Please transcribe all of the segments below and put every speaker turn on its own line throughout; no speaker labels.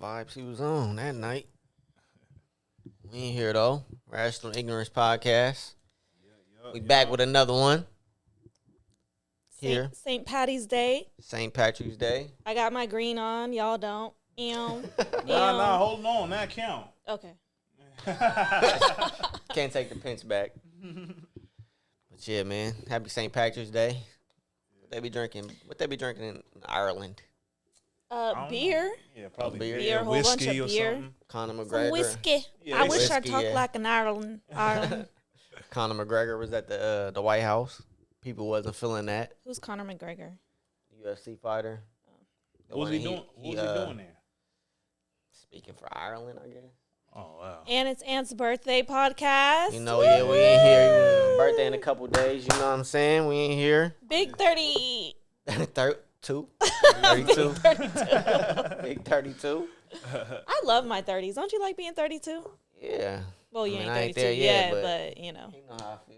vibes he was on that night. We ain't here though. Rational Ignorance Podcast. We back with another one. Here.
St. Patty's Day.
St. Patrick's Day.
I got my green on. Y'all don't.
Nah, hold on. That count.
Okay.
Can't take the pinch back. But yeah, man. Happy St. Patrick's Day. What they be drinking in Ireland?
Beer.
Yeah, probably
Beer, a whole bunch
whiskey
of
or
beer.
something.
Conor
Some
McGregor.
whiskey.
Yeah,
I wish I
whiskey,
talked
yeah.
like an Ireland.
Conor McGregor was at the White House. People wasn't feeling that.
Who's Conor McGregor?
UFC fighter.
What was he doing? What was he doing there?
Speaking for Ireland, I guess.
Oh wow.
And it's Ant's birthday podcast.
You know, yeah, we ain't here. Birthday in a couple days, you know what I'm saying? We ain't here.
Big 30.
32. 32. Big 32.
I love my 30s. Don't you like being 32?
Yeah.
Well, you
I mean,
ain't
I ain't
32
there
yet,
yet,
but you know.
You know how I feel.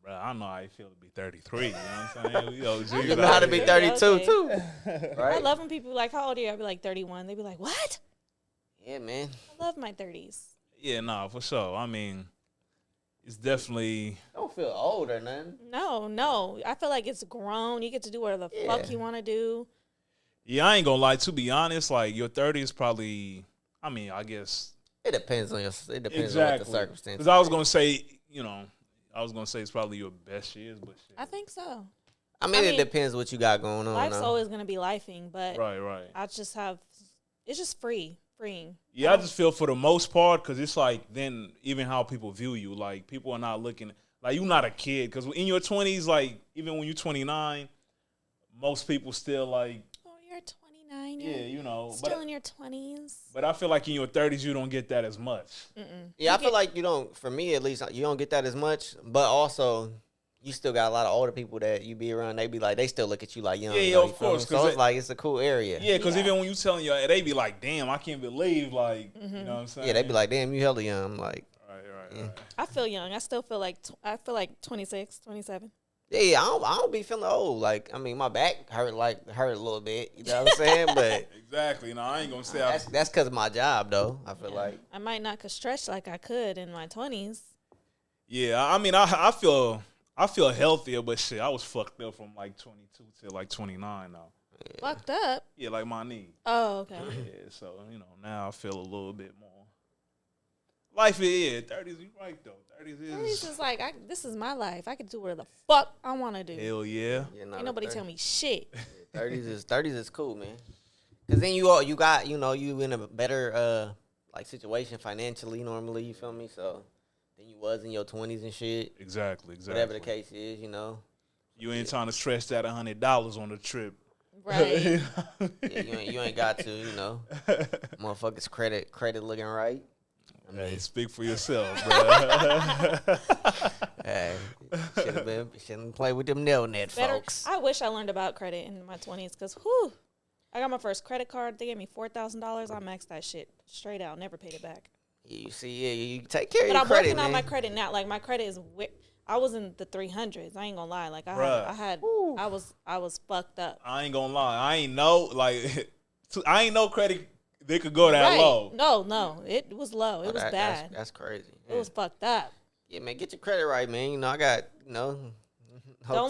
Bro, I know how I feel to be 33. You know what I'm saying? We OGs
You know how to be 32
Okay.
too,
I
right?
love when people be like, how old are you? I'll be like 31. They be like, what?
Yeah, man.
I love my 30s.
Yeah, nah, for sure. I mean, it's definitely.
Don't feel old or nothing.
No. I feel like it's grown. You get to do whatever the fuck you want to do.
Yeah, I ain't gonna line. To be honest, like your 30s probably. I mean, I guess.
It depends on on what the
Exactly.
circumstances.
Because I was gonna say, it's probably your best years, but shit.
I think so.
I mean, it depends what you got going on.
Life's
though.
always going to be lifing, but
Right.
I just have, it's just freeing.
Yeah, I just feel for the most part, because it's like then even how people view you, like people are not looking, like you're not a kid, because in your 20s, like even when you're 29, most people still like,
Oh, you're 29.
yeah,
You're
you know.
still in your 20s.
But I feel like in your 30s, you don't get that as much.
Yeah, I feel like you don't. For me, at least, you don't get that as much. But also, you still got a lot of older people that you be around. They be like, they still look at you like young.
Yeah,
you know,
of
you feel
course,
me?
'cause
So it's like it's a cool area.
Yeah, because
Yeah.
even when you telling you, they be like, damn, I can't believe, like, you know what I'm saying?
Yeah, they be like, damn, you hella young. I'm like,
Right.
I feel young. I still feel like, 26, 27.
yeah, I don't be feeling old. Like, I mean, my back hurt a little bit. You know what I'm saying? But
Exactly. No, I ain't going to say
that's because of my job, though. I feel like.
I might not could stretch like I could in my 20s.
Yeah, I mean, I feel healthier, but shit, I was fucked up from like 22 to like 29 now.
Fucked up.
Yeah, like my knee.
Oh, okay.
Yeah, so, now I feel a little bit more. Life is, 30s, you right, though. 30s is.
30s is like, this is my life. I can do whatever the fuck I want to do.
Hell yeah.
Yeah,
Ain't nobody tell me shit.
30s is cool, man. Cause then you got you in a better like situation financially normally. You feel me? So than you was in your 20s and shit.
Exactly.
Whatever the case is, you know.
You ain't trying to stretch that $100 on the trip.
Right.
Yeah, you ain't got to, you know. Motherfuckers credit looking right. I mean,
Hey, speak for yourself, bro.
hey, shouldn't play with them nail net folks.
I wish I learned about credit in my 20s because, whew, I got my first credit card. They gave me $4,000. I maxed that shit straight out. Never paid it back.
You see, yeah, you take care of
But
your
I'm
credit,
working
man.
on my credit now. Like, my credit is, I was in the 300s. I ain't gonna lie. Like, I was fucked up.
I ain't gonna lie. I ain't know credit they could go that low.
No, it was low. It was bad.
That's crazy.
It was fucked up.
Yeah, man, get your credit right, man. You know, I got,
Don't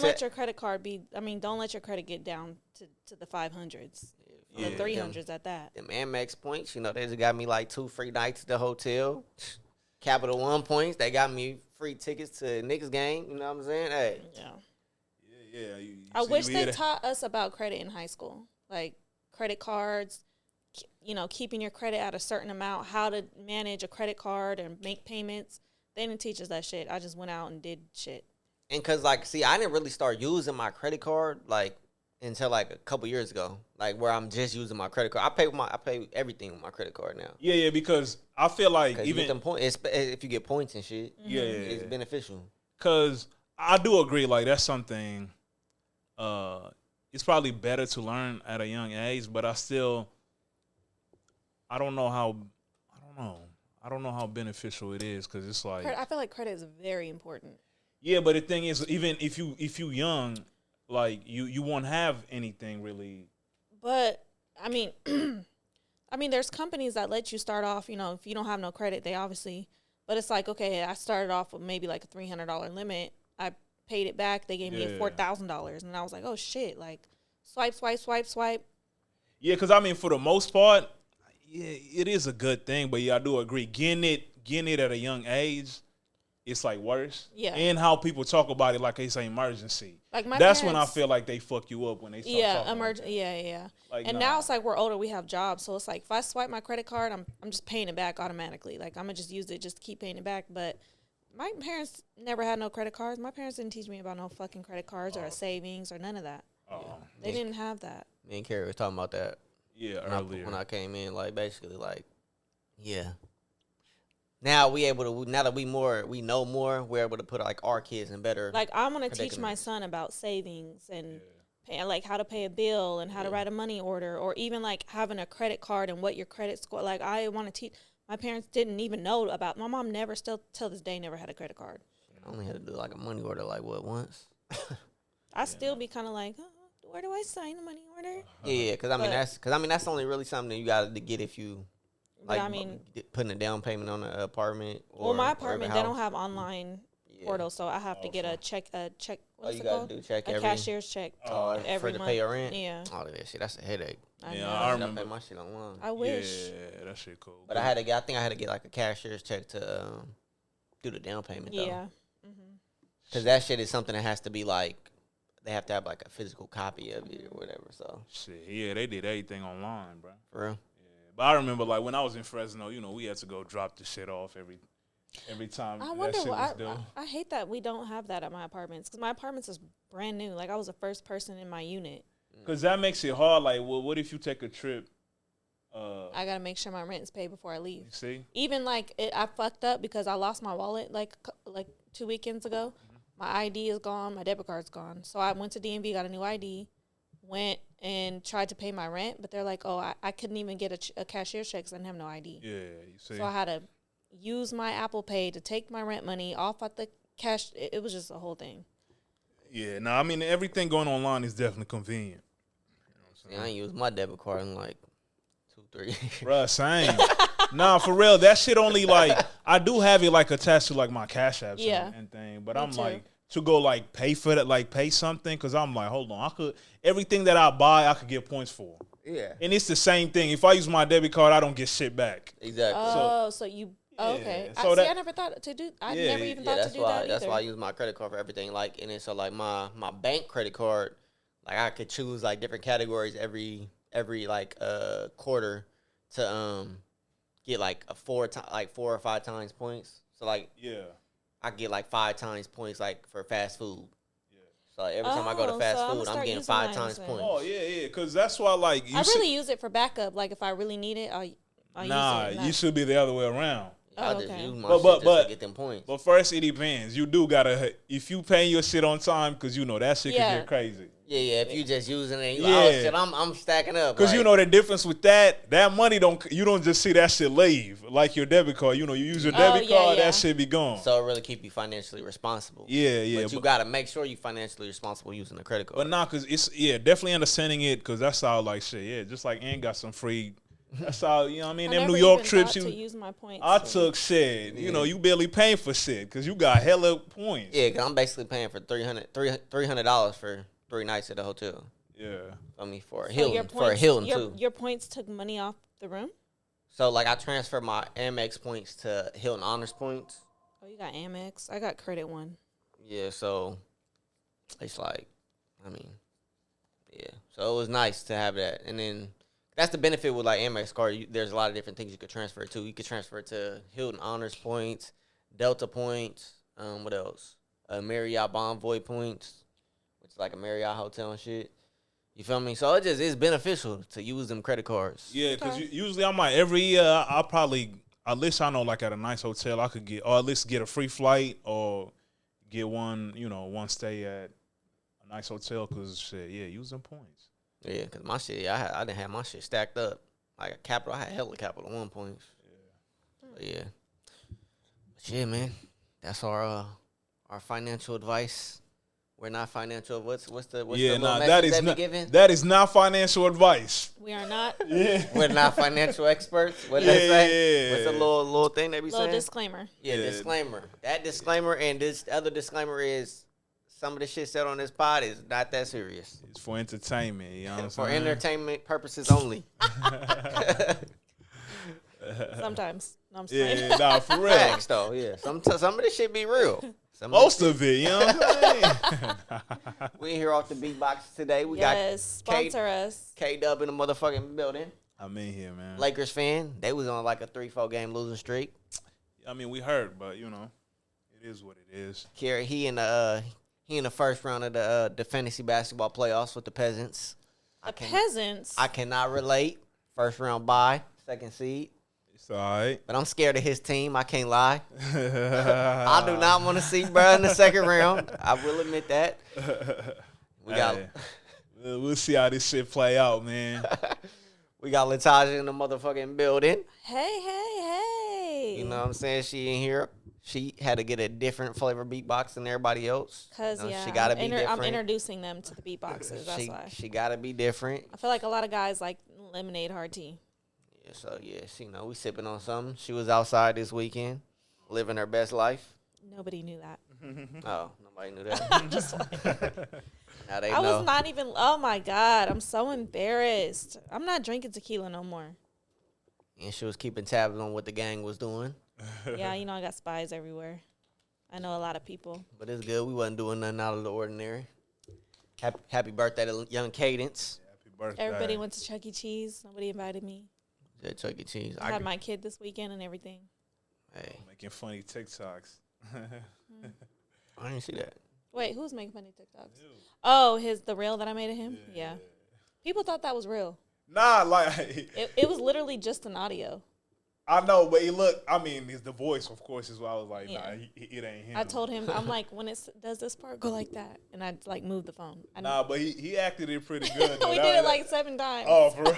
let your credit card don't let your credit get down to the 500s.
Yeah.
The 300s at that.
Them Amex points, they just got me like 2 free nights at the hotel. Capital One points, they got me free tickets to Knicks game. You know what I'm saying? Hey.
Yeah.
Yeah.
I wish they taught us about credit in high school. Like credit cards, keeping your credit at a certain amount, how to manage a credit card and make payments. They didn't teach us that shit. I just went out and did shit.
And because, I didn't really start using my credit card, until, a couple years ago. Where I'm just using my credit card. I pay everything with my credit card now.
Yeah, because I feel like
even them points, if you get points and shit, it's beneficial.
Because I do agree, that's something, it's probably better to learn at a young age, but I don't know how beneficial it is, because it's like.
I feel like credit is very important.
Yeah, but the thing is, even if you young, you won't have anything really.
But I mean, I mean, there's companies that let you start off, if you don't have no credit, they obviously, but it's like, okay, I started off with maybe like a $300 limit. I paid it back. They gave me $4,000. And I was like, oh shit, like swipe, swipe, swipe, swipe.
Yeah, because I mean, for the most part, yeah, it is a good thing. But yeah, I do agree. Getting it at a young age, it's like worse.
Yeah.
And how people talk about it like it's an emergency.
Like
that's when I feel like they fuck you up when they start talking like that.
Yeah.
Like,
and now it's like we're older, we have jobs, so it's like if I swipe my credit card, I'm just paying it back automatically. Like I'm gonna just use it just to keep paying it back. But my parents never had no credit cards. My parents didn't teach me about no fucking credit cards or a savings or none of that. They didn't have that.
Me and Carrie was talking about that.
Yeah, earlier
when I came in, like basically, like yeah. Now that we know more, we're able to put like our kids in better.
Like I'm gonna teach my son about savings and like how to pay a bill and how to write a money order, or even like having a credit card and what your credit score. Like I want to teach. My parents didn't even know about. My mom never, still till this day, never had a credit card.
I only had to do like a money order like once.
I still be kind of like, where do I sign the money order?
Yeah, because that's only really something that you got to get if you. Like, putting a down payment on an apartment.
My apartment, they don't have online portal, so I have to get a check. What's it called?
Do check
a cashier's check every month.
To pay your rent.
Yeah.
Oh, that shit, that's a headache.
I remember.
I pay my shit online.
I wish.
Yeah, that shit cool.
But I think I had to get like a cashier's check to do the down payment. Though.
Yeah.
Because that shit is something that has to be like, they have to have like a physical copy of it or whatever. So.
Shit, yeah, they did everything online, bro.
For real.
But I remember, like, when I was in Fresno, we had to go drop the shit off every time.
I wonder. I hate that we don't have that at my apartments, because my apartments is brand new. Like I was the first person in my unit.
Because that makes it hard. Like, well, what if you take a trip?
I gotta make sure my rent is paid before I leave.
You see?
Even like I fucked up because I lost my wallet like 2 weekends ago. My ID is gone. My debit card's gone. So I went to DMV, got a new ID, went and tried to pay my rent, but they're like, oh, I couldn't even get a cashier's check because I didn't have no ID.
Yeah, you see.
So I had to use my Apple Pay to take my rent money off at the cash. It was just a whole thing.
Yeah, no, I mean, everything going online is definitely convenient.
I ain't used my debit card in like 2-3 years.
Bruh, same. Nah, for real, that shit only like, I do have it like attached to like my Cash Apps and thing, but I'm like, to go like pay for that, like pay something, because I'm like, hold on, everything that I buy, I could get points for.
Yeah.
And it's the same thing. If I use my debit card, I don't get shit back.
Exactly.
Oh, so you, okay.
So
I never thought to do, I never even thought to do that either.
That's why I use my credit card for everything. Like, and then so like my bank credit card, like I could choose like different categories every like quarter to get like 4 or 5 times points. So like I get like 5 times points like for fast food. Yeah. So like, every time I go to fast food, I'm getting 5 times points.
Oh yeah, because that's why like
I really use it for backup. Like if I really need it, I'll use it.
Nah, you should be the other way around.
I just use my shit just to get them points.
But first, it depends. You do gotta, if you paying your shit on time, because that shit can get crazy.
Yeah. If you just using it, oh shit, I'm stacking up.
Because the difference with that money you don't just see that shit leave like your debit card. You use your debit card, that shit be gone.
So it really keep you financially responsible.
Yeah.
But you gotta make sure you financially responsible using the credit card.
But nah, because it's definitely understanding it, because that's all like shit. Yeah, just like Ann got some free. That's all, you know what I mean? Them New York trips,
to use my points,
I took shit. Yeah. You barely paying for shit because you got hella points.
Yeah, because I'm basically paying for $300 for 3 nights at the hotel.
Yeah.
I mean, for a Hilton too.
Your points took money off the room?
So, like, I transferred my Amex points to Hilton Honors points.
Oh, you got Amex? I got Credit One.
Yeah, so it's like, I mean, yeah. So it was nice to have that. And then that's the benefit with like Amex card. There's a lot of different things you could transfer to. You could transfer to Hilton Honors points, Delta points. What else? Marriott Bonvoy points, which is like a Marriott hotel and shit. You feel me? So it's beneficial to use them credit cards.
Yeah, because usually I'm like every year I'll probably, at least I know like at a nice hotel I could get, or at least get a free flight or get one stay at a nice hotel, because shit, use them points.
Yeah, because my shit, I didn't have my shit stacked up. Like a Capital, I had hella Capital One points. Yeah. But yeah, man, that's our financial advice We're not financial. What's the
Yeah,
little
nah,
message
that is
that we
not
giving?
that is not financial advice.
We are not.
Yeah,
We're not financial experts. What
Yeah,
they say?
yeah.
What's the little thing they be
Little
saying?
disclaimer.
Yeah,
Yeah.
disclaimer. That disclaimer and this other disclaimer is some of the shit said on this pod is not that serious.
It's for entertainment. You know what I'm
For
saying?
entertainment purposes only.
Sometimes. No, I'm just playing.
Yeah, nah, for real.
Facts though, yeah. Some of this shit be real.
Most of it, you know what I'm saying?
We here off the beatbox today. We
Yes,
got
sponsor us.
K-Dub in the motherfucking building.
I'm in here, man.
Lakers fan. They was on like a 3-4 game losing streak.
I mean, we hurt, but you know, it is what it is.
He in the first round of the fantasy basketball playoffs with the Peasants.
Peasants.
I cannot relate. First round bye, second seed.
It's all right.
But I'm scared of his team. I can't lie. I do not want to see bro in the second round. I will admit that.
We'll see how this shit play out, man.
We got Lataja in the motherfucking building.
Hey.
You know what I'm saying? She in here. She had to get a different flavor beatbox than everybody else.
Because,
she got to be different.
I'm introducing them to the beatboxers. That's why.
She got to be different.
I feel like a lot of guys like lemonade hard tea.
Yeah, so, she we sipping on something. She was outside this weekend, living her best life.
Nobody knew that.
Oh, nobody knew that.
I'm just like,
Now they
I
know.
was not even, oh my God, I'm so embarrassed. I'm not drinking tequila no more.
And she was keeping tabs on what the gang was doing.
Yeah, you know, I got spies everywhere. I know a lot of people.
But it's good. We wasn't doing nothing out of the ordinary. Happy birthday to young Cadence.
Happy birthday.
Everybody went to Chuck E. Cheese. Nobody invited me.
Yeah, Chuck E. Cheese.
I had my kid this weekend and everything.
Hey,
Making funny TikToks.
I didn't see that.
Wait, who's making funny TikToks? Oh, the reel that I made of him? Yeah. People thought that was real.
Nah, like
It was literally just an audio.
I know, but it's the voice, of course, is why I was like,
Yeah.
nah, it ain't him.
I told him, I'm like, when it does this part, go like that. And I like move the phone.
Nah, but he acted it pretty good. Though.
We did it like 7 times.
Oh, for real?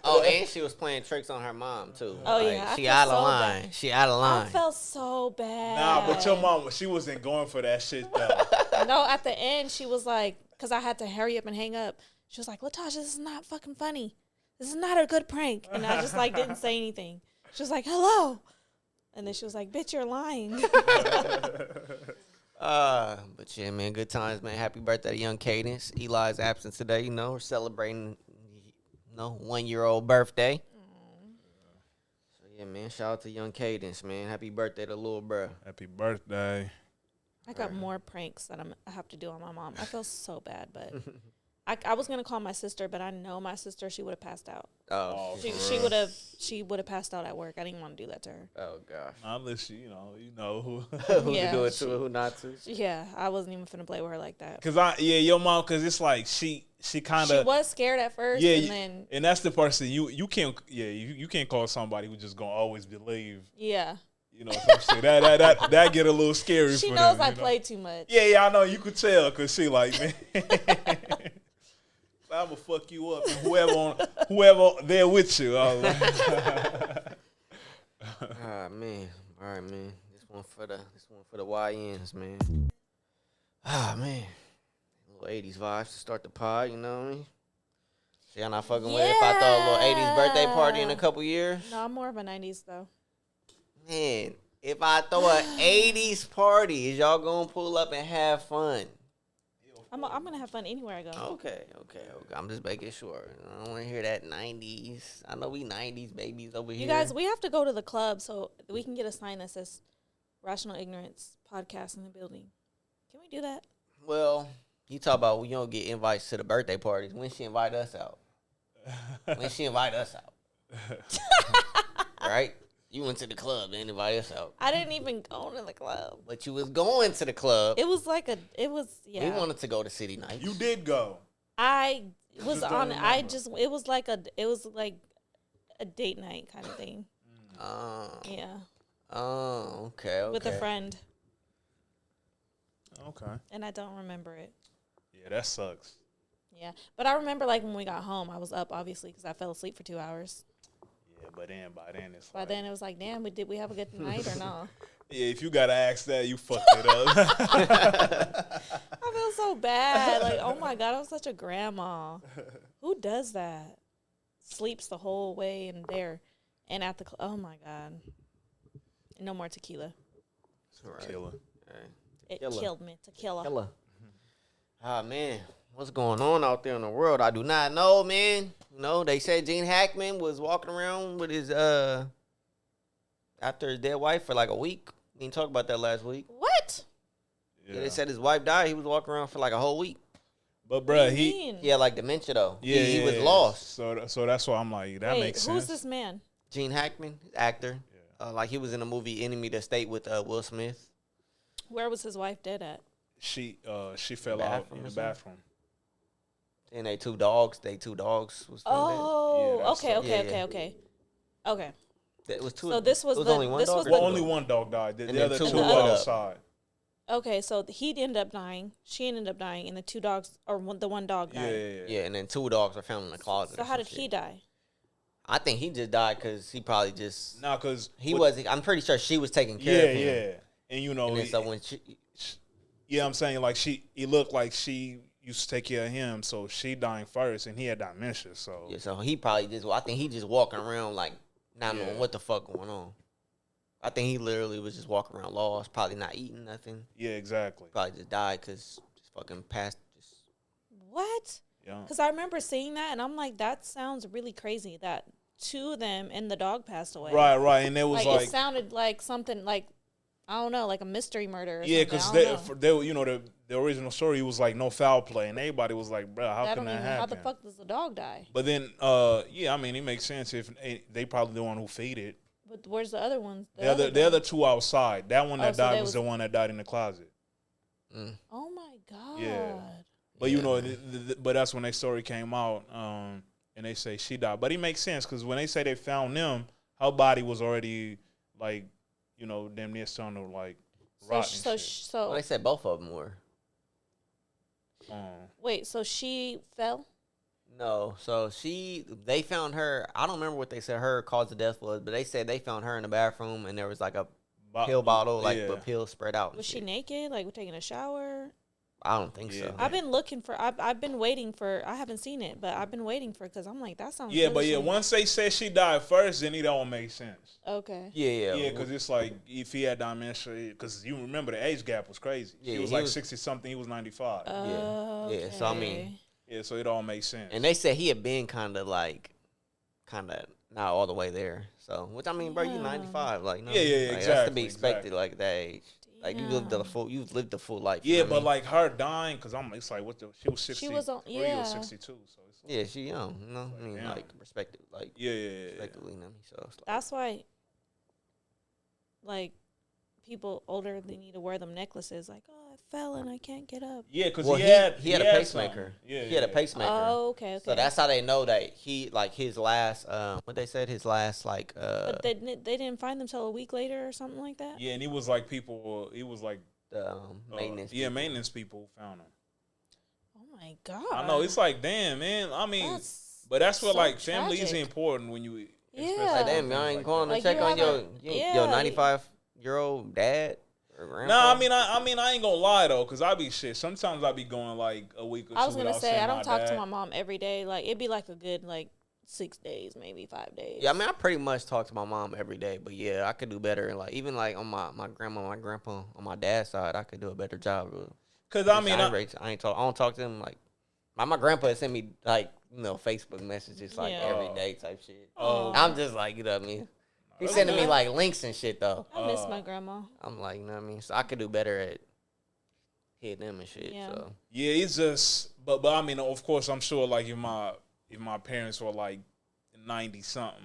Oh, and she was playing tricks on her mom, too.
Oh,
Like,
yeah, I
She
felt
out of
so
line.
bad.
She out of
I
line.
felt so bad.
Nah, but your mom, she wasn't going for that shit, though.
No, at the end, she was like, because I had to hurry up and hang up. She was like, Lataja, this is not fucking funny. This is not a good prank. And I just like didn't say anything. She was like, hello. And then she was like, bitch, you're lying.
But yeah, man, good times, man. Happy birthday to young Cadence. Eli's absent today, we're celebrating, 1-year-old birthday. So yeah, man, shout out to young Cadence, man. Happy birthday to little bro.
Happy birthday.
I got more pranks that I have to do on my mom. I feel so bad, but I was gonna call my sister, but I know my sister, she would have passed out.
Oh,
She would have passed out at work. I didn't want to do that to her.
oh gosh.
Unless you know who.
Who
Yeah,
to do it to, who not to?
Yeah, I wasn't even finna play with her like that.
Your mom, cause it's like she kind
She
of
was scared at first,
yeah,
and then
and that's the person you can't you can't call somebody who just gonna always believe.
yeah,
Some shit that get a little scary.
she
for
knows
them,
I play too much.
Yeah, I know. You could tell because she like, man, I'm gonna fuck you up. And whoever there with you. I was like,
Man. All right, man. This one for the YNs, man. Man. Little 80s vibes to start the pod, you know what I mean? See, y'all not fucking with it if I throw a little 80s birthday party in a couple years?
No, I'm more of a 90s though.
Man, if I throw an 80s party, is y'all gonna pull up and have fun?
I'm gonna have fun anywhere I go.
Okay. I'm just making sure. I don't want to hear that 90s. I know we 90s babies over here.
You guys, we have to go to the club so we can get a sign that says Rational Ignorance Podcast in the building. Can we do that?
Well, you talk about we don't get invites to the birthday parties. When she invite us out? Right? You went to the club and invited us out.
I didn't even go to the club.
But you was going to the club.
It was
We wanted to go to City Nights.
you did go.
I was
Just don't
on.
remember.
It was like a date night kind of thing. Yeah,
Oh, okay.
with a friend,
Okay.
and I don't remember it.
Yeah, that sucks.
Yeah, but I remember like when we got home, I was up obviously because I fell asleep for 2 hours.
Yeah, but by then it's
By
like,
then it was like, damn, did we have a good night or no?
yeah, if you gotta ask that, you fucked it up.
I feel so bad. Like, oh my God, I'm such a grandma. Who does that? Sleeps the whole way in there and at the oh my God. No more tequila.
Right.
Killer.
It killed me. Tequila.
Killer. Ah, man. What's going on out there in the world? I do not know, man. You know, they said Gene Hackman was walking around with his after his dead wife for like a week. We didn't talk about that last week.
What?
Yeah, they said his wife died. He was walking around for like a whole week.
But bruh,
he
had like dementia though.
Yeah,
he was lost.
So that's why I'm like, that makes sense.
Who's this man?
Gene Hackman, actor. Like he was in the movie Enemy of the State with Will Smith.
Where was his wife dead at?
She fell out in the bathroom.
And they two dogs was
Oh,
yeah,
okay.
It was two.
So this was
only one dog.
Well, only one dog died. The other two were outside.
Okay, so he ended up dying. She ended up dying, and the two dogs, or the one dog died.
Yeah, and then two dogs were found in the closet.
So how did he die?
I think he just died because he probably just.
Nah, because
he was. I'm pretty sure she was taking care of him.
Yeah, and you know,
and then so when
I'm saying like it looked like she used to take care of him, so she dying first, and he had dementia. So
yeah, so he probably just. I think he just walking around like not knowing what the fuck going on. I think he literally was just walking around lost, probably not eating nothing.
Yeah, exactly.
Probably just died because just fucking passed.
What?
Yeah.
Because I remember seeing that, and I'm like, that sounds really crazy that two of them and the dog passed away.
Right. And it was like
it sounded like something like, I don't know, like a mystery murder or
yeah, because they you know, the original story was like no foul play, and everybody was like, bro, how can that happen?
How the fuck does the dog die?
But then, I mean, it makes sense if they probably the one who feed it.
But where's the other ones?
The other two outside. That one that died was the one that died in the closet.
Mm.
Oh my God.
Yeah. But you know, but that's when their story came out, and they say she died. But it makes sense because when they say they found them, her body was already like, you know, damn near starting to like rot.
So
well, they said both of them were.
Wait, so she fell?
No, so they found her. I don't remember what they said her cause of death was, but they said they found her in the bathroom and there was like a pill bottle, like a pill spread out.
Was she naked? Like taking a shower?
I don't think so.
I've been looking for. I've been waiting for. I haven't seen it, but I've been waiting for because I'm like that sounds.
Yeah, but once they said she died first, then it all makes sense.
Okay.
Yeah.
Because it's like if he had dementia, because you remember the age gap was crazy.
Yeah,
he was like 60 something. He was 95.
Yeah. So I mean.
Yeah, so it all makes sense.
And they said he had been kind of not all the way there. So, which I mean, bro, you 95, like, no,
exactly.
That's to be expected, like that age. Like you lived the full life.
Yeah, but like her dying, because it's like she was 63 or 62, so it's like,
she young, you know. I mean, like respected, like respectively, you know. So it's like,
that's why, like, people older they need to wear them necklaces. Like, oh, I fell and I can't get up.
Yeah, because
he had a pacemaker. He had a pacemaker.
Oh, okay.
So that's how they know that he like his last what they said his last like.
But they didn't find them till a week later or something like that.
Yeah, and he was like
the maintenance.
Maintenance people found him.
Oh my God!
I know it's like damn man. I mean, that's what like family is important when you.
Yeah.
Like, damn, y'all ain't going to check on your 95-year-old dad.
Nah, I mean, I ain't gonna lie though, cause I be shit. Sometimes I be going like a week or two.
I was gonna say I don't talk to my mom every day. Like it'd be like a good 6 days, maybe 5 days.
Yeah, I mean, I pretty much talk to my mom every day, but yeah, I could do better. Like even like on my grandma, my grandpa, on my dad's side, I could do a better job.
Cause I mean,
I don't talk to them like my grandpa sent me like Facebook messages like every day type shit. I'm just like you know what I mean. He's sending me like links and shit though.
I miss my grandma.
I'm like, you know what I mean? So I could do better at hitting them and shit.
Yeah.
So
yeah, it's just but I mean, of course I'm sure like if my parents were like 90 something,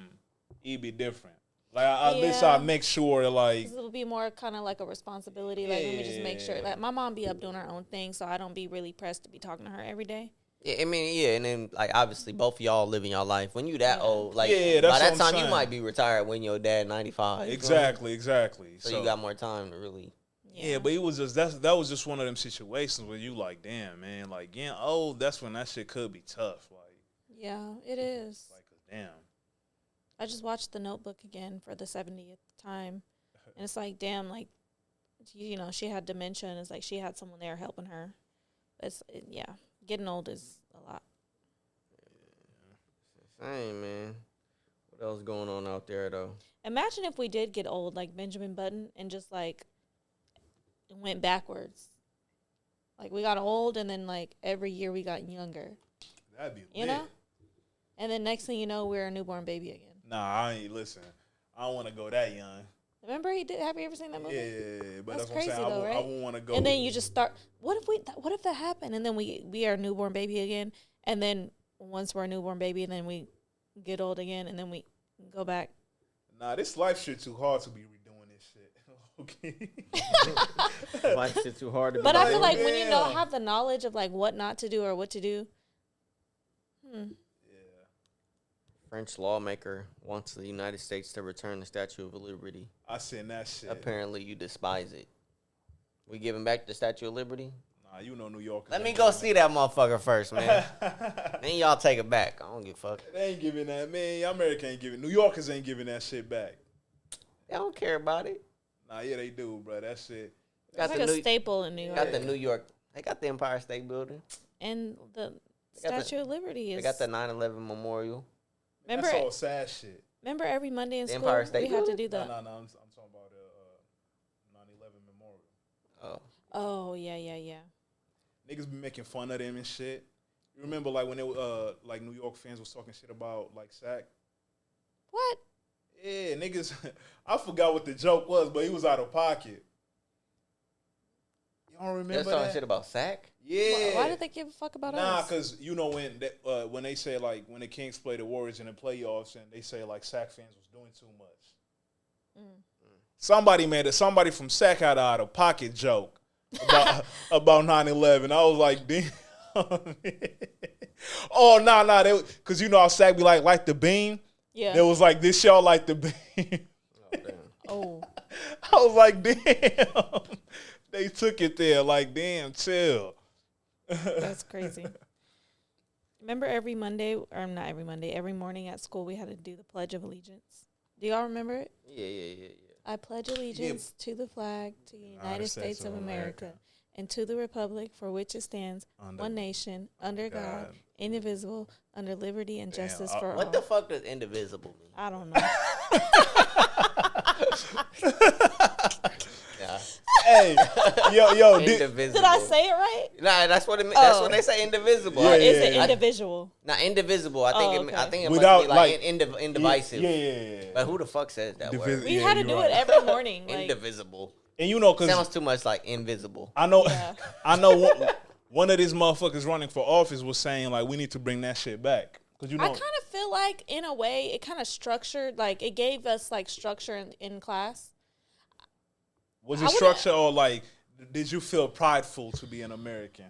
it'd be different. Like at least I make sure like
it would be more kind of like a responsibility. Like let me just make sure. Like my mom be up doing her own thing, so I don't be really pressed to be talking to her every day.
yeah, I mean, and then like obviously both of y'all living your life. When you that old, like
that's
by that
what
time
I'm
you might be retired when your dad 95.
Exactly.
So you got more time to really.
Yeah, but it was just that was just one of them situations where you like, damn man, like getting old. That's when that shit could be tough. Like
yeah, it is.
Like damn.
I just watched The Notebook again for the 70th time, and it's like damn, like she had dementia, and it's like she had someone there helping her. Yeah, getting old is a lot.
Same, man. What else going on out there though?
Imagine if we did get old like Benjamin Button and just like went backwards. Like we got old and then like every year we got younger.
That'd be lit.
You know? And then next thing you know, we're a newborn baby again.
Nah, I ain't listen. I don't want to go that young.
Remember he did? Have you ever seen that movie?
Yeah, but
That's
that's what I'm
crazy
saying.
though, right?
I wouldn't want to go.
And then you just start. What if that happened? And then we are a newborn baby again. And then once we're a newborn baby, and then we get old again, and then we go back.
Nah, this life shit too hard to be redoing this shit. Okay.
Life shit too hard to.
But I feel like
damn.
when you have the knowledge of like what not to do or what to do.
Yeah.
French lawmaker wants the United States to return the Statue of Liberty.
I seen that shit.
Apparently, you despise it. We giving back the Statue of Liberty?
Nah, you know New York.
Let me go see that motherfucker first, man. Then y'all take it back. I don't give a fuck.
They ain't giving that, man. America ain't giving. New Yorkers ain't giving that shit back.
They don't care about it.
Nah, yeah, they do, bro. That shit.
It's like a staple in New York.
Got the New York. They got the Empire State Building.
And the
They got
Statue of Liberty is.
They got the 9/11 memorial.
Remember,
That's all sad shit.
remember every Monday in
The
school
Empire State
we had to
Building?
do that.
No, I'm talking about 9/11 memorial.
Oh,
Oh yeah.
Niggas be making fun of them and shit. You remember like when they like New York fans was talking shit about like Sack?
What?
Yeah, niggas. I forgot what the joke was, but he was out of pocket. You don't
they're
remember
talking
that?
shit about Sack.
Yeah.
Why did they give a fuck about
Nah,
us?
because you know when they say like when the Kings play the Warriors in the playoffs and they say like Sack fans was doing too much. Somebody from Sack had a out of pocket joke about 9/11. I was like, damn. Oh nah, because you know how Sack be like the beam.
Yeah.
There was like this y'all like the beam.
Oh, damn.
Oh.
I was like, damn. They took it there. Like, damn, chill.
That's crazy. Remember every Monday, or not every Monday, every morning at school we had to do the Pledge of Allegiance. Do y'all remember it?
Yeah.
I pledge allegiance to the flag, to the United States of America, and to the republic for which it stands, one nation, under God, indivisible, under liberty and justice for all.
What the fuck does indivisible mean?
I don't know.
Yeah.
Hey, yo,
Indivisible.
Did I say it right?
Nah, that's what it means. That's what they say. Indivisible.
Yeah,
Or is it
yeah.
individual?
Not indivisible. I think.
Oh,
I think it
Without,
must be
like,
indivisive.
Yeah.
But who the fuck says that word?
We
Yeah,
had to
you're
do
right.
it every morning. Like,
Indivisible.
And you know, cause
Sounds too much like invisible.
I know,
Yeah.
I know one of these motherfuckers running for office was saying like we need to bring that shit back. Cause you know,
I kind of feel like in a way it kind of structured, like it gave us like structure in class.
was
I
it
wouldn't-
structure or like did you feel prideful to be an American?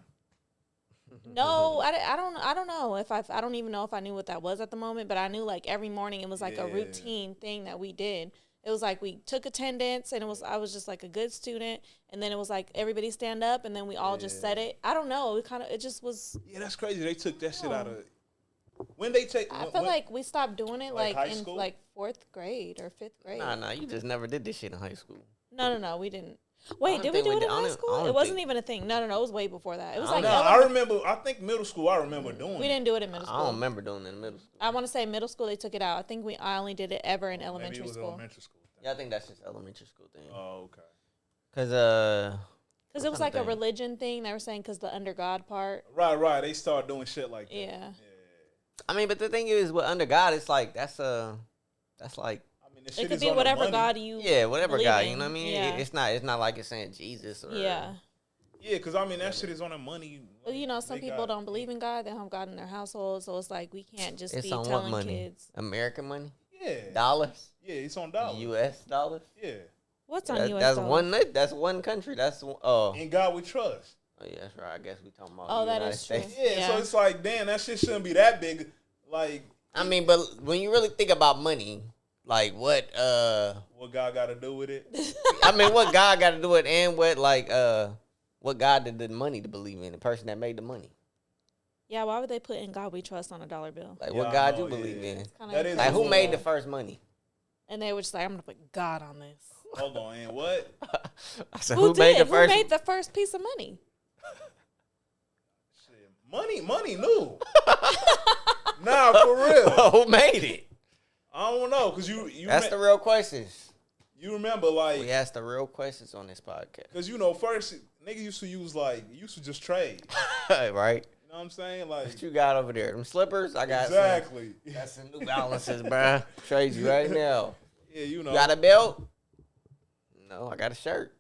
No, I don't know if I don't even know if I knew what that was at the moment, but I knew like every morning it was like a
Yeah.
routine thing that we did. It was like we took attendance and I was just like a good student, and then it was like everybody stand up and then we all just said it. I don't know. It just was.
Yeah, that's crazy. They took that shit out of. When they take,
I feel like we stopped doing it
Like
like
high
in
school?
like 4th grade or 5th grade.
Nah. You just never did this shit in high school.
No, we didn't. Wait,
don't
did we
think
do
we
it
did.
in
I
high
don't
school? It wasn't
think-
even a thing. No, it was way before that. It was
I
like
no, I remember. I think middle school. I remember doing.
we didn't do it in middle
I don't
school.
remember doing it in middle school.
I want to say middle school they took it out. I think I only did it ever in
Maybe
elementary
it was
school.
elementary school. Thing.
Yeah, I think that's just elementary school thing.
Oh, okay.
Cause
Because it was like a
thing?
religion thing. They were saying because the under God part.
Right. They start doing shit like that.
Yeah.
I mean, but the thing is, with under God, it's like that's like
I mean, the shit
It could
is
be
on the
whatever
money.
God you
whatever
believe
God.
in.
You know what I mean?
Yeah.
It's not like it's saying Jesus or
Yeah.
Yeah, because I mean that shit is on the money.
Well, you know, some
They
people
got-
don't believe in God. They don't have God in their household. So it's like we can't just
It's
be
on what
telling
money?
kids.
American money,
Yeah.
dollars,
Yeah, it's on dollars.
U.S. dollars.
Yeah.
What's on
That-
U.S.
that's
dollars?
That's one country. That's oh
In God we trust.
yeah, that's right. I guess we talking about.
Oh,
the
that
United
is true.
States.
Yeah, so it's like, damn, that shit shouldn't be that big. Like,
I mean, but when you really think about money, like what
what God got to do with it?
I mean, what God got to do it, and what God did the money to believe in? The person that made the money.
Yeah, why would they put in God we trust on a dollar bill?
Like
Yeah,
what
I
God
know,
you believe
yeah.
in?
Kinda
That is
Like who
Yeah.
made the first money?
And they were just like, I'm gonna put God on this.
Hold on, and what?
I said,
Who
made the
did?
first?
Who made the first piece of money?
Money new. Nah, for real.
Who made it?
I don't know, cause you.
That's the real questions.
You remember, like,
We ask the real questions on this podcast.
cause first niggas used to use just trade.
Right?
You know what I'm saying? Like,
What you got over there? Them slippers? I got
exactly.
Got some New Balances, bruh. Trade you right now.
Yeah, you know.
You got a belt? No, I got a shirt.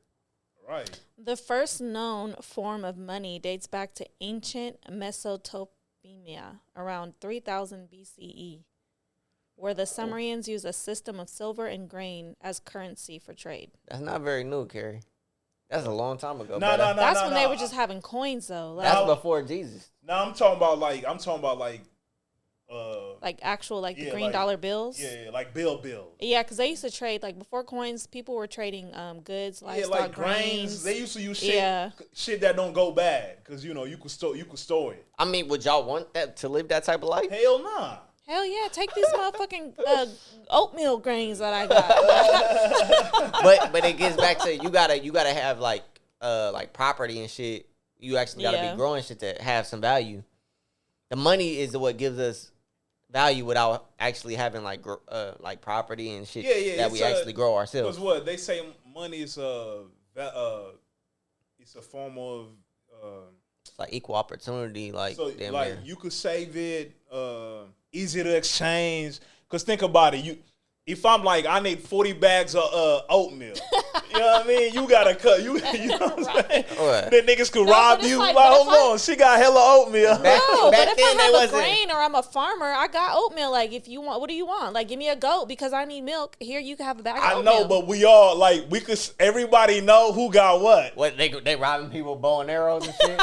Right.
The first known form of money dates back to ancient Mesopotamia around 3000 BCE, where the Sumerians used a system of silver and grain as currency for trade.
That's not very new, Carrie. That's a long time ago.
No.
That's when they were just having coins, though. Like,
That's before Jesus.
Now I'm talking about like
actual, like, the green
like,
dollar bills.
Yeah, like bills.
Yeah, because they used to trade, like, before coins, people were trading goods, livestock,
like grains. They used to use shit that don't go bad, because you could store it.
I mean, would y'all want that to live that type of life?
Hell nah.
Hell yeah, take these motherfucking oatmeal grains that I got.
but it gets back to you gotta have like property and shit. You actually gotta be growing shit to have some value. The money is what gives us value without actually having like property and shit that we actually grow ourselves.
Because what they say, money is it's a form of
it's like equal opportunity. Like
so
damn
like
near.
you could save it, easy to exchange. Because think about it, if I'm like, I need 40 bags of oatmeal, you know what I mean? You gotta cut. You know what I'm saying?
Right.
Then niggas could
No,
rob
but it's
you.
like-
Like,
but
hold
if I-
on, she got hella oatmeal.
No, but
back
if
then
I
they
have a
wasn't-
grain or I'm a farmer, I got oatmeal. Like, if you want, what do you want? Like, give me a goat because I need milk. Here, you can have a bag of
I
oatmeal.
know, but we all like everybody know who got what.
What they robbing people with bow and arrows and shit?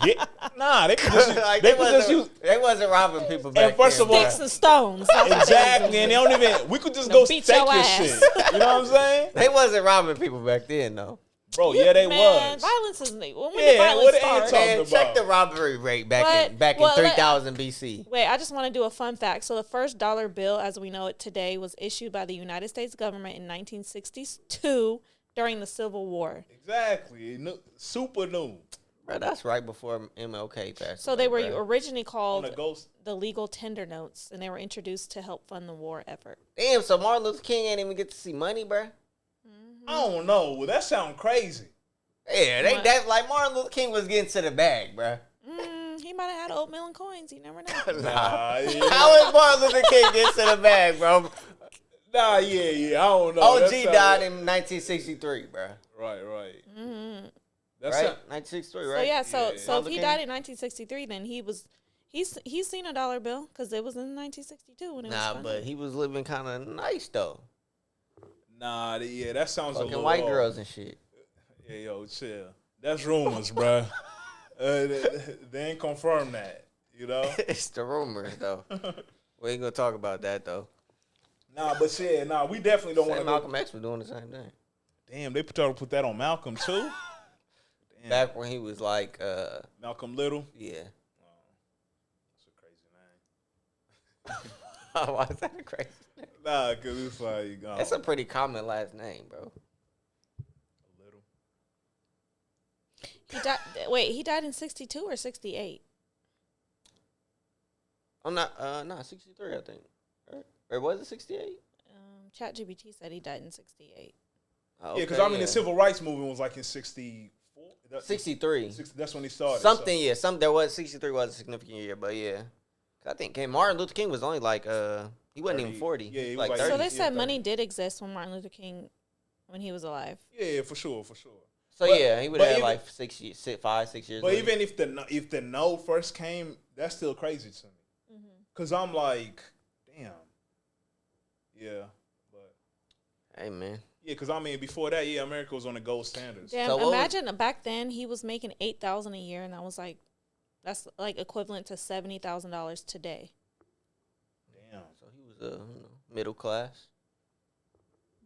Yeah, nah, they could just
Like,
they could just use.
they wasn't robbing people back
And first
then,
of all-
Sticks and stones. That's what they
Exactly,
do.
and they don't even. We could just
They'll
go
beat
take
your
your
ass.
shit. You know what I'm saying,
They wasn't robbing people back then, though.
bro? Yeah, they
Man,
was.
violence is when
Yeah,
did violence
what they
start?
talking
Man,
about?
check the robbery rate back in
Well,
3000 BC.
Wait, I just want to do a fun fact. So the first dollar bill, as we know it today, was issued by the United States government in 1962 during the Civil War.
Exactly, super new.
Bro, that's right before MLK passed.
So
away,
they were
bro.
originally
On
called
the ghost.
the legal tender notes, and they were introduced to help fund the war effort.
Damn, so Martin Luther King ain't even get to see money, bro.
I don't know. Well, that sound crazy.
Yeah,
What?
that like Martin Luther King was getting to the bag, bro.
He might have had oatmeal and coins. You never know.
Nah, yeah.
How is Martin Luther King getting to the bag, bro?
Nah, yeah. I don't know.
OG
That sound-
died in 1963, bro.
Right.
Mm-hmm.
That's
Right, 1963, right?
So yeah, so
Yeah.
so if
Martin
he
Luther
died in 1963, then he's seen a dollar bill because it was in 1962 when it was
Nah,
funded.
but he was living kind of nice though.
Nah, yeah, that sounds a
Fucking
little
white
off.
girls and shit.
Yeah, yo, chill. That's rumors, bruh. They ain't confirmed that, you know?
It's the rumors though. We ain't gonna talk about that though.
Nah, but shit, we definitely don't want to
Malcolm X was doing the same thing.
Damn, they put that on Malcolm, too? Damn.
Back when he was like,
Malcolm Little?
yeah.
That's a crazy name.
Why is that a crazy name?
Nah, because it's like...
That's a pretty common last name, bro.
Little.
He died. Wait, he died in 62 or 68?
I'm not 63, I think. Or was it 68?
ChatGPT said he died in 68.
Oh,
Yeah, because I mean, the civil rights movement was like in 64.
63.
That's when he started.
Something,
so.
yeah. There was 63 was a significant year, but yeah. I think Martin Luther King was only like he wasn't
30.
even 40.
Yeah, he was
like
like
30.
So they
Yeah,
said
30.
money did exist when Martin Luther King, when he was alive.
Yeah, for sure.
So
But-
yeah, he would
but
have
even-
like 6 years.
But
later.
even if the no first came, that's still crazy to me. Because I'm like, damn. Yeah, but...
Hey man.
Yeah, because I mean, before that, yeah, America was on the gold standards.
Damn,
So what was-
imagine back then he was making $8,000 a year, and that's like equivalent to $70,000 today.
Damn.
So he was middle class.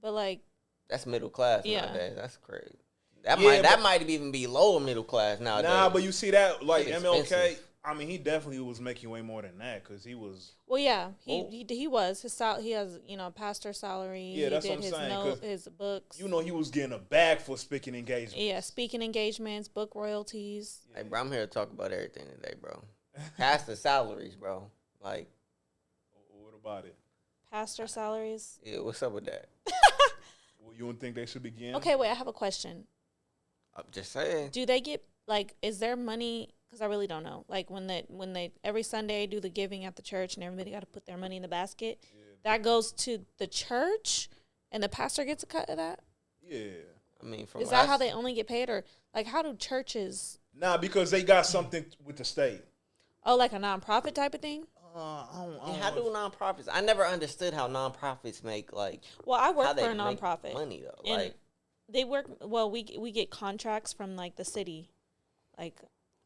But like,
That's middle class
Yeah.
nowadays. That's crazy. That
Yeah,
that
but-
might even be lower middle class nowadays.
Nah, but you see that, like,
Shit
MLK,
expensive.
I mean, he definitely was making way more than that because he was...
well, yeah,
Oh.
he was he has pastor salary.
Yeah, that's
he
what
did
I'm
his
saying, 'cause
his books.
He was getting a bag for speaking engagement.
Yeah, speaking engagements, book royalties.
Hey, bro, I'm here to talk about everything today, bro. pastor salaries, bro. Like,
What about it?
Pastor salaries.
yeah, what's up with that?
Well, you don't think they should begin?
Okay, wait. I have a question.
I'm just saying.
Do they get like? Is there money? Because I really don't know. Like when they every Sunday do the giving at the church and everybody got to put their money in the basket. Yeah. That goes to the church, and the pastor gets a cut of that.
Yeah.
I mean,
is that how they only get paid, or like how do churches?
Nah, because they got something with the state.
Oh, like a nonprofit type of thing.
I don't
how do nonprofits? I never understood how nonprofits make like.
Well, I work for a nonprofit.
Money though,
and
like
they work. Well, we get contracts from like the city, like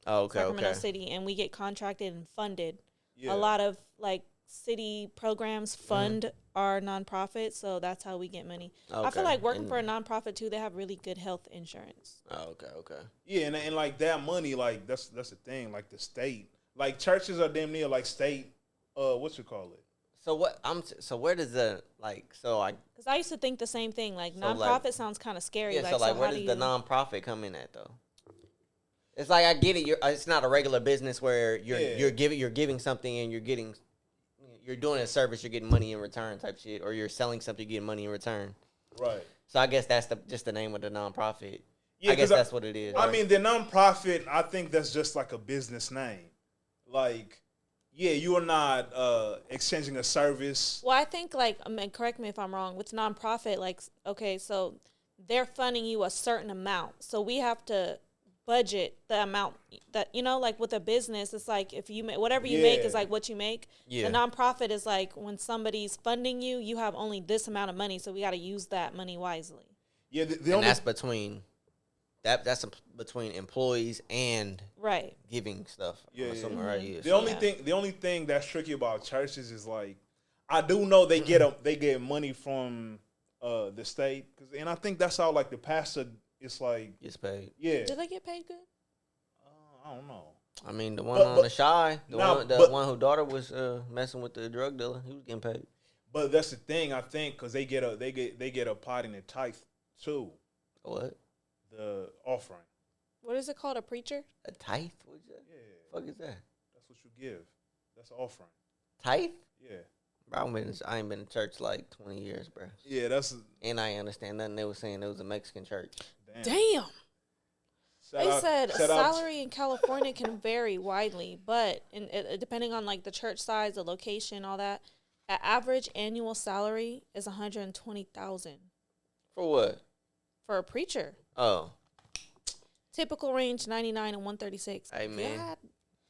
Sacramento City, and we get contracted and funded. Yeah. A lot of like city programs fund our nonprofit, so that's how we get money. Okay. I feel like working for a nonprofit too, they have really good health insurance.
Oh, okay.
Yeah, and like that money, like that's the thing. Like the state, like churches are damn near like state. What you call it?
So what? So where does the like? So I
because I used to think the same thing. Like nonprofit sounds kind of scary.
Yeah. So where does the nonprofit come in at though? It's like I get it. It's not a regular business where you're giving something and you're doing a service, you're getting money in return type shit, or you're selling something, you're getting money in return.
Right.
So I guess that's just the name of the nonprofit.
Yeah,
I guess that's what it is.
I mean, the nonprofit, I think that's just like a business name. Like, yeah, you are not exchanging a service.
Well, I think like, I mean, correct me if I'm wrong. With nonprofit, like, okay, so they're funding you a certain amount, so we have to budget the amount that, you know, like with a business, it's like if you make whatever you make is like what you make. Yeah. The nonprofit is like when somebody's funding you, you have only this amount of money, so we got to use that money wisely.
Yeah,
and that's between between employees and
right
giving stuff.
Yeah,
I'm assuming, right? Yeah.
The only thing that's tricky about churches is like I do know they get money from the state, and I think that's how like the pastor. It's like
gets paid.
Yeah.
Do they get paid good?
I don't know.
I mean, the one on the shy, the one whose daughter was messing with the drug dealer, he was getting paid.
But that's the thing, I think, because they get a pot in the tithe too.
What?
The offering.
What is it called? A preacher?
A tithe? What's that?
Yeah.
Fuck is that?
That's what you give. That's an offering.
Tithe?
Yeah.
Bro, I ain't been in church like 20 years, bro.
Yeah,
and I ain't understand nothing. They were saying it was a Mexican church.
Damn. They said salary in California can vary widely, but depending on like the church size, the location, all that, an average annual salary is $120,000.
For what?
For a preacher.
Oh.
Typical range 99 and 136.
Hey man,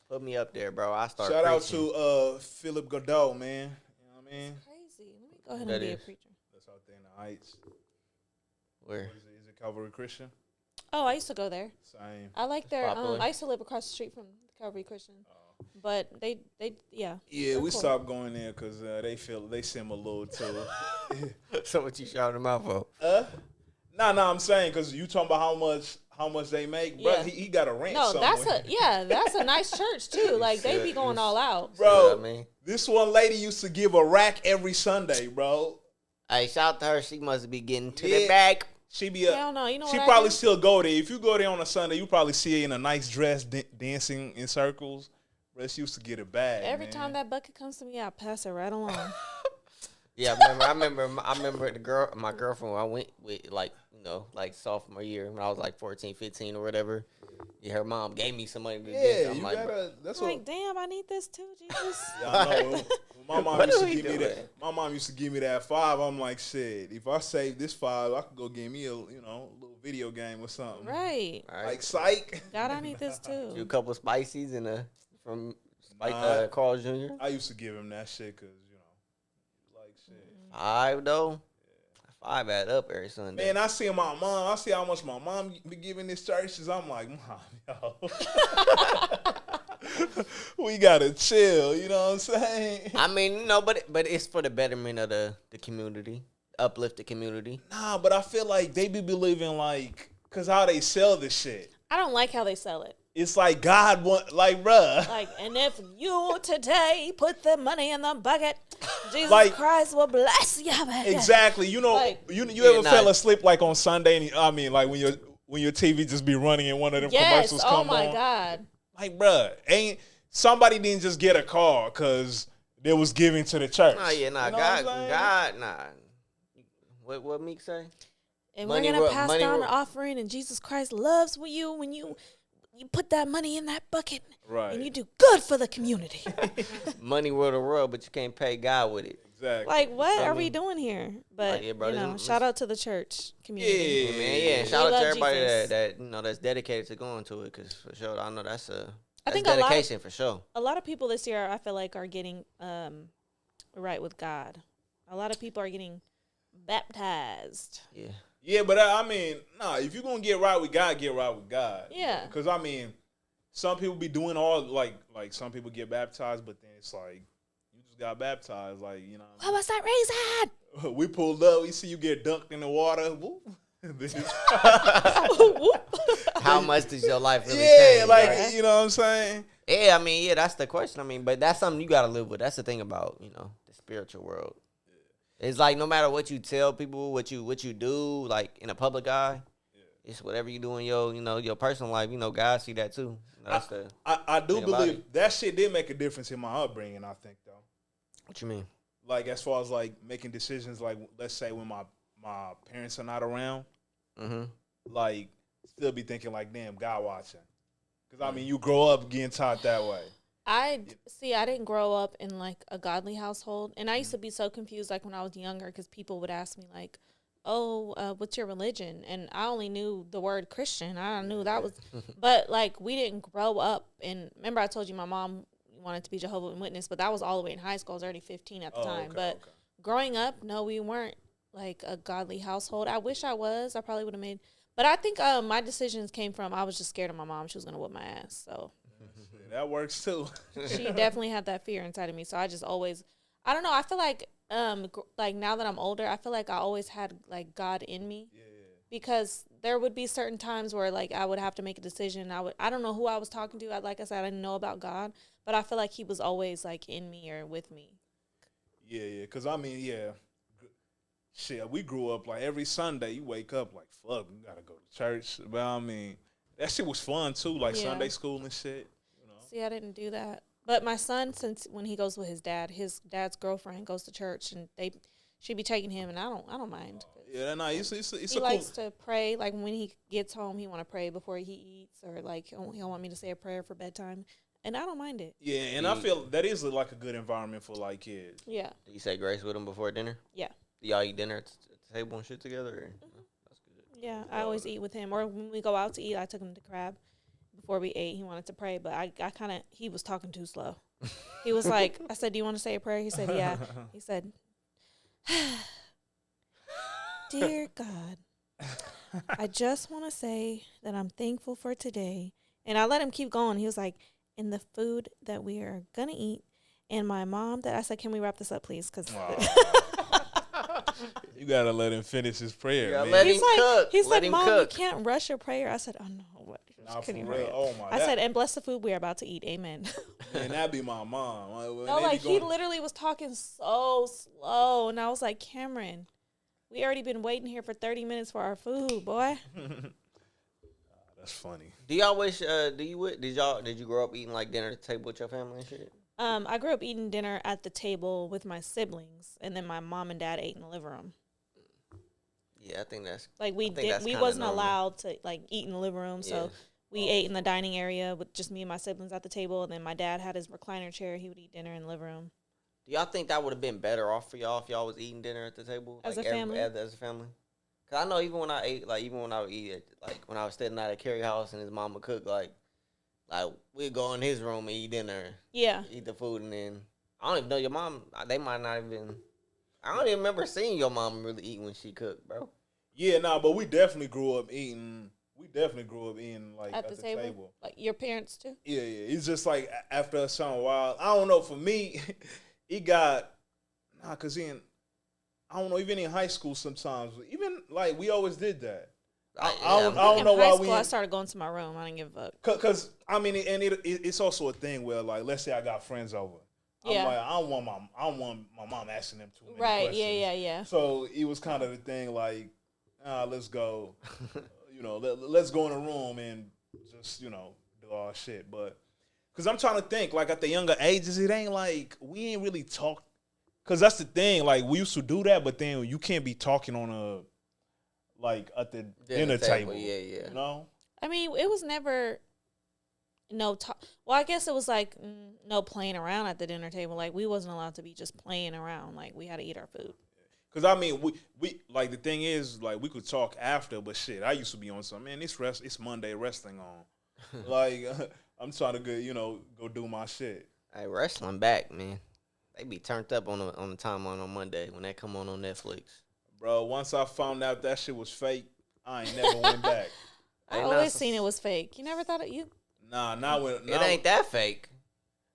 put me up there, bro. I start.
Shout
preaching.
out to Philip Godot, man. You know what I mean?
That's crazy. Let me go ahead and be a preacher.
That's out there in the Heights.
Where?
Is it Calvary Christian?
Oh, I used to go there.
Same.
I like their. I used to live across the street from Calvary Christian, but they yeah.
Yeah, we stopped going there because they seem a little too.
So what you shouting them out for?
Nah. I'm saying because you talking about how much they make, bro. Yeah. He got a rent.
No,
somewhere.
that's a nice church too. Like they be going all out,
bro. You know what I mean? This one lady used to give a rack every Sunday, bro.
Hey, shout out to her. She must be getting to the back.
She be
hell no, you know
she probably still go there. If you go there on a Sunday, you probably see her in a nice dress dancing in circles. But she used to get it bad.
Every time that bucket comes to me, I pass it right along.
Yeah, I remember my girlfriend. I went with like sophomore year when I was like 14, 15 or whatever. Yeah, her mom gave me some money to get. I'm like,
that's like, damn, I need this too, Jesus.
Yeah, I know. My mom used to give me that. My mom used to give me that $5. I'm like, shit. If I save this $5, I could go get me a little video game or something.
right.
Like psych.
God, I need this too.
Do a couple of spices and from Carl Jr.
I used to give him that shit because like shit.
$5 though. $5 add up every Sunday.
Man, I see how much my mom be giving this churches. I'm like, Mom, yo. We gotta chill, you know what I'm saying?
I mean, but it's for the betterment of the community, uplift the community.
Nah, but I feel like they be believing cause how they sell this shit.
I don't like how they sell it.
It's like God bruh.
Like, and if you today put the money in the bucket, Jesus Christ will bless you.
Exactly. You know, you ever fell asleep on Sunday? And I mean, like when your TV just be running and one of them commercials come on.
Oh my God.
Like, bruh, somebody didn't just get a car because they was giving to the church.
Nah, yeah, nah.
You know what
God, nah. What Meek say?
And
Money
we're gonna
ro-
pass
money
down
ro-
an offering, and Jesus Christ loves you when you put that money in that bucket,
Right.
and you do good for the community.
Money rule the world, but you can't pay God with it.
Exactly.
Like, what are we doing here? But
yeah, bro,
you know, shout out to the church community.
Yeah, man. Yeah, and shout
We
out to
love
everybody
Jesus.
that that's dedicated to going to it, because for sure, I know that's
think
dedication for sure.
A lot of people this year, I feel like, are getting right with God. A lot of people are getting baptized.
Yeah.
Yeah, but I mean, nah, if you're going to get right with God, get right with God.
Yeah.
Because, I mean, some people be doing all, like some people get baptized, but then it's like, you just got baptized, like, you know.
What was that reason?
We pulled up, we see you get dunked in the water. Whoop.
How much does your life really
Yeah,
change?
like,
right?
you know what I'm saying?
Yeah, I mean, yeah, that's the question. I mean, but that's something you got to live with. That's the thing about, the spiritual world. It's like no matter what you tell people, what you do, like in a public eye, it's whatever you do in your personal life. God see that too. That's
I do
thing about
believe that shit did make a difference in my upbringing, I think, though.
what you mean.
Like, as far as, like, making decisions, like, let's say when my parents are not around, like, still be thinking, like, damn, God watching. Because, I mean, you grow up getting taught that way.
I didn't grow up in, like, a godly household. And I used to be so confused, like, when I was younger, because people would ask me, like, oh, what's your religion? And I only knew the word Christian. I knew that was, but, like, we didn't grow up. And remember I told you my mom wanted to be Jehovah's Witness, but that was all the way in high school. I was already 15 at the time. But growing up, no, we weren't, like, a godly household. I wish I was. I probably would have made, but I think my decisions came from, I was just scared of my mom. She was going to whip my ass, so.
That works too.
She definitely had that fear inside of me. So I just always, I don't know. I feel like, like now that I'm older, I feel like I always had like God in me. Yeah. Because there would be certain times where like I would have to make a decision. I don't know who I was talking to. Like I said, I didn't know about God, but I feel like He was always like in me or with me.
Yeah. Cause I mean, shit, we grew up like every Sunday. You wake up like, fuck, we gotta go to church. But I mean, that shit was fun too, like Sunday school and shit.
See, I didn't do that. But my son, since when he goes with his dad's girlfriend goes to church, and she be taking him, and I don't mind.
Yeah, no, it's
he likes to pray. Like when he gets home, he want to pray before he eats, or like he'll want me to say a prayer for bedtime, and I don't mind it.
Yeah, and I feel that is like a good environment for like kids.
Yeah.
Do you say grace with them before dinner?
Yeah.
Do y'all eat dinner at the table and shit together? Or? That's good.
Yeah, I always eat with him, or when we go out to eat, I took him to Crab. Before we ate, he wanted to pray, but I kind of, he was talking too slow. He was like, I said, do you want to say a prayer? He said, yeah. He said, dear God, I just want to say that I'm thankful for today. And I let him keep going. He was like, in the food that we are going to eat, and my mom, that I said, can we wrap this up, please? Because
you got to let him finish his prayer, man.
Let him cook.
He said, Mom,
cook.
you can't rush your prayer. I said, oh, no, what?
Nah, for real. Oh my!
I said, and bless the food we are about to eat. Amen.
Man, that'd be my mom.
No, like he literally was talking so slow, and I was like, Cameron, we already been waiting here for 30 minutes for our food, boy.
That's funny.
Do y'all wish? Did you grow up eating like dinner at the table with your family and shit?
I grew up eating dinner at the table with my siblings, and then my mom and dad ate in the living room.
Yeah, I think that's
like we wasn't
normal.
Allowed to like eat in the living room, so. We ate in the dining area with just me and my siblings at the table, and then my dad had his recliner chair. He would eat dinner in the living room.
Do y'all think that would have been better off for y'all if y'all was eating dinner at the table
as a family?
As a family, cause I know even when I ate, like even when I would eat it, like when I was staying at Carrie house and his mom would cook, like we'd go in his room and eat dinner.
Yeah,
eat the food, and then I don't even know your mom. They might not even. I don't even remember seeing your mom really eat when she cooked, bro.
Yeah, but we definitely grew up eating. We definitely grew up eating like at the table.
Like your parents too?
Yeah. It's just like after a certain while. I don't know. For me, it got cause I don't know. Even in high school, sometimes even like we always did that. I don't know why
I started going to my room. I didn't give a fuck.
Cause I mean, and it's also a thing where like let's say I got friends over. I'm like, I don't want my mom asking them too many questions.
Yeah.
So it was kind of the thing like, let's go. Let's go in a room and just, do our shit. But Because I'm trying to think, like, at the younger ages, it ain't like, we ain't really talk. Because that's the thing, like, we used to do that, but then you can't be talking on at the dinner table.
Yeah.
You know?
I mean, it was never no talk. Well, I guess it was like no playing around at the dinner table. Like, we wasn't allowed to be just playing around. Like, we had to eat our food.
Because, I mean, we like, the thing is, like, we could talk after, but shit, I used to be on something, man, it's Monday wrestling on. Like, I'm trying to go do my shit.
Hey, wrestling back, man. They be turned up on the timeline on Monday when they come on Netflix.
Bro, once I found out that shit was fake, I ain't never went back.
I always seen it was fake. You never thought it you?
Nah, not when
it ain't that fake.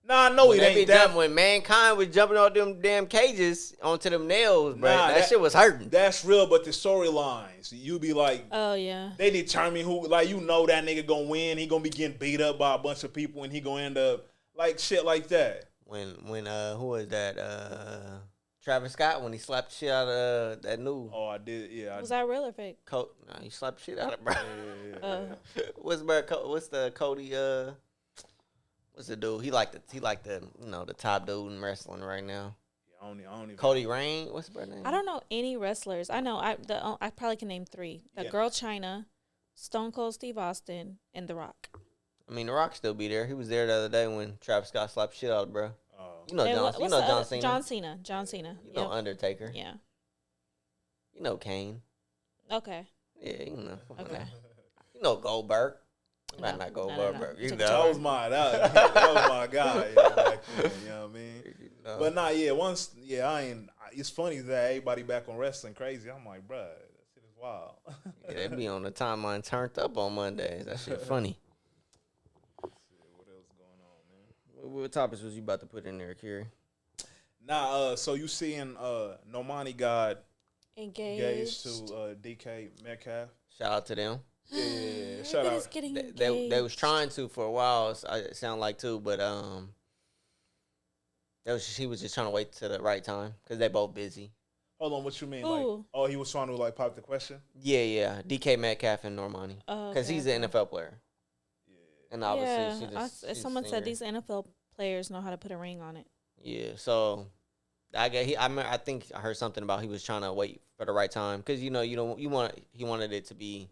Nah, no, it ain't that.
When Mankind was jumping on them damn cages onto them nails, bro, that shit was hurting.
That's real, but the storylines, you be like,
oh yeah,
they determine who, like, that nigga gonna win. He gonna be getting beat up by a bunch of people, and he gonna end up like shit like that.
When who was that? Travis Scott, when he slapped the shit out of that new.
Oh, I did, yeah.
Was that real or fake?
Nah, he slapped the shit out of bro.
Yeah.
What's the Cody? What's the dude? He like the the top dude in wrestling right now.
Yeah, I don't even.
Cody Rain. What's his name?
I don't know any wrestlers. I know I probably can name 3. The Girl China, Stone Cold Steve Austin, and The Rock.
I mean, The Rock still be there. He was there the other day when Travis Scott slapped shit out of bro. You know John Cena.
John Cena.
You know Undertaker.
Yeah.
You know Kane.
Okay.
Yeah, you know.
Okay.
You know Goldberg.
No,
not Goldberg, bro. You know.
That was my guy. Back then, you know what I mean? But I ain't. It's funny that everybody back on wrestling crazy. I'm like, bro, that shit is wild.
Yeah, they be on the timeline turned up on Mondays. That shit funny.
What else going on, man?
What topics was you about to put in there, Kerry?
Nah, so you seeing Normani got
engaged
to DK Metcalf.
Shout out to them.
Yeah, shout out.
They was trying to for a while. It sound like too, but she was just trying to wait to the right time because they both busy.
Hold on, what you mean?
Ooh.
Like, he was trying to like pop the question.
Yeah. DK Metcalf and Normani, because he's an NFL player.
Yeah,
and obviously she's
someone said these NFL players know how to put a ring on it.
Yeah, so I think I heard something about he was trying to wait for the right time because he wanted it to be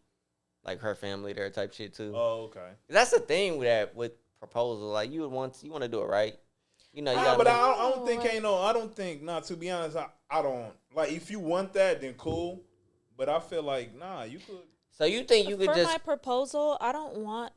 like her family there type shit too.
Oh, okay.
That's the thing with proposal. Like you want to do it right. You know,
but I don't think. Nah, to be honest, I don't like. If you want that, then cool. But I feel like you could.
So you think you could
for my proposal? I don't want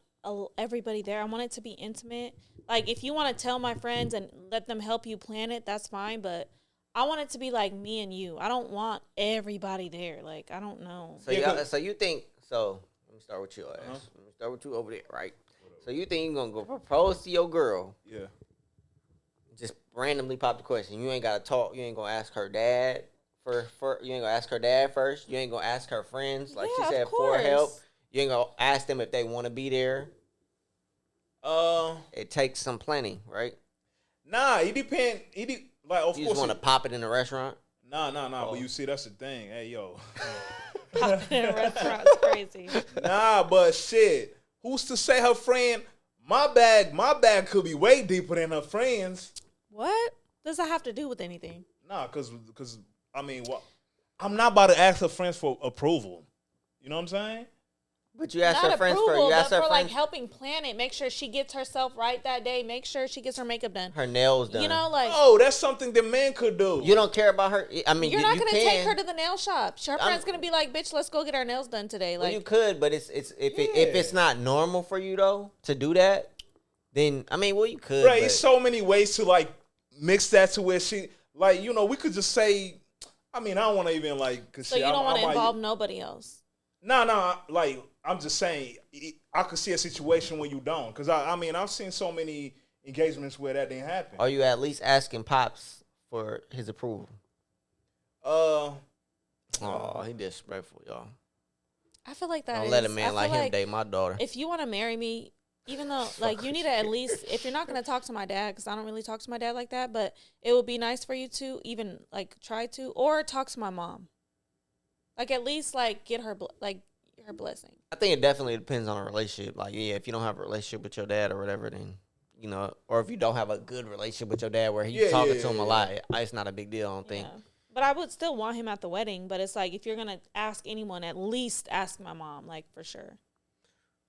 everybody there. I want it to be intimate. Like if you want to tell my friends and let them help you plan it, that's fine. But I want it to be like me and you. I don't want everybody there. Like I don't know.
So you think so? Let me start with you, ass. Let me start with you over there, right? So you think you're gonna go propose to your girl?
Yeah.
Just randomly pop the question. You ain't gotta talk. You ain't gonna ask her dad for. You ain't gonna ask her dad first. You ain't gonna ask her friends like she said for help. You ain't gonna ask them if they want to be there. It takes some planning, right?
Nah, it depends. Like, of course,
you just want to pop it in a restaurant.
Nah. Oh. But you see, that's the thing. Hey, yo.
Pop it in a restaurant's crazy.
Nah, but shit. Who's to say her friend? My bag could be way deeper than her friends.
What does that have to do with anything?
Nah, cause I mean, I'm not about to ask her friends for approval. You know what I'm saying?
But you ask her friends for
like helping plan it. Make sure she gets herself right that day. Make sure she gets her makeup done,
her nails done.
You know, like
that's something the man could do.
You don't care about her. I mean,
you're not gonna take her to the nail shop. Her friend's gonna be like, "Bitch, let's go get our nails done today." Like
you could, but if it's not normal for you though to do that, then I mean, you could.
Right, it's so many ways to like mix that to where she like we could just say. I mean, I don't want to even like.
So you don't want to involve nobody else.
No, like I'm just saying, I could see a situation where you don't, because I mean I've seen so many engagements where that didn't happen.
Are you at least asking Pops for his approval?
Oh,
he disrespectful, y'all.
I feel like that.
Don't let a man like him date my daughter.
If you want to marry me, even though like you need to at least, if you're not gonna talk to my dad, because I don't really talk to my dad like that, but it would be nice for you to even like try to, or talk to my mom. Like at least like get her her blessing.
I think it definitely depends on a relationship. Like if you don't have a relationship with your dad or whatever, then you know, or if you don't have a good relationship with your dad where you talking to him a lot, it's not a big deal, I don't think.
But I would still want him at the wedding. But it's like, if you're going to ask anyone, at least ask my mom, like, for sure.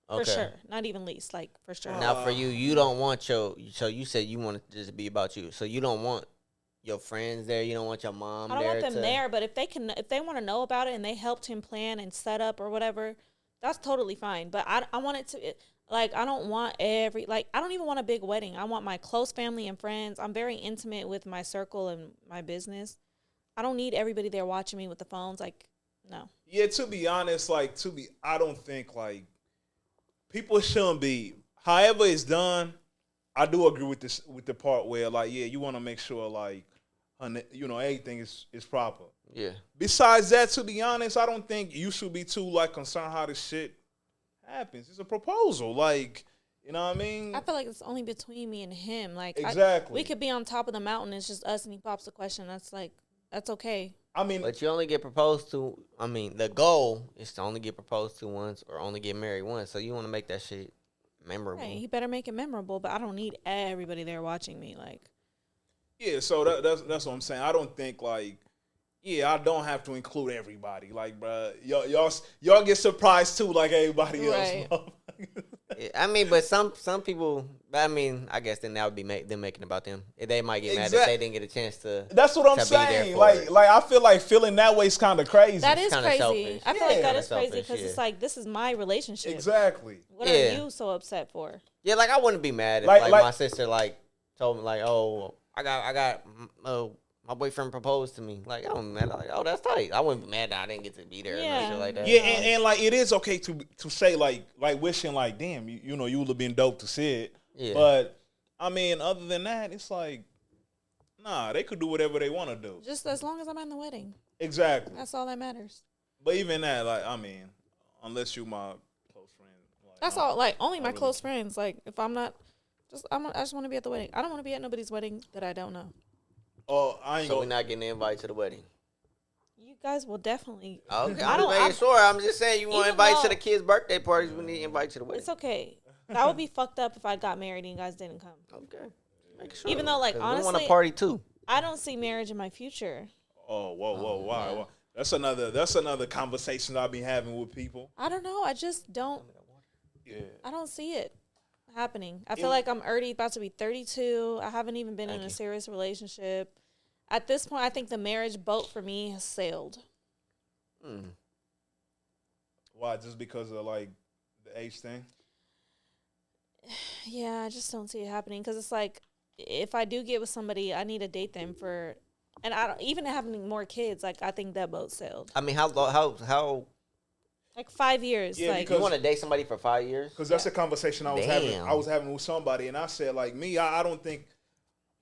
Okay. For sure. Not even least, like, for sure.
Now, for you don't want so you said you want it to just be about you. So you don't want your friends there. You don't want your mom there.
I don't want them there, but if they want to know about it and they helped him plan and set up or whatever, that's totally fine. But I want it to, like, I don't want I don't even want a big wedding. I want my close family and friends. I'm very intimate with my circle and my business. I don't need everybody there watching me with the phones. Like, no.
Yeah, to be honest, I don't think, like, people shouldn't be, however it's done, I do agree with this, with the part where, like, yeah, you want to make sure, like, you know, everything is proper.
Yeah.
Besides that, to be honest, I don't think you should be too, like, concerned how this shit happens. It's a proposal. Like, you know what I mean?
I feel like it's only between me and him. Like,
exactly.
We could be on top of the mountain. It's just us and he pops a question. That's okay.
I mean,
but you only get proposed to. I mean, the goal is to only get proposed to once or only get married once. So you want to make that shit memorable.
Right, he better make it memorable. But I don't need everybody there watching me. Like,
yeah. So that's what I'm saying. I don't think, like, yeah, I don't have to include everybody. Like, bruh, y'all get surprised too, like everybody else.
I mean, but some people. I mean, I guess then that would be them making it about them. They might get mad if they didn't get a chance to.
That's what I'm saying. Like I feel like feeling that way is kind of crazy.
That is crazy.
Selfish.
I feel like that is crazy because it's like, this is my relationship.
Exactly.
What are you so upset for?
Yeah, like, I wouldn't be mad if like my sister like told me, like, oh, I got my boyfriend proposed to me. Like, I don't mad. Like, oh, that's tight. I wouldn't be mad that I didn't get to be there.
Yeah.
And shit like that.
Yeah, and like, it is okay to say, like wishing, like, damn, you know, you would have been dope to see it.
Yeah.
But I mean, other than that, it's like, nah, they could do whatever they want to do.
Just as long as I'm at the wedding.
Exactly.
That's all that matters.
But even that, like, I mean, unless you my close friend. Like,
that's all. Like, only my close friends. Like, if I'm not, I just want to be at the wedding. I don't want to be at nobody's wedding that I don't know.
Oh, I ain't
so we're not getting the invite to the wedding.
You guys will definitely.
Okay, I'm sure. I'm just saying, you want to invite to the kids' birthday parties. We need to invite to the wedding.
It's okay. That would be fucked up if I got married and you guys didn't come.
Okay. Make sure.
Even though, like, honestly,
we want a party too.
I don't see marriage in my future.
Oh, whoa, why? Yeah. That's another conversation I'll be having with people.
I don't know. I just don't.
Yeah.
I don't see it happening. I feel like I'm already about to be 32. I haven't even been in a serious relationship. At this point, I think the marriage boat for me has sailed.
Why? Just because of, like, the age thing?
Yeah, I just don't see it happening because it's like, if I do get with somebody, I need to date them for, and I don't even having more kids. Like, I think that boat sailed.
I mean, how?
Like 5 years.
Yeah,
like,
you want to date somebody for 5 years?
Because that's a conversation I was having. I was having with somebody, and I said, like, me, I don't think.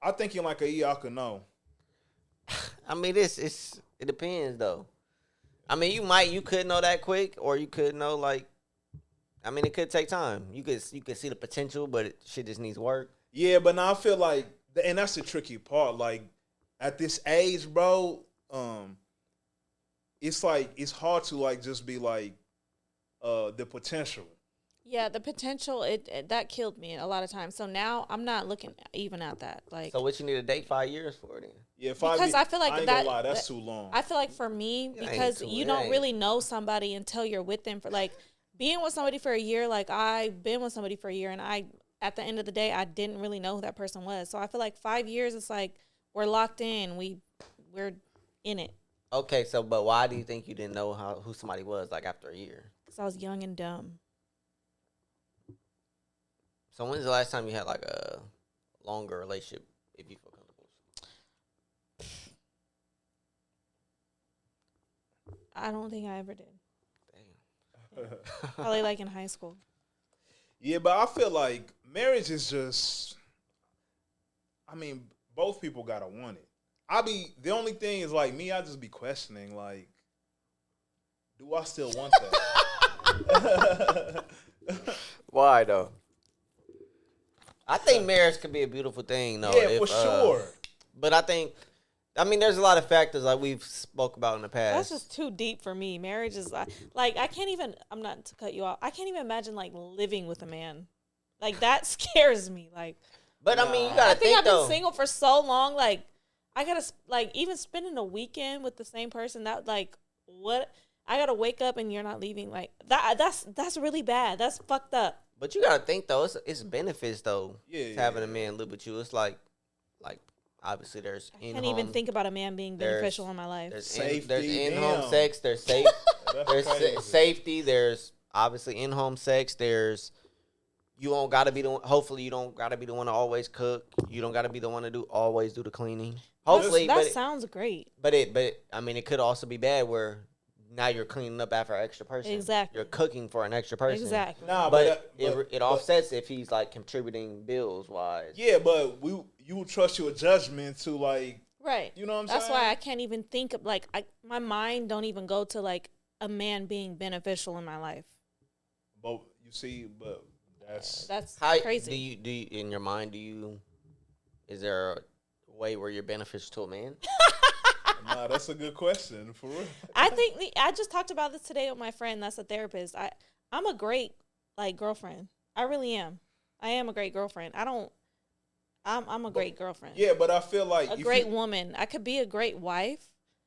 I think in like a year I could know.
I mean, it depends though. I mean, you could know that quick, or you could know, like, I mean, it could take time. You could see the potential, but shit just needs work.
Yeah, but now I feel like, and that's the tricky part. Like, at this age, bro, it's like, it's hard to, like, just be like, the potential.
Yeah, the potential, that killed me a lot of times. So now I'm not looking even at that. Like,
so what you need to date 5 years for then?
Yeah, 5 years.
Because I feel like
I ain't gonna lie, that's too long.
I feel like for me, because you don't really know somebody until you're with them for, like, being with somebody for a year. Like, I've been with somebody for a year, and at the end of the day, I didn't really know who that person was. So I feel like 5 years, it's like we're locked in. We're in it.
Okay, so but why do you think you didn't know who somebody was, like, after a year?
Because I was young and dumb.
So when's the last time you had, like, a longer relationship, if you feel comfortable?
I don't think I ever did.
Damn.
Probably like in high school.
Yeah, but I feel like marriage is just, I mean, both people gotta want it. The only thing is, like, me, I just be questioning, like, do I still want that?
Why though? I think marriage could be a beautiful thing, though.
Yeah, for sure.
But I mean, there's a lot of factors like we've spoke about in the past.
That's just too deep for me. Marriage is like I can't even. I'm not to cut you off. I can't even imagine, like, living with a man. Like that scares me. Like,
But I mean, you gotta
I think I've been
though.
single for so long. Like, I gotta like even spending a weekend with the same person. That like what I gotta wake up and you're not leaving. Like that. That's really bad. That's fucked up.
But you gotta think though, it's benefits though.
Yeah,
to having a man live with you. It's like obviously there's
I can't even think about a man being beneficial in my life.
There's
Safety,
there's in-home
damn.
sex. There's safe. there's safety. There's obviously in-home sex. There's you don't gotta be the one, hopefully you don't gotta be the one to always cook. You don't gotta be the one to always do the cleaning. Hopefully,
that
but
sounds great.
But I mean, it could also be bad where now you're cleaning up after an extra person.
Exactly.
You're cooking for an extra person.
Exactly.
Nah,
But it offsets if he's like contributing bills wise.
Yeah, but you would trust your judgment to like,
Right.
you know what I'm
That's
saying?
why I can't even think of like my mind don't even go to like a man being beneficial in my life.
But you see, but that's
How
crazy.
do you in your mind is there a way where you're beneficial to a man?
nah, that's a good question for real.
I think I just talked about this today with my friend that's a therapist. I'm a great like girlfriend. I really am. I am a great girlfriend. I'm a great girlfriend.
Yeah, but I feel like
A great woman. I could be a great wife.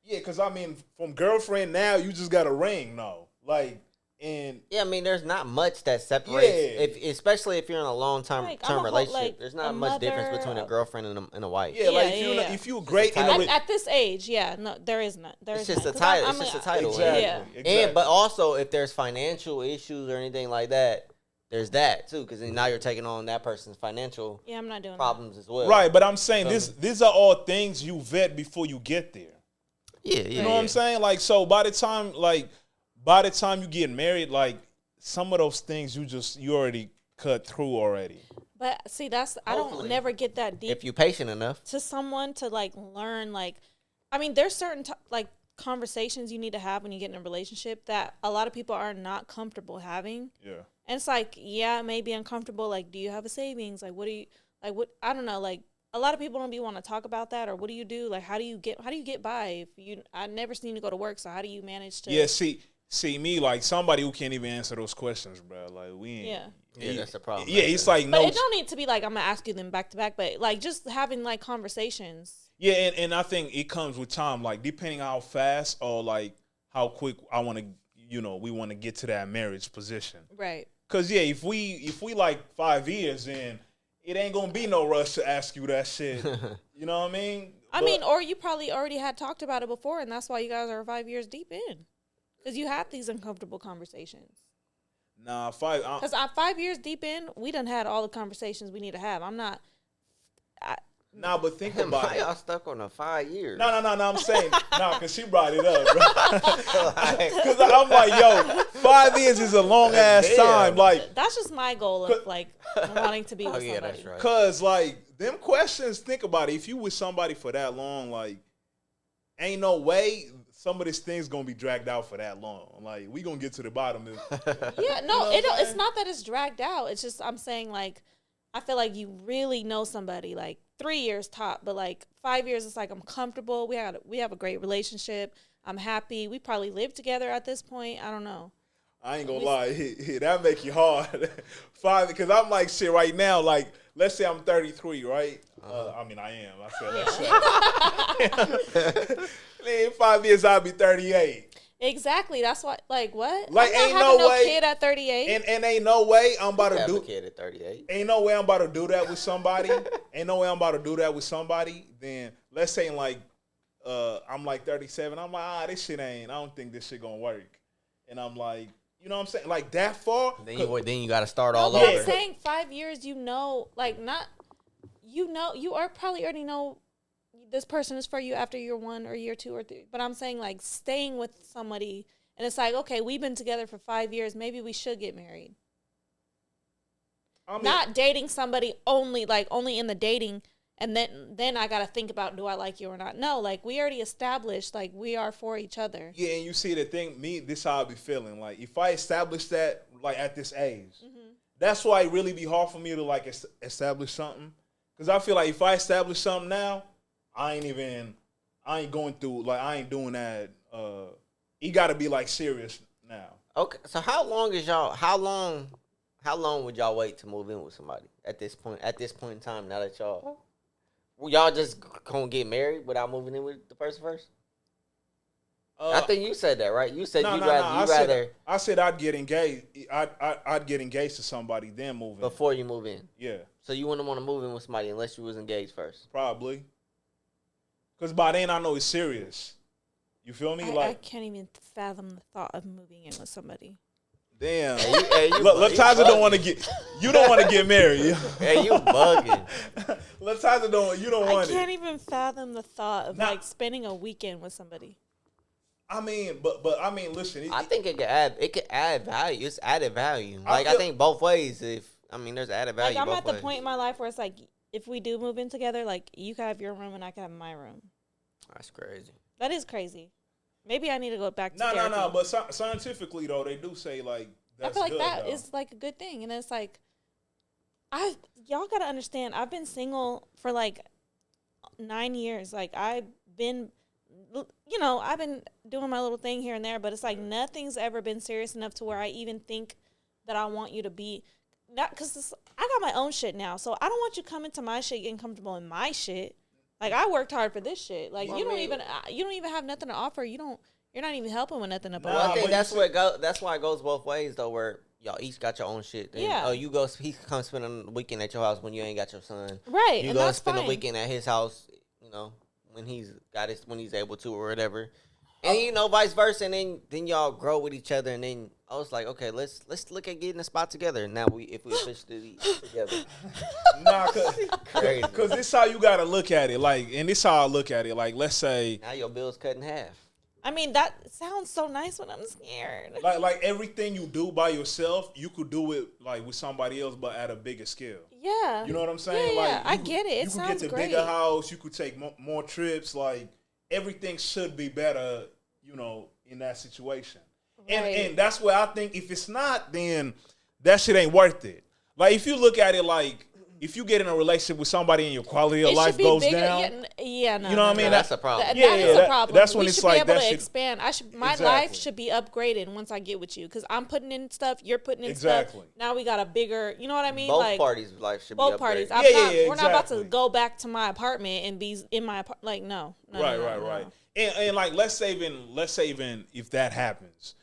Yeah, because I mean, from girlfriend now, you just got a ring, no, like. And
Yeah, I mean, there's not much that separates, especially if you're in a long-term
Like,
term
I'm a
relationship.
like,
there's
a
not much difference
mother,
between a girlfriend and a wife.
yeah, like
Yeah,
if you're great in
title.
a
At this age, yeah, no, there is not. There
It's
is
just a
not. 'Cause
title.
I'm
It's just a title.
Exactly.
Yeah.
Exactly.
And but also, if there's financial issues or anything like that, there's that too, because now you're taking on that person's financial
Yeah, I'm not doing
problems as well.
right, but I'm saying these are all things you vet before you get there.
Yeah,
You know what I'm saying? Like, so by the time you get married, like some of those things you already cut through already.
But see, I don't
Hopefully.
never get that deep
If you're patient enough.
to someone to like learn. Like, I mean, there's certain like conversations you need to have when you get in a relationship that a lot of people are not comfortable having.
Yeah.
And it's like, yeah, it may be uncomfortable. Like, do you have a savings? Like, what do you like? What I don't know. Like, a lot of people don't be want to talk about that, or what do you do? Like, how do you get by if I never seen you go to work? So how do you manage to?
Yeah. See me like somebody who can't even answer those questions, bro. Like we ain't.
Yeah.
Yeah, that's the problem.
Yeah, it's like
But
no.
it don't need to be like I'm gonna ask you them back to back, but like just having like conversations.
Yeah, and I think it comes with time. Like depending how fast or like how quick I want to, we want to get to that marriage position.
Right.
Cause yeah, if we like 5 years, then it ain't gonna be no rush to ask you that shit. You know what I mean?
I mean, or you probably already had talked about it before, and that's why you guys are 5 years deep in, because you have these uncomfortable conversations.
Nah,
Because 5 years deep in, we done had all the conversations we need to have. I'm not.
Nah, but think about
Why
it.
y'all stuck on the 5 years?
No, I'm saying, because she brought it up, bro. Because I'm like, yo, 5 years is a long ass
Damn.
time. Like,
That's just my goal of like wanting to be with
Oh yeah,
somebody.
that's right.
cause like them questions, think about it. If you with somebody for that long, like, ain't no way some of this thing's gonna be dragged out for that long. Like, we gonna get to the bottom of
Yeah, no,
You know what I'm
it's
saying?
not that it's dragged out. It's just I'm saying like I feel like you really know somebody like 3 years top, but like 5 years it's like I'm comfortable. We have a great relationship. I'm happy. We probably live together at this point. I don't know.
I ain't gonna lie, that make you hard. 5, because I'm like shit right now. Like, let's say I'm 33, right? I mean, I am. I said let's say. In 5 years, I'll be 38.
Exactly. That's what. Like what?
Like,
I'm not
ain't
having
no way-
kid at 38.
And ain't no way I'm about to
Have a
do.
kid at 38.
Ain't no way I'm about to do that with somebody. Ain't no way I'm about to do that with somebody. Then let's say like, I'm like 37. I'm like, this shit ain't. I don't think this shit gonna work. And I'm like, you know what I'm saying? Like that far.
Then you got to start
No,
all
but
over.
I'm saying 5 years. You are probably already know this person is for you after year 1 or year 2 or 3. But I'm saying like staying with somebody. And it's like, okay, we've been together for 5 years. Maybe we should get married.
I mean,
Not dating somebody only in the dating, and then I gotta think about, do I like you or not? No, like we already established, like we are for each other.
yeah, and you see the thing, this how I be feeling. Like if I establish that, like at this age, that's why it really be hard for me to like establish something. Because I feel like if I establish something now, I ain't going through, like I ain't doing that. You got to be like serious now.
Okay, so how long How long would y'all wait to move in with somebody at this point? At this point in time, now that y'all just gonna get married without moving in with the person first? I think you said that, right? You said rather.
I said I'd get engaged. I'd get engaged to somebody, then move in
before you move in.
Yeah.
So you wouldn't want to move in with somebody unless you was engaged first.
Probably. Because by then I know it's serious. You feel me?
I can't even fathom the thought of moving in with somebody.
Damn. Lataja don't want to get. You don't want to get married.
Hey, you bugging.
Lataja don't. You don't want it.
I can't even fathom the thought of like spending a weekend with somebody.
I mean, but I mean, listen.
I think it could add value. It's added value. Like I think both ways. There's added value.
Like I'm
both
at the
ways.
point in my life where it's like, if we do move in together, like you can have your room and I can have my room.
That's crazy.
That is crazy. Maybe I need to go back to therapy.
No. But scientifically though, they do say like that's
I feel like
good,
that
though.
is like a good thing, and it's like, y'all gotta understand. I've been single for like 9 years. Like I've been doing my little thing here and there, but it's like nothing's ever been serious enough to where I even think that I want you to be. Not because I got my own shit now, so I don't want you coming to my shit, getting comfortable in my shit. Like I worked hard for this shit. Like you don't even have nothing to offer. You're not even helping with nothing up.
Well, I think that's why it goes both ways though, where y'all each got your own shit. And,
yeah.
He comes spend a weekend at your house when you ain't got your son.
Right.
You go spend a weekend at his house, when he's able to or whatever. And vice versa, and then y'all grow with each other, and then I was like, okay, let's look at getting a spot together. Now if we officially together.
Nah, cause this how you gotta look at it. Like, and this how I look at it. Like, let's say
now your bill's cut in half.
I mean, that sounds so nice when I'm scared.
Like everything you do by yourself, you could do it like with somebody else, but at a bigger scale.
Yeah.
You know what I'm saying?
Yeah,
like
I get it. It sounds great.
You could get the bigger house. You could take more trips. Like everything should be better, in that situation. Right. And that's where I think if it's not, then that shit ain't worth it. Like if you look at it like, if you get in a relationship with somebody and your quality of life goes down,
yeah, no,
you know what I mean?
That's a problem.
That is a problem.
That's when it's like
that should be able to expand. My life should be upgraded once I get with you, because I'm putting in stuff, you're putting in stuff. Now we got a bigger, you know what I mean?
Both parties' life should be
both
upgraded.
parties. We're not about to go back to my apartment and be in my apartment. Like no.
Right. And like let's say even if that happens,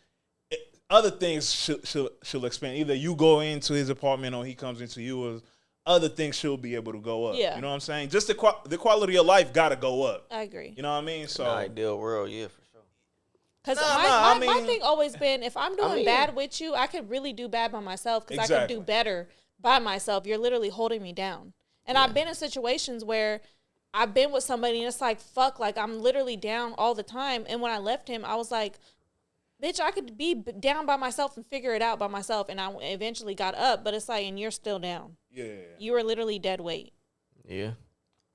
other things should expand. Either you go into his apartment or he comes into yours. Other things should be able to go up. Yeah. You know what I'm saying? Just the quality of life got to go up.
I agree.
You know what I mean? So
in an ideal world, yeah, for sure.
Because my thing always been, if I'm doing bad with you, I could really do bad by myself, because I could do better by myself. You're literally holding me down. And I've been in situations where I've been with somebody and it's like, fuck, like I'm literally down all the time. And when I left him, I was like, bitch, I could be down by myself and figure it out by myself. And I eventually got up, but it's like, and you're still down.
Yeah.
You were literally dead weight.
Yeah.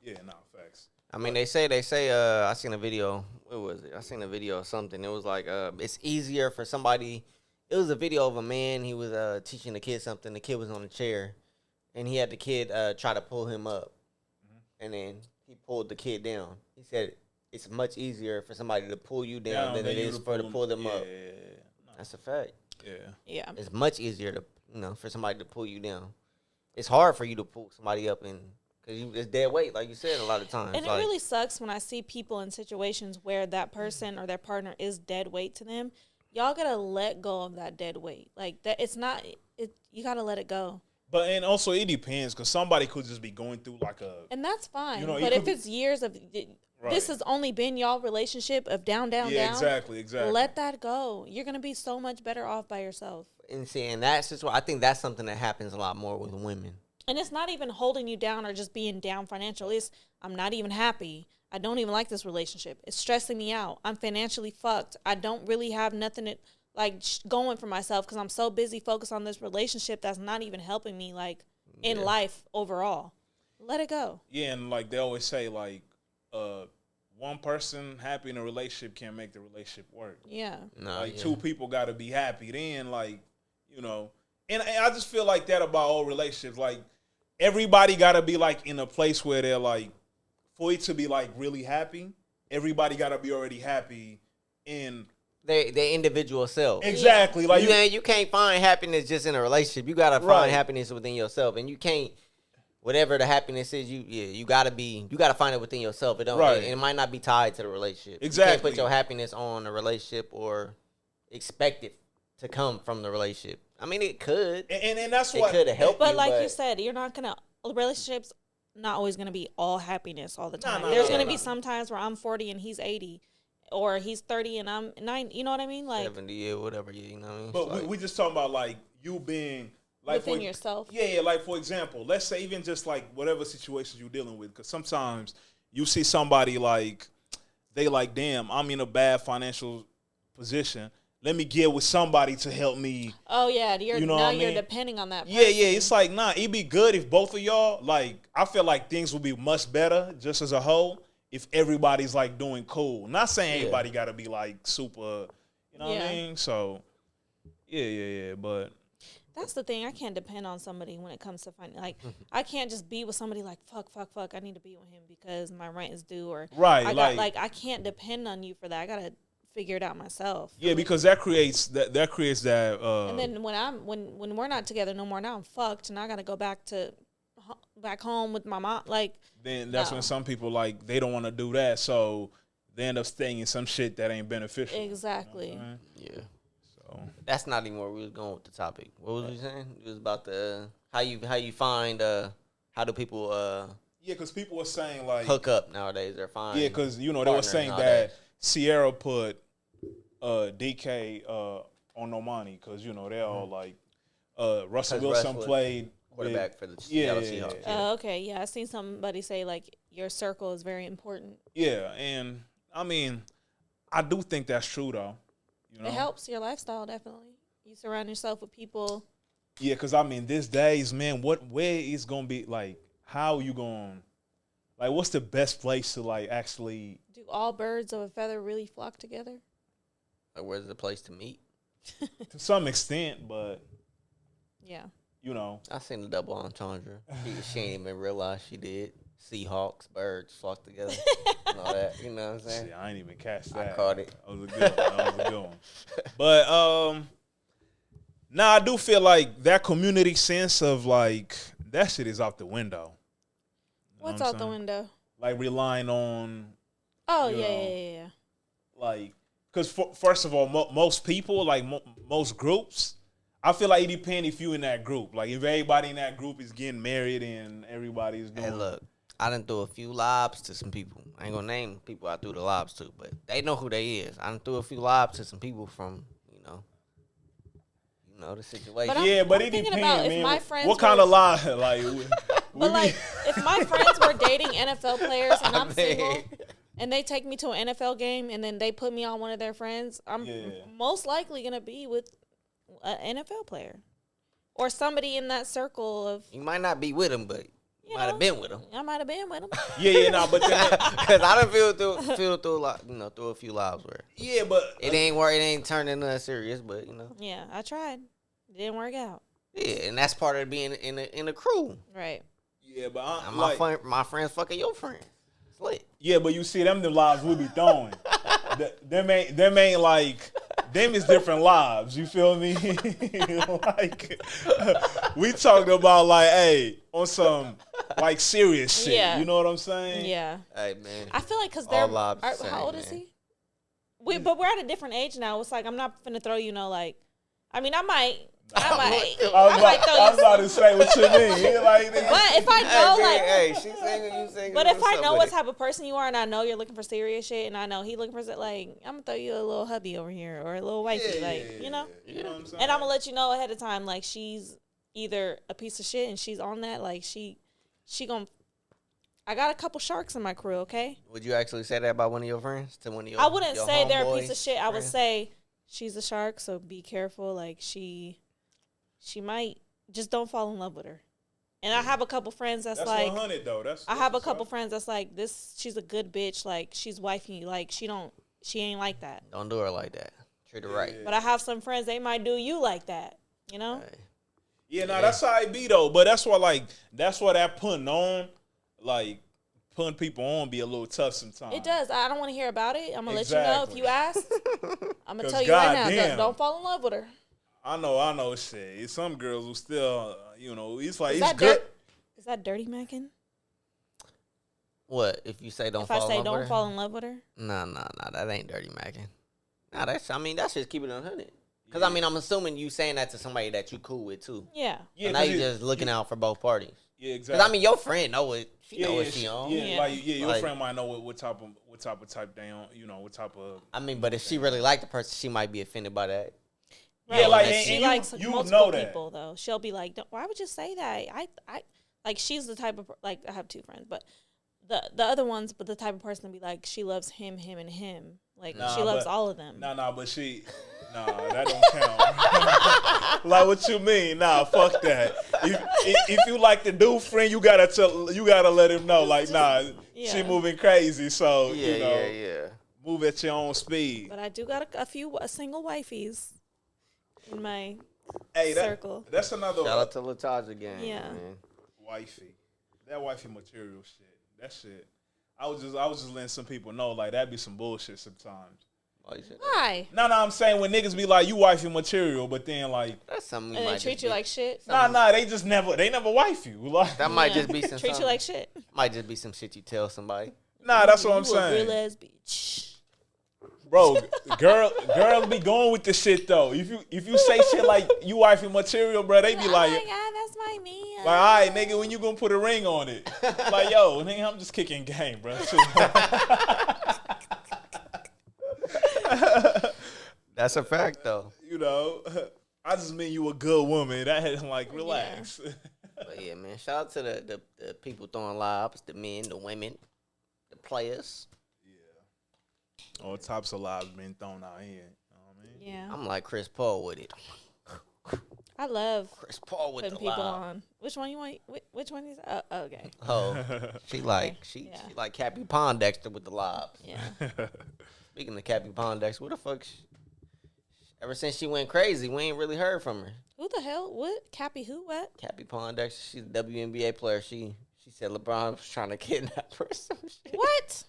Yeah, no, facts.
I mean, they say, I seen a video. What was it? I seen a video of something. It was like, it's easier for somebody. It was a video of a man. He was teaching the kid something. The kid was on a chair, and he had the kid try to pull him up. And then he pulled the kid down. He said, it's much easier for somebody to pull you down than it is to pull them up.
Yeah. No.
That's a fact.
Yeah.
It's much easier to, for somebody to pull you down. It's hard for you to pull somebody up because it's dead weight, like you said, a lot of times.
And it really sucks when I see people in situations where that person or their partner is dead weight to them. Y'all gotta let go of that dead weight. Like that, you gotta let it go.
But and also it depends, because somebody could just be going through like
and that's fine.
But
if it's years of this has only been y'all relationship of down,
exactly.
Let that go. You're gonna be so much better off by yourself.
And see, and that's just I think that's something that happens a lot more with women.
And it's not even holding you down or just being down financially. It's I'm not even happy. I don't even like this relationship. It's stressing me out. I'm financially fucked. I don't really have nothing going for myself because I'm so busy focused on this relationship that's not even helping me in life overall. Let it go.
Yeah, and like they always say, like one person happy in a relationship can't make the relationship work.
Yeah.
Two people got to be happy. Then and I just feel like that about all relationships. Like everybody got to be like in a place where they're like, for it to be like really happy, everybody got to be already happy in
their individual self.
Exactly.
Yeah.
Like
you can't find happiness just in a relationship. You gotta find happiness within yourself, and you can't. Whatever the happiness is, you gotta find it within yourself. It don't. It might not be tied to the relationship.
Exactly.
You can't put your happiness on a relationship or expect it to come from the relationship. I mean, it could,
and that's what
it could help.
But like you said, you're not gonna relationships. Not always gonna be all happiness all the time. There's gonna be some times where I'm 40 and he's 80, or he's 30 and I'm 9. You know what I mean? Like
70, whatever. You know what I mean?
But we just talking about like you being. Like
within yourself.
Yeah, like for example, let's say even just like whatever situations you're dealing with, because sometimes you see somebody like, they like, damn, I'm in a bad financial position. Let me get with somebody to help me.
Oh yeah, you're depending on that person.
Yeah, it's like, nah, it'd be good if both of y'all, like, I feel like things would be much better just as a whole if everybody's like doing cool. Not saying everybody gotta be like super, you know what I mean? So, yeah, but.
That's the thing. I can't depend on somebody when it comes to finding. Like, I can't just be with somebody like fuck. I need to be with him because my rent is due, or I can't depend on you for that. I gotta figure it out myself.
Yeah, because that creates that.
And then when we're not together no more, now I'm fucked, and I gotta go back home with my mom. Like,
then that's when some people like they don't want to do that, so they end up staying in some shit that ain't beneficial.
Exactly.
You know
yeah. That's not even where we was going with the topic. What was we saying? It was about the how you find how do people
because people were saying like
hook up nowadays. They're fine.
Yeah, because they were saying that Sierra put DK on Normani because they're all like Russell Wilson played
quarterback for the Seattle Seahawks.
Oh, okay. Yeah, I seen somebody say like your circle is very important.
Yeah, and I mean, I do think that's true though.
It helps your lifestyle, definitely. You surround yourself with people.
Yeah, because, I mean, these days, man, where is going to be, like, how are you going, like, what's the best place to, like, actually.
Do all birds of a feather really flock together?
Like, where's the place to meet?
To some extent, but.
Yeah.
I seen the double entendre. She ain't even realize she did. Seahawks, birds flock together, and all that. You know what I'm saying?
See, I ain't even catch that.
I caught it.
That was a good one. But I do feel like that community sense of like that shit is out the window.
What's out the window?
Like relying on.
Oh yeah.
Like, because first of all, most people, like most groups. I feel like it depends if you in that group. Like if everybody in that group is getting married and everybody's doing.
Hey, look. I done threw a few lobs to some people. I ain't gonna name people I threw the lobs to, but they know who they is. I done threw a few lobs to some people from, the situation.
But it depends, man. What kind of lie? Like,
if my friends were dating NFL players and I'm single, and they take me to an NFL game and then they put me on one of their friends, I'm most likely gonna be with an NFL player or somebody in that circle of.
You might not be with him, but. Might have been with him.
I might have been with him.
But
because I done feel through a lot, through a few lives where.
Yeah, but
it ain't work. It ain't turned into nothing serious, but
Yeah, I tried. It didn't work out.
Yeah, and that's part of being in a crew.
Right.
Yeah, but
my friends fucking your friends. It's lit.
Yeah, but you see them the lives we be throwing. them ain't like. Them is different lives, you feel me? Like, we talked about, like, hey, on some, like, serious shit.
Yeah.
You know what I'm saying?
Yeah.
Hey, man.
I feel like because they're,
how
old is he? But we're at a different age now. It's like, I'm not finna throw I mean, I might
I was about to say what you mean. Like,
but if I know,
she single, you single.
But if I know what type of person you are, and I know you're looking for serious shit, and I know he looking for like, I'm gonna throw you a little hubby over here or a little wifey,
You know what I'm saying?
And I'm gonna let you know ahead of time, like she's either a piece of shit and she's on that, like she gonna. I got a couple sharks in my crew. Okay.
Would you actually say that about one of your friends to one of your?
I wouldn't say they're a piece of shit.
Friends?
I would say she's a shark, so be careful. Like she might just don't fall in love with her. And I have a couple friends that's like
100 though.
I have a couple friends that's like this. She's a good bitch. Like she's wifey. Like she ain't like that.
Don't do her like that. Treat her right.
But I have some friends they might do you like that. You know.
Right.
Yeah, that's how it be though. But that's why that putting on, like putting people on be a little tough sometimes.
It does. I don't want to hear about it. I'm gonna let you know if you ask. I'm gonna tell you right now. Don't fall in love with her.
I know. Shit. Some girls will still, it's like it's good.
Is that dirty, Mackin?
What if you say don't?
If
fall
I say
in love
don't
with
fall in love with her?
Nah, that ain't dirty, Mackin. Nah, that's just keeping it 100. Because I mean, I'm assuming you saying that to somebody that you cool with too.
Yeah.
So now you just looking out for both parties.
Yeah, exactly.
Because I mean, your friend know what she on.
Your friend might know what type of type they on. What type of.
I mean, but if she really like the person, she might be offended by that.
Right.
Yeah, like
she likes multiple people though. She'll be like, "Why would you say that?" I like she's the type of like I have two friends, but the other ones, but the type of person to be like she loves him, and him. Like she loves all of them.
But that don't count. Like what you mean? Nah, fuck that. If you like the dude friend, you gotta let him know. Like, she moving crazy, so move at your own speed.
But I do got a few single wifeys in my circle.
That's another
shout out to Lataja gang.
Yeah,
man.
That wifey material shit. That shit. I was just letting some people know like that'd be some bullshit sometimes.
Why?
No, I'm saying when niggas be like you wifey material, but then like
that's something.
And they treat you like shit.
Nah, they never wife you. Like
that might just be some
treat you like shit.
Might just be some shit you tell somebody.
Nah, that's what I'm saying.
A real ass bitch.
Bro, girls be going with the shit though. If you say shit like you wifey material, bro, they be like,
oh my god, that's my man.
Like, all right, nigga, when you gonna put a ring on it? Like, yo, nigga, I'm just kicking game, bro.
That's a fact though.
I just mean you a good woman. That had like relax.
Yeah. But yeah, man, shout out to the people throwing lobs, the men, the women, the players.
All types of lives being thrown out here. You know what I mean?
Yeah.
I'm like Chris Paul with it.
I love
Chris Paul with
putting
the
people
lob.
on. Which one you want? Which one is? Okay.
Oh, she like Cappy Pondexter with the lobs.
Yeah.
Speaking of Cappy Pondexter, what the fuck? Ever since she went crazy, we ain't really heard from her.
Who the hell? What? Cappy who? What?
Cappy Pondexter. She's a WNBA player. She said LeBron was trying to kidnap her or some shit.
What?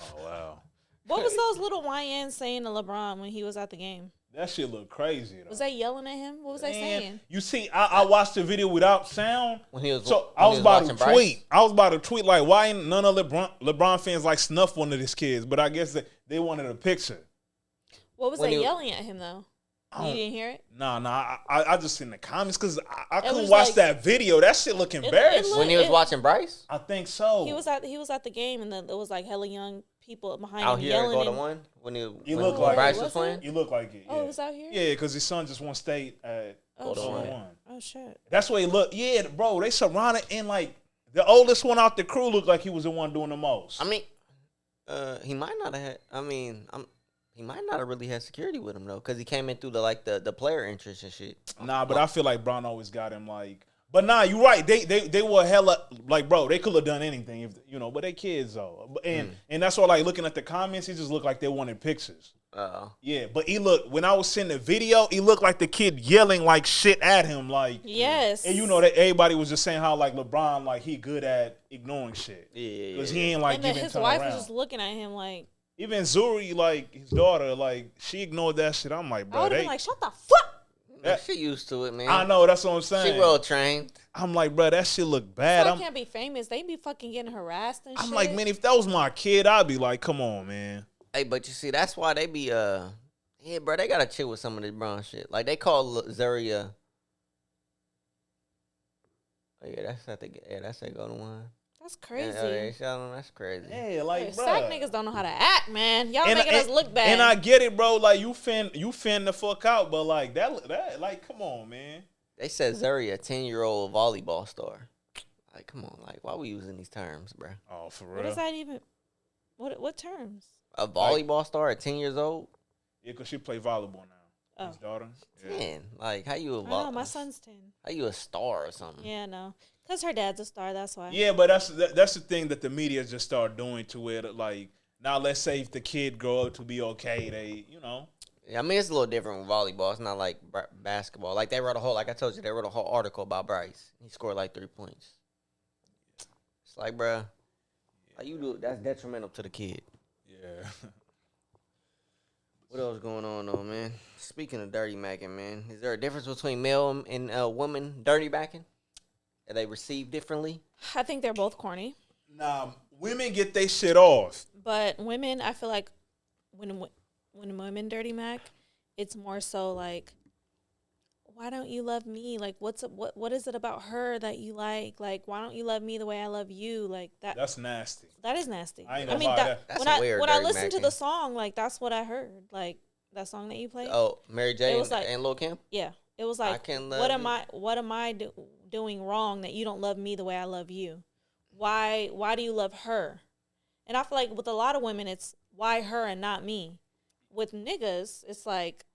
Oh wow.
What was those little YNs saying to LeBron when he was at the game?
That shit look crazy though.
Was they yelling at him? What was they saying?
You see, I watched the video without sound.
When he was
I was about to tweet. I was about to tweet like, why ain't none of LeBron fans like snuff one of his kids? But I guess they wanted a picture.
What was they yelling at him though? You didn't hear it?
Nah. I just in the comments because I couldn't watch that video. That shit look embarrassing.
When he was watching Bryce?
I think so.
He was at the game and then it was like hella young people behind
out
him
here
yelling.
Go to one when
looked like
Bryce was playing.
He looked like it. Yeah.
Oh, it was out here.
Yeah, because his son just won state at
one.
Oh
shit.
That's what he looked. Yeah, bro. They surrounded and like the oldest one out the crew looked like he was the one doing the most.
I mean, he might not have had. He might not have really had security with him though, because he came in through the player interest and shit.
Nah, but I feel like Bron always got him like. But nah, you right. They were hella like, bro. They could have done anything if but they kids though. And that's why like looking at the comments, he just looked like they wanted pictures. Yeah, but he looked when I was seeing the video, he looked like the kid yelling like shit at him, like
yes.
And that everybody was just saying how like LeBron like he good at ignoring shit.
Yeah.
Because he ain't like
and
giving
his
turn
wife
around.
was just looking at him like.
Even Zuri, like his daughter, like she ignored that shit. I'm like, bro,
I would have been like, shut the fuck.
She used to it, man.
I know, that's what I'm saying.
She well trained.
I'm like, bro, that shit look bad.
I can't be famous. They be fucking getting harassed and shit.
I'm like, man, if that was my kid, I'd be like, come on, man.
Hey, but you see, that's why they be yeah, bro, they gotta chill with some of this brown shit. Like they call Zaria. Oh yeah, that's they go to one.
That's crazy.
That's crazy.
Yeah, like, bro.
Sac niggas don't know how to act, man. Y'all making us look bad.
And I get it, bro. Like, you fin the fuck out, but like that, like, come on, man.
They said Zuri, a 10-year-old volleyball star. Like, come on, like, why we using these terms, bro?
Oh, for real.
What is that even? What terms?
A volleyball star at 10 years old?
Yeah, because she play volleyball now. His daughter.
10. Like, how you a
I know, my son's 10.
How you a star or something?
Yeah, no. Because her dad's a star, that's why.
Yeah, but that's the thing that the media just start doing to it. Like, now let's say if the kid grow up to be okay, they,
Yeah, I mean, it's a little different with volleyball. It's not like basketball. Like, like I told you, they wrote a whole article about Bryce. He scored like 3 points. It's like, bruh. Like you do, that's detrimental to the kid.
Yeah.
What else going on though, man? Speaking of dirty macking, man, is there a difference between male and woman dirty macking? Are they received differently?
I think they're both corny.
Nah, women get they shit off.
But women, I feel like when women dirty Mac, it's more so like, why don't you love me? Like, what is it about her that you like? Like, why don't you love me the way I love you? Like that.
That's nasty.
That is nasty.
I ain't gonna lie,
that's
when
weird.
When I
dirty
listened to
macking.
the song, like that's what I heard. Like that song that you played.
Oh, Mary J.
It was like-
and Lil Kim.
Yeah, it was like,
can love
what am
you.
I doing wrong that you don't love me the way I love you? Why do you love her? And I feel like with a lot of women, it's why her and not me. With niggas, it's like,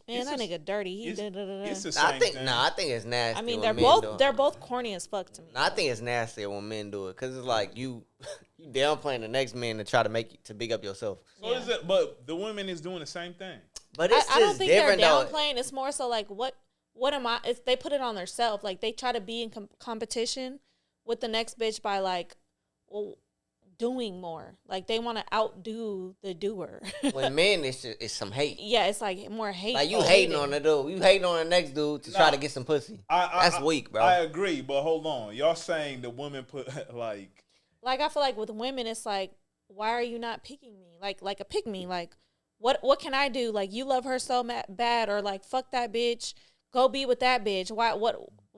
man,
It's
that
just-
nigga dirty. He
It's
da-da-da-da.
the
I
same
think
thing.
I think it's nasty.
I mean,
when men do it.
they're both corny as fuck to me.
I think it's nasty when men do it because it's like you downplaying the next man to try to to big up yourself.
So is it? But the women is doing the same thing.
But it's
I don't
just
think they're
different though.
downplaying. It's more so like, what am I? If they put it on themselves, like they try to be in competition with the next bitch by like, well, doing more. Like they want to outdo the doer.
When men, it's some hate.
Yeah, it's like more hate.
Like you hating on the dude, you hating on the next dude to try to get some pussy. That's weak, bro.
I agree, but hold on. Y'all saying the women put like
I feel like with women, it's like, why are you not picking me? Like a pick me. Like what can I do? Like you love her so bad, or like fuck that bitch, go be with that bitch.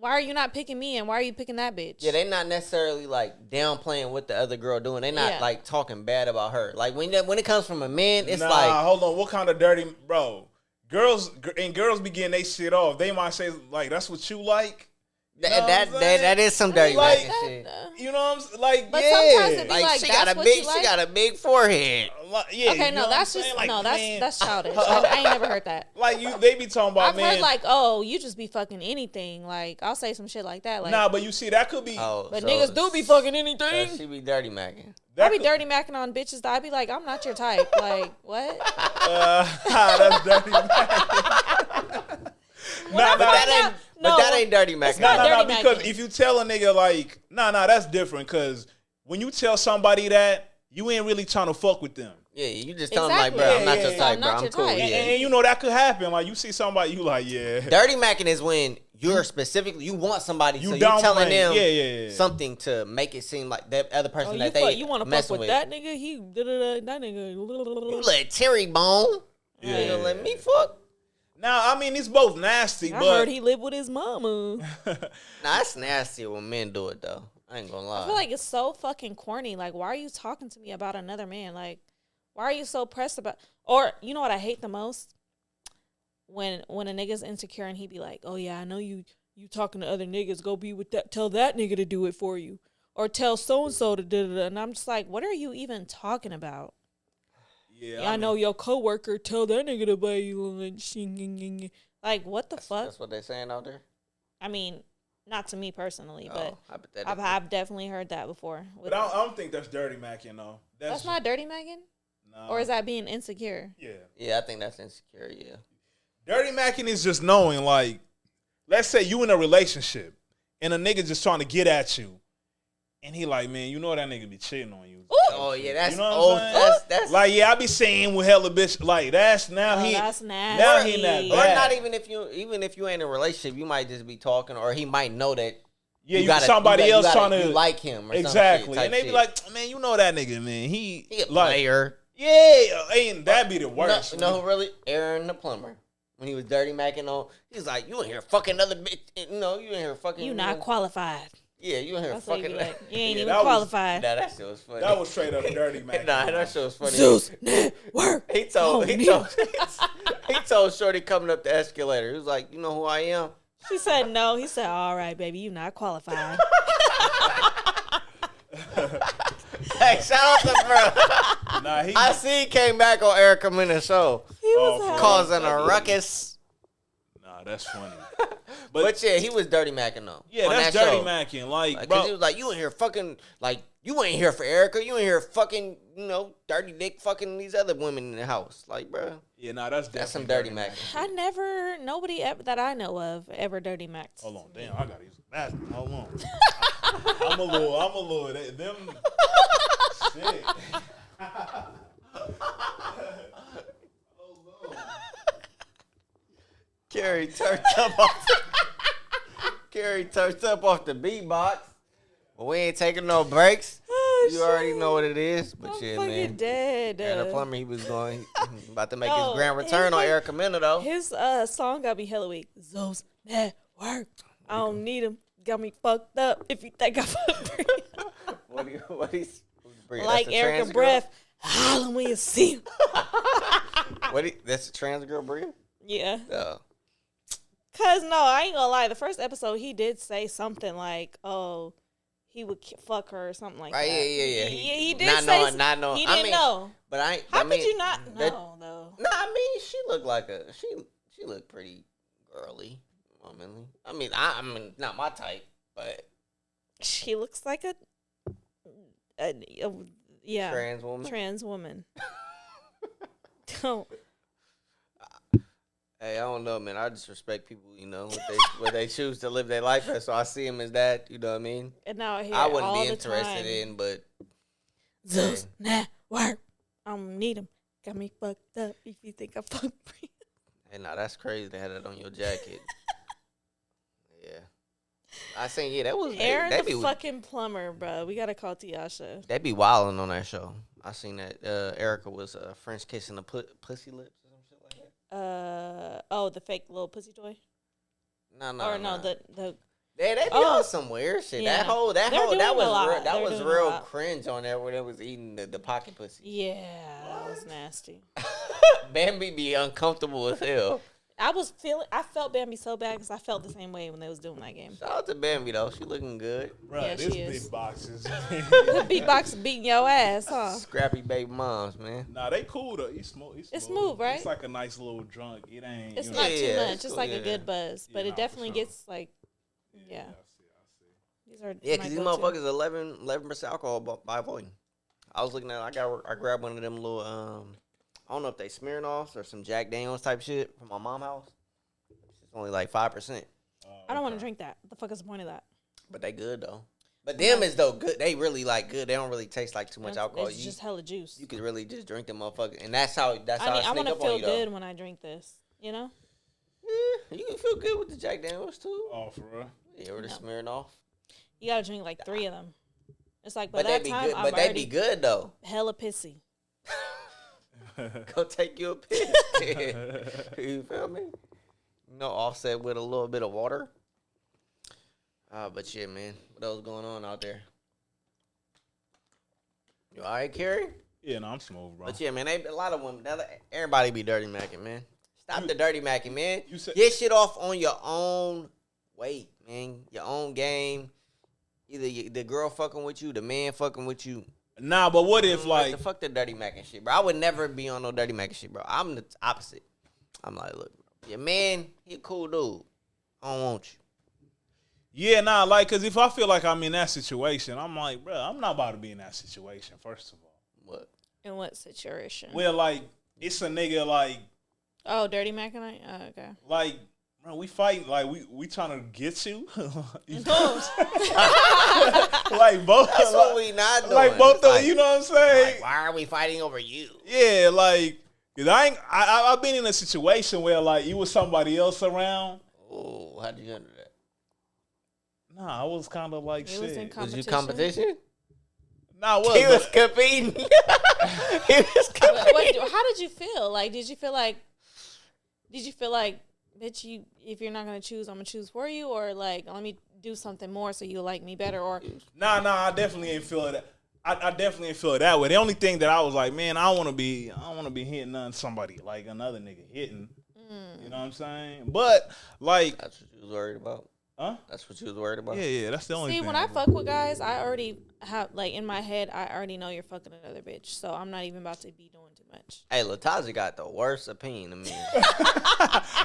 Why are you not picking me, and why are you picking that bitch?
Yeah, they not necessarily like downplaying what the other girl doing. They not like talking bad about her. Like when it comes from a man, it's like,
hold on. What kind of dirty, bro? Girls be getting they shit off. They might say like, that's what you like. You know what I'm saying?
that is some dirty
Like,
macking shit.
You know what I'm saying? Like,
But
yeah.
sometimes it be
Like,
like,
she
that's
got a
what
big,
you like?
she got a big forehead.
Yeah,
Okay,
you know
no,
what
that's
I'm
just
saying? Like,
no,
man,
that's childish. I ain't never heard that.
like they be talking about
I've
man.
heard like, oh, you just be fucking anything. Like I'll say some shit like that. Like,
Nah, but you see, that could be.
but niggas do be fucking anything.
She be dirty macking.
I be dirty macking on bitches that I be like, I'm not your type. Like what?
That's dirty.
But that ain't dirty macking.
not dirty
Because
macking.
if you tell a nigga like, that's different. Because when you tell somebody that, you ain't really trying to fuck with them.
Yeah, you just tell them like,
Exactly.
bro, I'm not
Yeah,
your
yeah,
type,
I'm
bro.
not
I'm
your
cool.
type.
Yeah.
And you know that could happen. Like you see somebody, you like, yeah.
Dirty macking is when you're specifically you want somebody, so you're
downplaying.
telling them
Yeah.
something to make it seem like that other person
Oh,
that they
you want to fuck
messing
with that nigga? He that nigga.
You let Terry bone. You ain't gonna let me fuck.
Now, I mean, it's both nasty,
I
but
heard he lived with his mama.
Nah, it's nasty when men do it though. I ain't gonna lie.
I feel like it's so fucking corny. Like, why are you talking to me about another man? Like, why are you so pressed about? Or you know what I hate the most? When a nigga's insecure and he be like, "Oh yeah, I know you talking to other niggas. Go be with that. Tell that nigga to do it for you, or tell so and so to do it." And I'm just like, what are you even talking about?
yeah,
I know your coworker. Tell that nigga to buy you lunch. Like, what the fuck?
That's what they saying out there.
I mean, not to me personally, but
hypothetically.
I've definitely heard that before.
But I don't think that's dirty Mac, you know.
That's not dirty, Megan?
Nah.
Or is that being insecure?
Yeah.
Yeah, I think that's insecure. Yeah.
Dirty Macking is just knowing, like, let's say you in a relationship and a nigga just trying to get at you. And he like, man, you know that nigga be cheating on you.
Oh yeah, that's
You know what I'm
old.
saying?
That's
Like, yeah, I be saying with hella bitch, like, that's now
Oh,
he.
that's nasty.
Now he not
or
bad.
not even if you ain't in a relationship, you might just be talking, or he might know that.
Yeah,
gotta-
somebody else trying to.
you like him. Or
Exactly.
Some shit,
And they be
shit.
like, man, you know that nigga, man. He
he a
like,
player.
yeah, ain't that be the worst.
You know who really? Aaron the plumber. When he was dirty macking on, he's like, you in here fucking other bitch. You know, you in here fucking.
You not qualified.
Yeah, you in here
That's what you
fucking.
be like. You ain't
Yeah,
even
that was-
qualified.
Nah, that shit was funny.
That was straight up dirty Mac.
Nah, that shit was funny.
Zeus Network.
He told Shorty coming up the escalator. He was like, you know who I am?
She said no. He said, all right, baby, you not qualified.
Hey, shout out to bro.
Nah, he.
I see he came back on Erica Minna's show,
He was
Oh,
having-
causing a ruckus.
Nah, that's funny.
But yeah, he was dirty macking though.
Yeah,
on
that's
that
dirty
show.
Macking. Like,
Like,
bro.
cause he was like, you in here fucking, like, you ain't here for Erica. You ain't here fucking, you know, dirty dick fucking these other women in the house. Like, bro,
Yeah, nah, that's
some
definitely
dirty macking.
nobody ever, that I know of ever dirty macked.
Hold on, damn, I gotta use the bathroom. Hold on. I'm a little. Them. shit.
Carrie turned up off. Carrie turned up off the beatbox. But we ain't taking no breaks.
Oh,
You already know what it is. But
I'm
yeah,
fucking
man.
dead.
Aaron the Plumber, he was going about to make
Yo,
his grand return on
his-
Erica Mena though.
His song got me hella weak. Zoes Network. I don't need him. Got me fucked up. If you think I fucked
What he's
like Erica Breath. Holler when you see him.
That's a trans girl, Bria?
Yeah.
Oh.
Cause no, I ain't gonna lie. The first episode, he did say something like, "Oh, he would fuck her" or something like
Right,
that.
yeah.
He did
not
say
not knowing.
he didn't know.
But
How could you not know though?
No, I mean she looked like she looked pretty girly, womanly. I mean, I mean not my type, but
She looks like a yeah,
trans woman.
Don't.
Hey, I don't know, man. I just respect people, what they choose to live their life as. So I see them as that, you know what I mean?
And now here
I wouldn't
all
be
the
interested
time.
in, but
Zeus Network. I don't need him. Got me fucked up. If you think I fucked me.
hey, nah, that's crazy. They had that on your jacket. Yeah, I seen that was
Aaron
they
the
be
fucking plumber, bro. We gotta call Tiasha.
they be wilding on that show. I seen that Erica was French kissing the pussy lips or some shit like that.
The fake little pussy toy.
No,
the
they be on some weird shit.
Yeah.
That was
They're doing a lot.
that
They're
was
doing a
real
lot.
cringe on there when they was eating the pocket pussy.
Yeah, that was nasty.
Bambi be uncomfortable as hell.
I felt Bambi so bad because I felt the same way when they was doing that game.
Shout out to Bambi though, she looking good.
Bro,
Yeah,
this
she is.
big boxes.
The beatbox beating your ass, huh?
Scrappy baby moms, man.
Nah, they cool though. It's
smooth, right?
It's like a nice little drunk. It ain't.
It's
you
not
know.
too
Yeah,
much.
it's
It's
cool,
like
yeah.
a good buzz, but
Yeah,
it
nah,
definitely
for sure.
gets like, yeah.
I see.
These are
Yeah,
my
cause these
go-to.
motherfuckers 11% alcohol by volume. I was looking at, I grabbed one of them little I don't know if they Smirnoffs or some Jack Daniels type shit from my mom's house. It's only like 5%,
I don't want to drink that. What the fuck is the point of that?
but they good though. But them is though good. They really like good. They don't really taste like too much alcohol.
It's just hella juice.
You could really just drink them motherfuckers, and that's how
I
I
want
sneak
to
up on
feel
you
good
though.
when I drink this. You know?
Yeah, you can feel good with the Jack Daniels too.
Oh, for real?
Yeah, or the
No.
Smirnoff.
You gotta drink like 3 of them. It's like by
But they
that
be
time
good.
I'm
But they
already
be good though.
hella pissy.
Go take you a piss. You feel me? Offset with a little bit of water. But yeah, man, what else going on out there? You all right, Carrie?
Yeah, no, I'm smooth, bro.
But yeah, man, a lot of women. Everybody be dirty macking, man. Stop the dirty macking, man.
You said-
Get shit off on your own weight, man. Your own game. Either the girl fucking with you, the man fucking with you.
Nah, but what if like
the fuck the dirty macking shit, bro? I would never be on no dirty macking shit, bro. I'm the opposite. I'm like, look, bro, your man, he a cool dude. I don't want you.
yeah, nah, like, cause if I feel like I'm in that situation, I'm like, bro, I'm not about to be in that situation. First of all,
What?
In what situation?
well, like, it's a nigga like,
Oh, Dirty Mackinac? Oh, okay.
bro, we fighting, like, we trying to get you. You know
No.
what I'm saying? Like both,
That's what we not doing.
like both
It's
of,
like,
you know what I'm saying?
like, why are we fighting over you?
Yeah, like, cause I've been in a situation where like you was somebody else around.
Oh, how did you handle that?
Nah, I was kind of like
He was
shit.
in
Was you
competition?
competition?
Nah,
He was
what?
competing. He was competing.
How did you feel? Like, did you feel like, bitch, if you're not gonna choose, I'm gonna choose for you, or like, let me do something more so you like me better, or
Nah, I definitely ain't feel it. I definitely ain't feel it that way. The only thing that I was like, man, I don't want to be hitting on somebody like another nigga hitting. You know what I'm saying? But like,
That's what you was worried about.
huh?
That's what you was worried about.
Yeah, that's the only
see,
thing.
when I fuck with guys, I already have, like, in my head, I already know you're fucking another bitch, so I'm not even about to be doing too much.
Hey, Lataja got the worst opinion of me.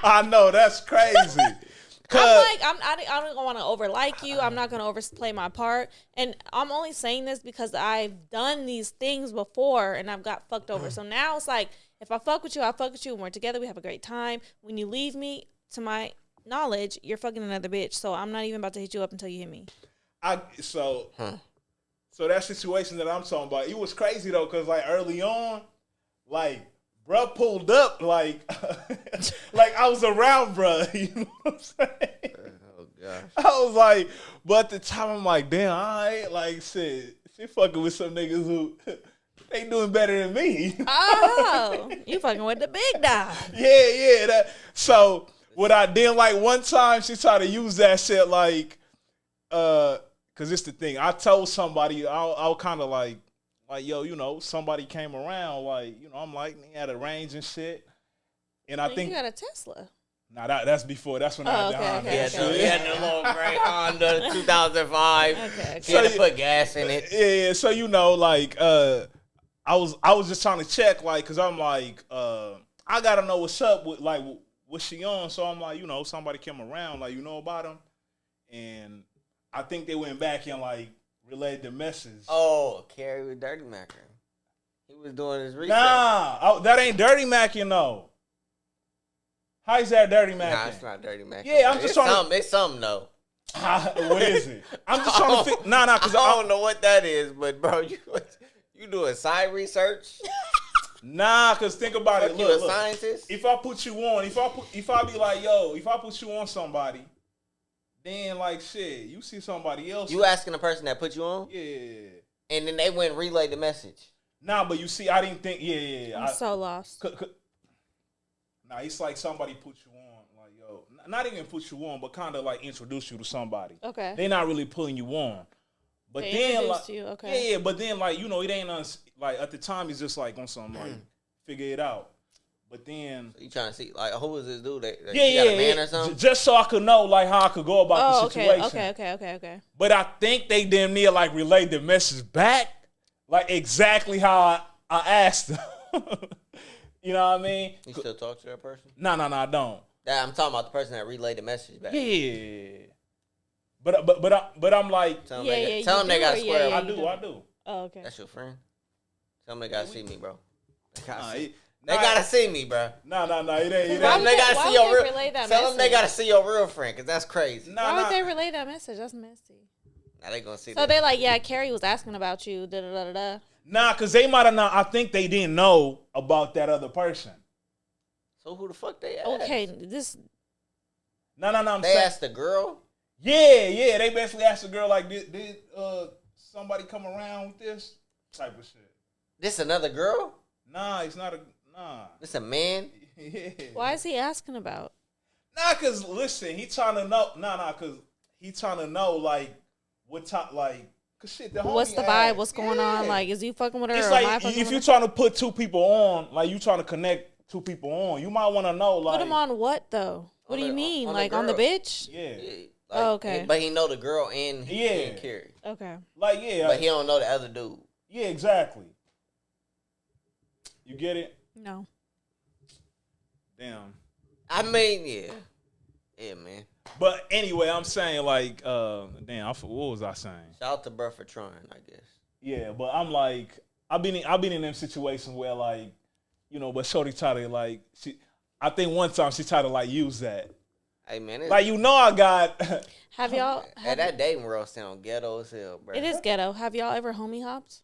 I know that's crazy.
I don't want to overlike you. I'm not going to overplay my part. And I'm only saying this because I've done these things before and I've got fucked over. So now it's like, if I fuck with you, I fuck with you and we're together. We have a great time. When you leave me, to my knowledge, you're fucking another bitch. So I'm not even about to hit you up until you hit me.
So So that situation that I'm talking about, it was crazy though, cause like early on, like bruh pulled up, like like I was around bruh. You know what I'm saying?
Oh gosh.
I was like, but at the time I'm like, damn, I ain't like shit. She fucking with some niggas who they doing better than me.
Oh, you fucking with the big dog.
Yeah. So what I did, like one time she tried to use that shit like, cause it's the thing. I told somebody, I was kind of like, yo, you know, somebody came around, like, you know, I'm like, they had a range and shit. And I think
you got a Tesla.
nah, that's before. That's when I had the Honda.
He had the little gray Honda 2005.
Okay.
He had to put gas in it.
Yeah, so you know, like, I was just trying to check, like, cause I'm like, I gotta know what's up with, like, what's she on? So I'm like, you know, somebody came around, like, you know about him, and I think they went back and like relayed the message.
Oh, Carrie with Dirty Macker. He was doing his research.
Nah, that ain't Dirty Mackin though. How is that Dirty Mackin?
Nah, it's not Dirty Macker.
Yeah, I'm just trying
to. It's something though.
What is it? I'm just trying to figure. Nah, cause
I don't know what that is, but bro, you doing side research?
Nah, cause think about it.
You
Look,
a scientist?
if I put you on, if I be like, yo, if I put you on somebody, then like shit, you see somebody else.
You asking the person that put you on?
Yeah.
And then they went and relayed the message.
Nah, but you see, I didn't think. Yeah.
I'm so lost.
Nah, it's like somebody put you on, like yo, not even put you on, but kind of like introduce you to somebody.
Okay.
They not really pulling you on. But
They
then like,
you. Okay.
yeah, but then like, you know, it ain't like at the time it's just like on some like figure it out. But then
So you trying to see like who is this dude? That
yeah,
got a man or something?
just so I could know like how I could go about the situation.
Okay.
But I think they damn near like relayed the message back, like exactly how I asked them. You know what I mean?
You still talk to that person?
No, I don't.
I'm talking about the person that relayed the message back.
Yeah. But I'm like,
Tell them
Yeah,
tell them they got square.
yeah,
I do.
Oh, okay.
That's your friend. Tell them they gotta see me, bro.
Nah,
They gotta see me, bro.
No, it ain't.
Tell them they gotta
why
see
would
your
they
real.
relay that
Tell them they
message?
gotta see your real friend, cause that's crazy.
Why would they relay that message? That's messy.
Now they gonna see.
So
that.
they're like, yeah, Carrie was asking about you. Da da da da.
Nah, cause they might have not. I think they didn't know about that other person.
So who the fuck they asked?
Okay, this.
No. I'm
They
saying,
asked the girl.
Yeah. They basically asked the girl like, did somebody come around with this type of shit?
This another girl?
Nah, it's not a nah.
This a man?
Yeah.
Why is he asking about?
Nah, cause listen, he trying to know. Cause he trying to know like what top like. Cause shit,
What's the vibe? What's going on? Like, is you fucking with her?
It's
or am I
like
fucking
if
with
you're
her?
trying to put two people on, like you trying to connect two people on, you might want to know like.
Put him on what though? What do you mean? Like on the bitch?
Yeah.
Yeah,
Oh, okay.
But he know the girl and Carrie.
Okay.
Like yeah.
But he don't know the other dude.
Yeah, exactly. You get it?
No.
Damn.
I mean, yeah, man.
But anyway, I'm saying like, damn, what was I saying?
Shout out to Bro for trying, I guess.
Yeah, but I'm like, I've been in them situations where like, you know, but shorty tried to like, I think one time she tried to like use that.
Hey man,
Like you know, I got.
Have y'all?
that dating world sound ghetto as hell, bro.
It is ghetto. Have y'all ever homie hopped?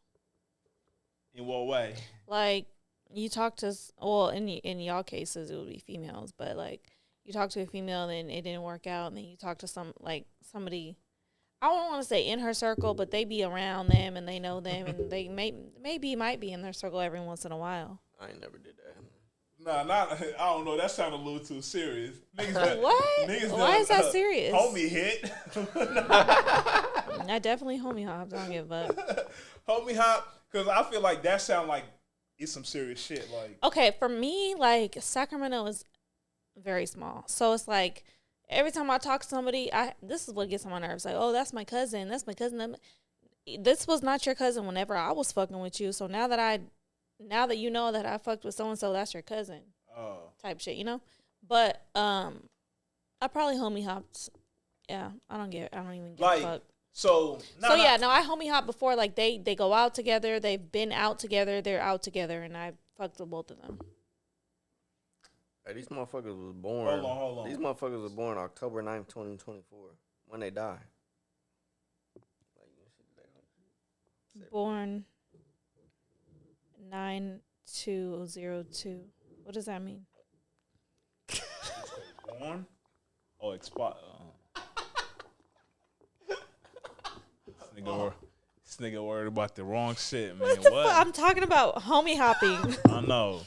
In what way?
Like you talk to, well, in y'all cases it would be females, but like you talk to a female and it didn't work out, and then you talk to somebody. I don't want to say in her circle, but they be around them and they know them and they maybe might be in their circle every once in a while.
I ain't never did that.
Nah, I don't know. That sounded a little too serious. Niggas
What?
Niggas
Why is that serious?
Homie hit.
I definitely homie hopped. I don't give a fuck.
Homie hop, because I feel like that sound like it's some serious shit. Like
Okay, for me, like Sacramento is very small, so it's like every time I talk to somebody, this is what gets on my nerves. Like, oh, that's my cousin. That's my cousin. This was not your cousin whenever I was fucking with you. So now that you know that I fucked with so and so, that's your cousin.
oh.
Type shit, you know. But I probably homie hopped. Yeah, I don't even give a fuck.
So
Yeah, no, I homie hop before. Like they go out together. They've been out together. They're out together, and I fucked with both of them.
Hey, these motherfuckers was born.
Hold on.
These motherfuckers was born October 9th, 2024. When they die.
Born 9202. What does that mean?
Born? Oh, expired. This nigga worried about the wrong shit, man. What?
I'm talking about homie hopping.
I know.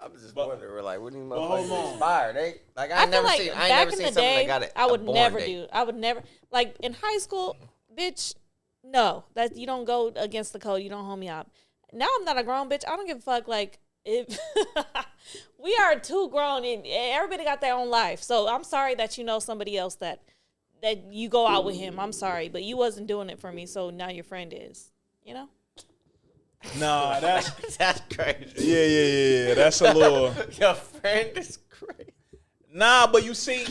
I'm just wondering, like, when these
hold
motherfuckers
on.
expire, they like I
I
ain't
feel
never
like
seen. I ain't
back
never
in
seen
the
something
day,
that got it.
I would never do. I would never, like, in high school, bitch, no. That you don't go against the code. You don't homie hop. Now I'm not a grown bitch. I don't give a fuck. Like, if we are too grown and everybody got their own life. So I'm sorry that you know somebody else that you go out with him. I'm sorry, but you wasn't doing it for me. So now your friend is, you know?
Nah, that's
crazy.
Yeah. That's a little.
Your friend is crazy.
Nah, but you see,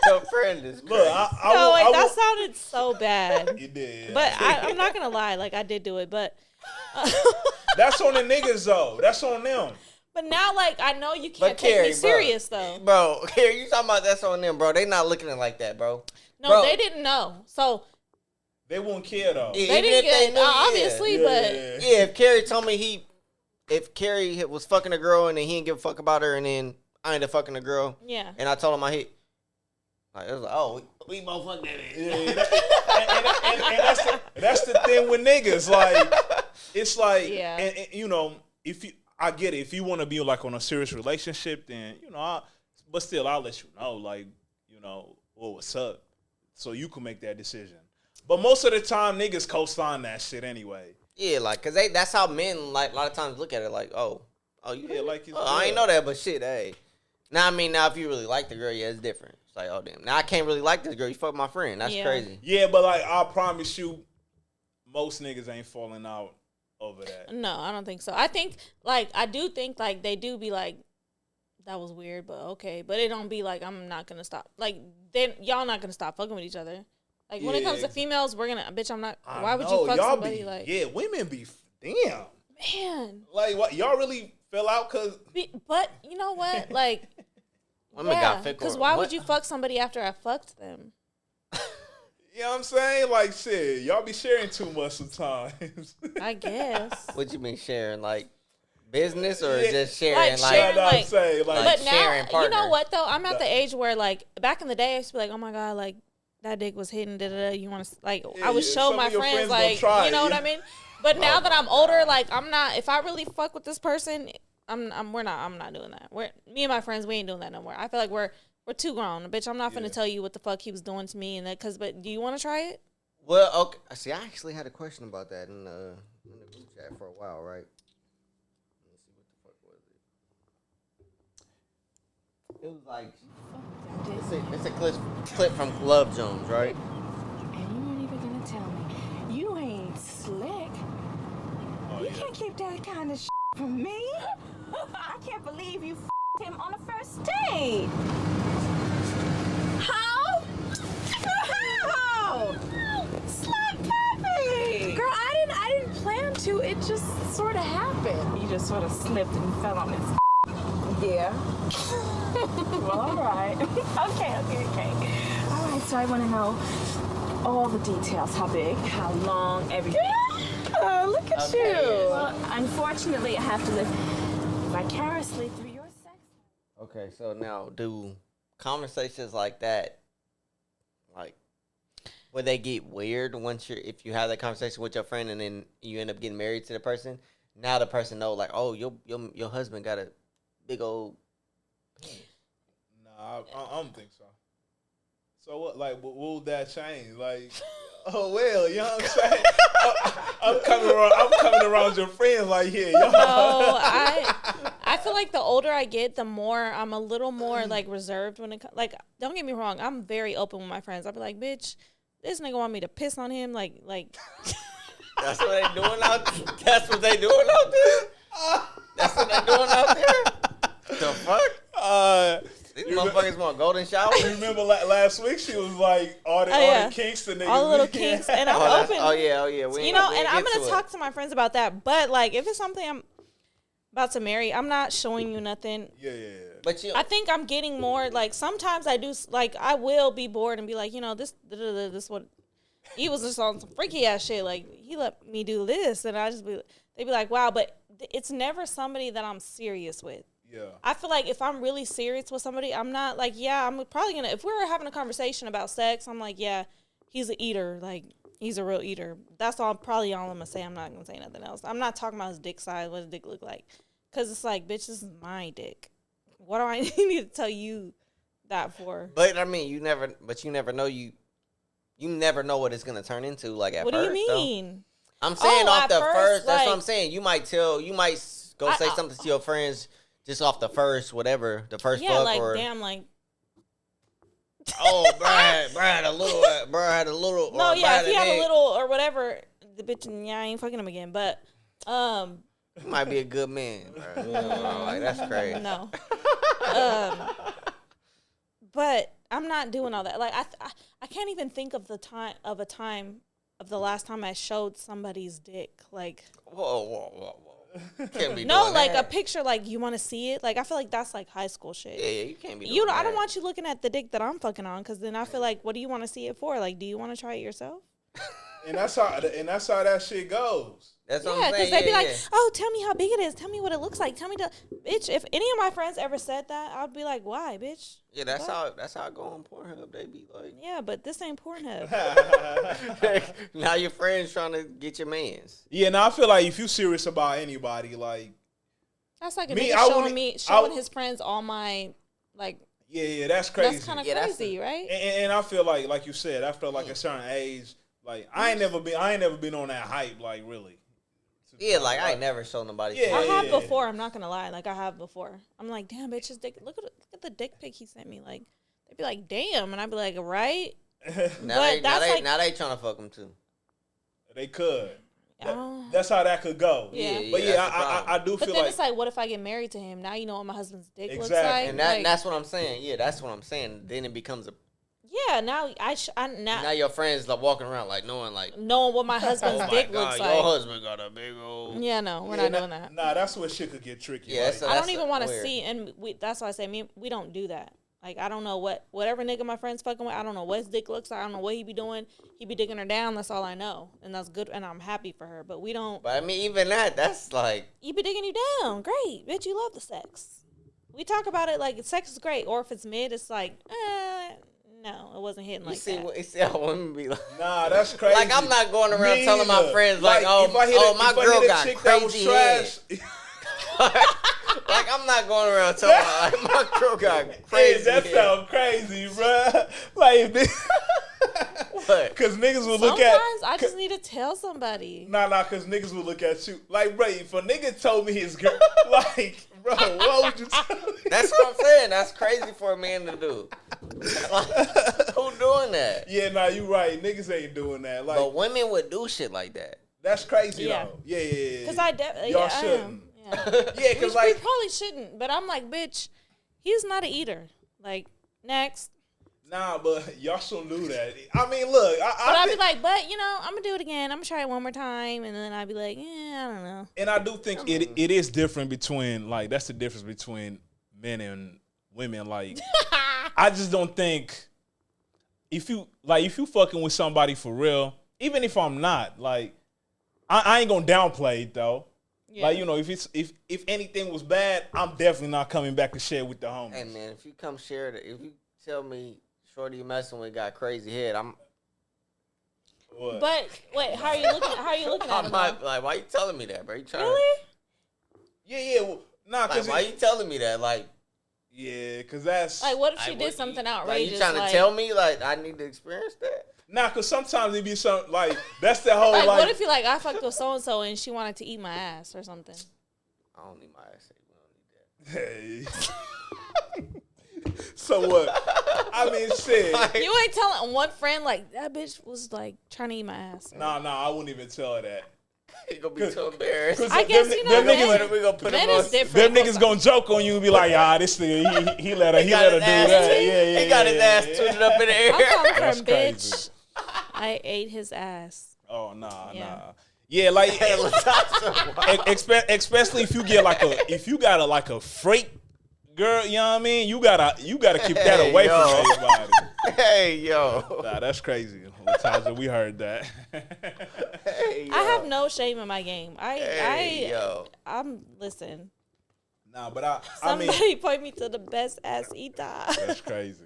Your friend is crazy.
look,
That sounded so bad.
It did.
But I'm not gonna lie, like I did do it, but
That's on the niggas though. That's on them.
but now like I know you can't
But
take
Carrie,
me serious though.
Bro, Carrie, you talking about that's on them, bro? They not looking at it like that, bro.
No,
Bro.
they didn't know. So
They won't care though.
Yeah,
they
even
didn't
if they
get
knew,
obviously, but
Yeah, if Carrie told me if Carrie was fucking a girl and then he didn't give a fuck about her and then I ended up fucking a girl
yeah.
and I told him I hit, like it was like, oh, we both fucked that
Yeah, and that's the thing with niggas. Like, it's like,
Yeah.
and you know, I get it. If you want to be like on a serious relationship, then but still, I'll let you know, like, what's up, so you can make that decision. But most of the time, niggas co-sign that shit anyway.
Yeah, like, cause that's how men like a lot of times look at it, like, oh, you
Yeah, like it's
I ain't know that, but shit, hey. Now I mean, now if you really like the girl, yeah, it's different. It's like, oh damn, now I can't really like this girl. You fuck my friend, that's
Yeah.
crazy.
Yeah, but like I promise you, most niggas ain't falling out over that.
No, I don't think so. I think like I do think like they do be like that was weird, but okay. But it don't be like I'm not gonna stop. Like then y'all not gonna stop fucking with each other. Like when it comes to females, we're gonna bitch. I'm not. Why would you fuck
y'all
somebody like?
Yeah, women be damn.
Man,
Like what? Y'all really fell out because
but you know what? Like,
Women got fickle.
because why would you fuck somebody after I fucked them?
you know what I'm saying? Like shit, y'all be sharing too much sometimes.
I guess.
What you mean sharing, like business or
Yeah.
just sharing,
Like,
like,
sharing,
I'm saying, like
But now,
sharing
you
partner.
know what though? I'm at the age where like back in the day, I used to be like, oh my god, like that dick was hidden. Da, da, da. You want to like?
Yeah,
I would
yeah,
show
some
my
of your
friends
friends gonna
like,
try
you know
it,
what
yeah.
I mean? But now that I'm older, like I'm not. If I really fuck with this person, I'm not doing that. Me and my friends, we ain't doing that no more. I feel like we're too grown, bitch. I'm not
Yeah.
finna tell you what the fuck he was doing to me and that. But do you want to try it?
Well, okay. See, I actually had a question about that in the group chat for a while, right? Let me see what the fuck was it. It was like it's a clip from Love Jones, right?
And you ain't even gonna tell me. You ain't slick. You can't keep that kind of from me. I can't believe you him on the first date. How? How? Slap puppy. Girl, I didn't plan to. It just sort of happened. You just sort of slipped and fell on his. Yeah. Well, all right. Okay. All right, so I want to know all the details. How big, how long, everything. Look at
Okay,
you.
yes.
Well, unfortunately, I have to live vicariously through your sex.
Okay, so now do conversations like that, like, would they get weird if you have that conversation with your friend and then you end up getting married to the person? Now the person know, like, oh, your husband got a big old.
Nah, I don't think so. So what? Like, what would that change? Like, oh well, you know what I'm saying? I'm coming around your friends like, yeah, y'all.
No, I feel like the older I get, the more I'm a little more like reserved when it comes. Like, don't get me wrong, I'm very open with my friends. I'll be like, bitch, this nigga want me to piss on him, like.
That's what they doing out. That's what they doing out there. That's what they doing out there. The fuck? These motherfuckers want golden showers.
Remember last week she was like all the kinks the niggas.
All the little kinks, and I'm open.
Oh yeah.
You know, and I'm gonna talk to my friends about that. But like, if it's something I'm about to marry, I'm not showing you nothing.
Yeah.
But you,
I think I'm getting more like sometimes I do like I will be bored and be like, you know, this what he was just on some freaky ass shit. Like, he let me do this, and they'd be like, wow, but it's never somebody that I'm serious with.
Yeah.
I feel like if I'm really serious with somebody, I'm not like, yeah, I'm probably gonna, if we were having a conversation about sex, I'm like, yeah, he's an eater. Like, he's a real eater. That's probably all I'm gonna say. I'm not gonna say nothing else. I'm not talking about his dick size, what his dick look like. Cause it's like, bitch, this is my dick. What do I need to tell you that for?
But I mean, you never know you never know what it's gonna turn into. Like at
what
first,
do you mean?
Though. I'm saying off the first. That's
like,
what I'm saying. You might go say something to your friends just off the first, whatever, the first fuck
like,
or
damn, like.
Oh, Brad had a little.
No, yeah, if he had
dick.
a little or whatever, the bitch, yeah, I ain't fucking him again. But,
He might be a good man, bro. Like, that's crazy.
No. But I'm not doing all that. Like, I can't even think of the last time I showed somebody's dick. Like,
Whoa. Can't be
no,
doing
like
that.
a picture, like you want to see it. Like, I feel like that's like high school shit.
Yeah, you can't be doing that.
I don't want you looking at the dick that I'm fucking on, because then I feel like, what do you want to see it for? Like, do you want to try it yourself?
And that's how that shit goes.
That's what I'm saying.
Because they'd be like, oh, tell me how big it is. Tell me what it looks like. Tell me bitch, if any of my friends ever said that, I'd be like, why, bitch?
Yeah, that's how it go on Pornhub. They be like,
Yeah, but this ain't Pornhub.
now your friends trying to get your mans.
Yeah, now I feel like if you serious about anybody, like
That's like a
Me,
nigga showing his friends all my, like,
yeah, that's crazy.
that's kind of crazy, right?
And I feel like you said, after like a certain age, like I ain't never been on that hype, like really.
Yeah, like I ain't never shown nobody.
Yeah.
I have before. I'm not gonna lie. Like, I have before. I'm like, damn, bitch, his dick. Look at the dick pic he sent me. Like, they'd be like, damn, and I'd be like, right?
Now they trying to fuck him too.
They could.
Oh.
That's how that could go.
Yeah.
But yeah, I do
But
feel
then
like
it's like, what if I get married to him? Now you know what my husband's dick looks
Exactly.
like.
And
Like,
that's what I'm saying. Yeah, that's what I'm saying. Then it becomes a.
yeah. Now
Now your friends like walking around like knowing
what my husband's
oh my
dick
God,
looks
your
like.
husband got a big old.
Yeah, no, we're not doing that.
Nah, that's where shit could get tricky.
Yeah,
like,
so
I don't
that's
even want to
weird.
see, and that's why I say we don't do that. Like, I don't know whatever nigga my friend's fucking with, I don't know what his dick looks like. I don't know what he be doing. He be digging her down. That's all I know. And that's good. And I'm happy for her. But we don't.
But I mean, even that's like.
He be digging you down. Great. Bitch, you love the sex. We talk about it like sex is great. Or if it's mid, it's like, no, it wasn't hitting like that.
You see how women be like.
Nah, that's crazy.
Like, I'm not going around
Me
telling my
either.
friends, like, my girl got crazy head. Like, I'm not going around telling my girl got crazy
Hey, that
head.
sounds crazy, bruh. Like,
What?
because niggas will look at.
Sometimes I just need to tell somebody.
Nah, because niggas will look at you. Like, bro, if a nigga told me his girl, like, bro, what would you tell me?
That's what I'm saying. That's crazy for a man to do. Like, who doing that?
Yeah, nah, you right. Niggas ain't doing that. Like,
But women would do shit like that.
that's crazy,
Yeah.
though. Yeah.
Because I definitely,
Y'all
I
shouldn't.
am. Yeah.
Yeah, because,
we
like,
probably shouldn't. But I'm like, bitch, he's not an eater. Like, next.
nah, but y'all shouldn't do that. I mean, look.
But I'd be like, but, I'm going to do it again. I'm going to try it one more time. And then I'd be like, I don't know.
And I do think it is different between, like, that's the difference between men and women. Like, I just don't think if you fucking with somebody for real, even if I'm not, like, I ain't gonna downplay it though.
Yeah.
Like, if anything was bad, I'm definitely not coming back to share with the homies.
Hey, man, if you come share it, if you tell me shorty you messing with got crazy head, I'm.
What?
But, wait, how are you looking at
I'm
him?
not, like, why you telling me that, bro? You trying
Really?
Yeah. Well, nah,
Like,
cause
why you telling me that? Like,
yeah, cause that's
Like, what if she
like,
did
what
something
Like,
outrageous?
you trying to tell me, like, I need to experience that?
nah, cause sometimes it be some like that's the whole
Like,
like.
what if you I fucked with so and so and she wanted to eat my ass or something?
I don't need my ass. We don't need that.
Hey. So what? I mean, shit.
You ain't telling one friend that bitch was trying to eat my ass.
Nah, I wouldn't even tell her that.
You're going to be too embarrassed.
I guess
them niggas,
we gonna put
men
him
is
on.
different.
them niggas gonna joke on you and be like, this nigga, he let her do that. Yeah.
He got his ass tooted up in the air.
I'm coming
That's
from
crazy.
bitch. I ate his ass.
Oh nah.
Yeah.
Yeah, like
Hey, Lataja, wow.
especially if you get if you got a freight girl, you know what I mean? You gotta keep that away from everybody.
Hey, yo.
Nah, that's crazy. Lataja, we heard that.
Hey, yo.
I have no shame in my game.
Yo.
Listen.
Nah, but I
Somebody
mean,
point me to the best ass eater.
that's crazy.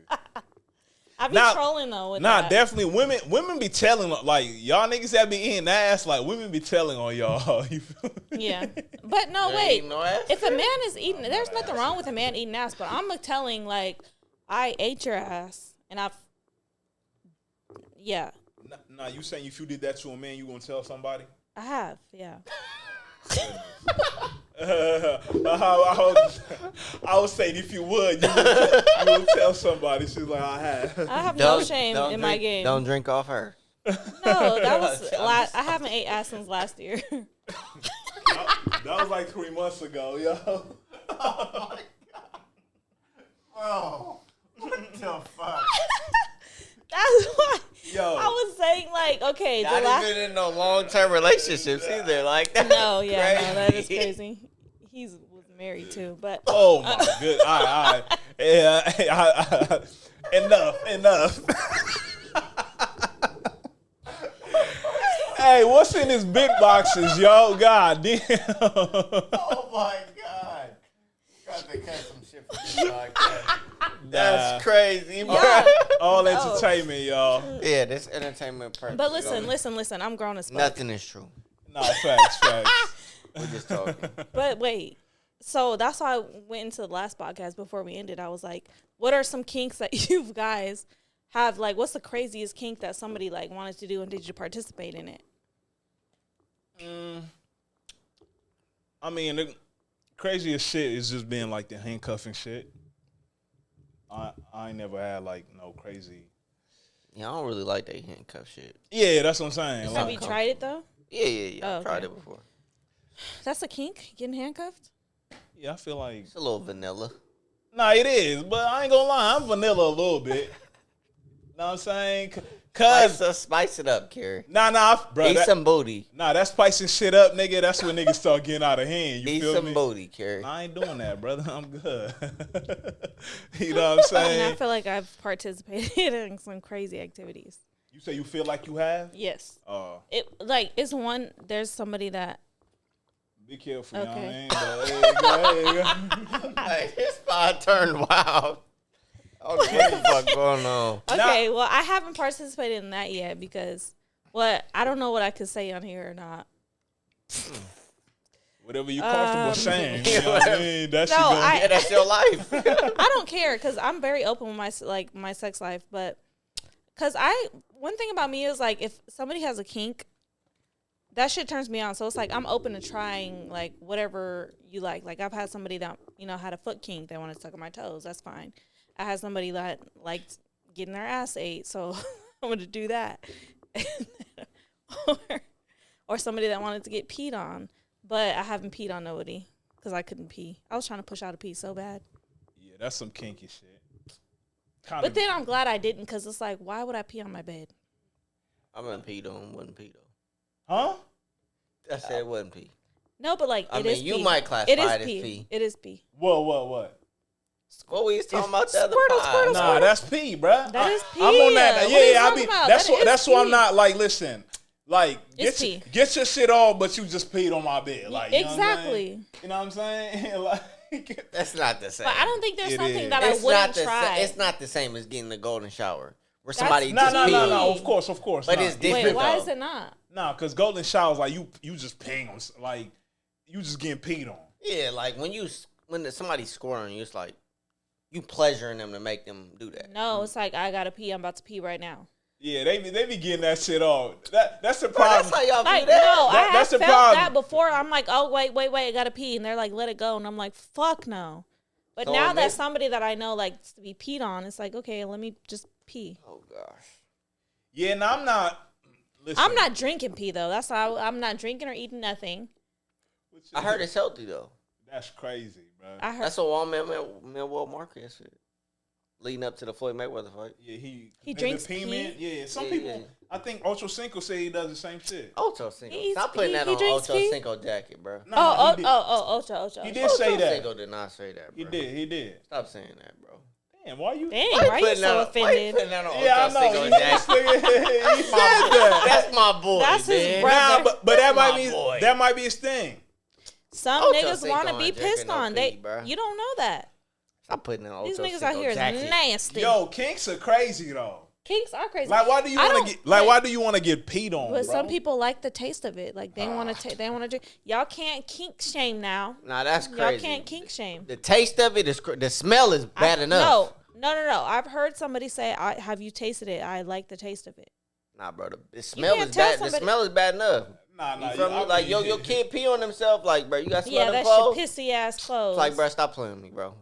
I be trolling though with that.
Definitely women be telling, like, y'all niggas that be eating ass, like, women be telling on y'all. You feel me?
Yeah. But no,
You
wait.
ain't no ass?
If a man is eating, there's nothing wrong with a man eating ass, but I'm telling, like, I ate your ass, and yeah.
Nah, you saying if you did that to a man, you gonna tell somebody?
I have, yeah.
I was saying if you would, you would tell somebody. She's like, I have.
I have no shame in my game.
Don't drink off her.
No, that was I haven't ate ass since last year.
That was like 3 months ago, yo.
Oh my God. Bro, what the fuck?
That's why
Yo.
I was saying, like, okay,
Not even in no long-term relationships either. Like that.
No, yeah, no, that is crazy. He was married too, but
Oh my good. All right. Yeah. Enough. Hey, what's in his big boxes, yo? God damn.
Oh my God. Got to cut some shit from this podcast. That's crazy, bro.
Yeah.
All entertainment, y'all.
Yeah, this entertainment purpose.
but listen. I'm grown as fuck.
Nothing is true.
Nah, facts.
We're just talking.
But wait, so that's why I went into the last podcast before we ended. I was like, what are some kinks that you guys have? Like, what's the craziest kink that somebody like wanted to do, and did you participate in it?
I mean, the craziest shit is just being like the handcuffing shit. I ain't never had like no crazy.
Yeah, I don't really like that handcuff shit.
Yeah, that's what I'm saying.
Have you tried it though?
Yeah.
Oh,
I've tried
okay.
it before.
That's a kink, getting handcuffed.
Yeah, I feel like.
It's a little vanilla.
Nah, it is, but I ain't gonna lie, I'm vanilla a little bit. Know what I'm saying?
Spice it up, Kerry.
Nah, bro.
Eat some booty.
Nah, that's spicing shit up, nigga. That's when niggas start getting out of hand. You
Eat
feel
some
me?
booty, Kerry.
I ain't doing that, brother. I'm good. You know what I'm saying?
And I feel like I've participated in some crazy activities.
You say you feel like you have?
Yes.
It's
There's somebody that.
Be careful,
Okay.
you know what I mean? Go ahead.
Hey, this spot turned wild. Oh, what the fuck going on?
Okay, well, I haven't participated in that yet because, I don't know what I could say on here or not.
Whatever you comfortable saying. You know what I mean? That's
Yeah, that's your life.
I don't care because I'm very open with my sex life, but because one thing about me is like if somebody has a kink, that shit turns me on. So it's like I'm open to trying like whatever you like. Like I've had somebody that had a foot kink. They want to suck on my toes. That's fine. I had somebody that liked getting their ass ate, so I'm going to do that. or somebody that wanted to get peed on, but I haven't peed on nobody because I couldn't pee. I was trying to push out a pee so bad.
Yeah, that's some kinky shit.
But then I'm glad I didn't because it's like, why would I pee on my bed?
I wasn't peed on, wasn't peed on.
Huh?
I said it wasn't pee.
No, but like,
I
it
mean,
is
you
pee.
might classify it as
pee.
pee.
It is pee.
What?
What we was talking about the other
Squirtle,
pod?
squirtle,
Nah, that's pee, bruh.
That is pee.
I'm on that.
What
Yeah,
are you
I
talking
be.
about?
That's why I'm
pee.
not like. Listen, like
It's pee.
get your shit off, but you just peed on my bed, like
Exactly.
You know what I'm saying? Like
That's not the same.
But I don't think there's
It
something
is.
that I wouldn't try.
It's not the same as getting the golden shower where
That's-
somebody
no.
just peed.
Of course.
But
nah.
it's different.
Wait, why
though.
is it not?
Nah, because golden showers like you just peeing on like you just getting peed on.
Yeah, like when somebody's scoring you, it's like you pleasuring them to make them do that.
No, it's like I gotta pee. I'm about to pee right now.
Yeah, they be getting that shit off. That's the
Bro,
problem.
that's how y'all
Like
do that.
no, I
That's
have
the
felt
problem.
that before. I'm like, oh wait, I gotta pee, and they're like, let it go, and I'm like, fuck no. But
So
now
maybe-
that somebody that I know likes to be peed on, it's like, okay, let me just pee.
Oh gosh.
Yeah, no, I'm not. Listen,
I'm not drinking pee though. That's how I'm not drinking or eating nothing.
I heard it's healthy though.
That's crazy, bro.
I heard.
That's what Millwall Market said. leading up to the Floyd Mayweather fight.
Yeah,
he drinks
pea.
pea?
Yeah, some people. I think Ocho Cinco say he does the same shit.
Ocho Cinco.
He's-
Stop putting that
he
on
drinks
Ocho
pea?
Cinco jacket, bro.
Nah, he did.
Ocho.
He did say
Ocho
that.
Cinco did not say that, bro.
He did.
Stop saying that, bro.
Damn, why you?
Dang,
Why
why you
putting
so
that on- Why you
offended?
putting that on
Yeah, I
Ocho
know.
Cinco
He
jacket?
said that.
That's my boy.
That's his
man.
brother.
Nah, but that
My
might be
boy.
that might be his thing.
Some
Ocho
niggas
Cinco
want to be
ain't drinking
pissed
no
on.
pee, bruh.
You don't know that.
Stop putting that on
These
Ocho
niggas
Cinco
out here is
jacket.
nasty.
Yo, kinks are crazy though.
Kinks are crazy.
Like, why do you
I
want
don't-
to get? Like, why do you want to get peed on?
But
bro?
some people like the taste of it. Like they want to. They want to drink. Y'all can't kink shame now.
Nah, that's
Y'all
crazy.
can't kink shame.
The taste of it is the smell is bad enough.
No. I've heard somebody say, "Have you tasted it? I like the taste of it."
Nah, bro. The smell
can't
is
tell
bad. The
somebody-
smell is bad enough.
Nah.
You feel me? Like your kid pee on himself. Like, bro, you got
Yeah,
smell them
that's
clothes.
your pissy ass clothes.
It's like, bro, stop playing with me, bro.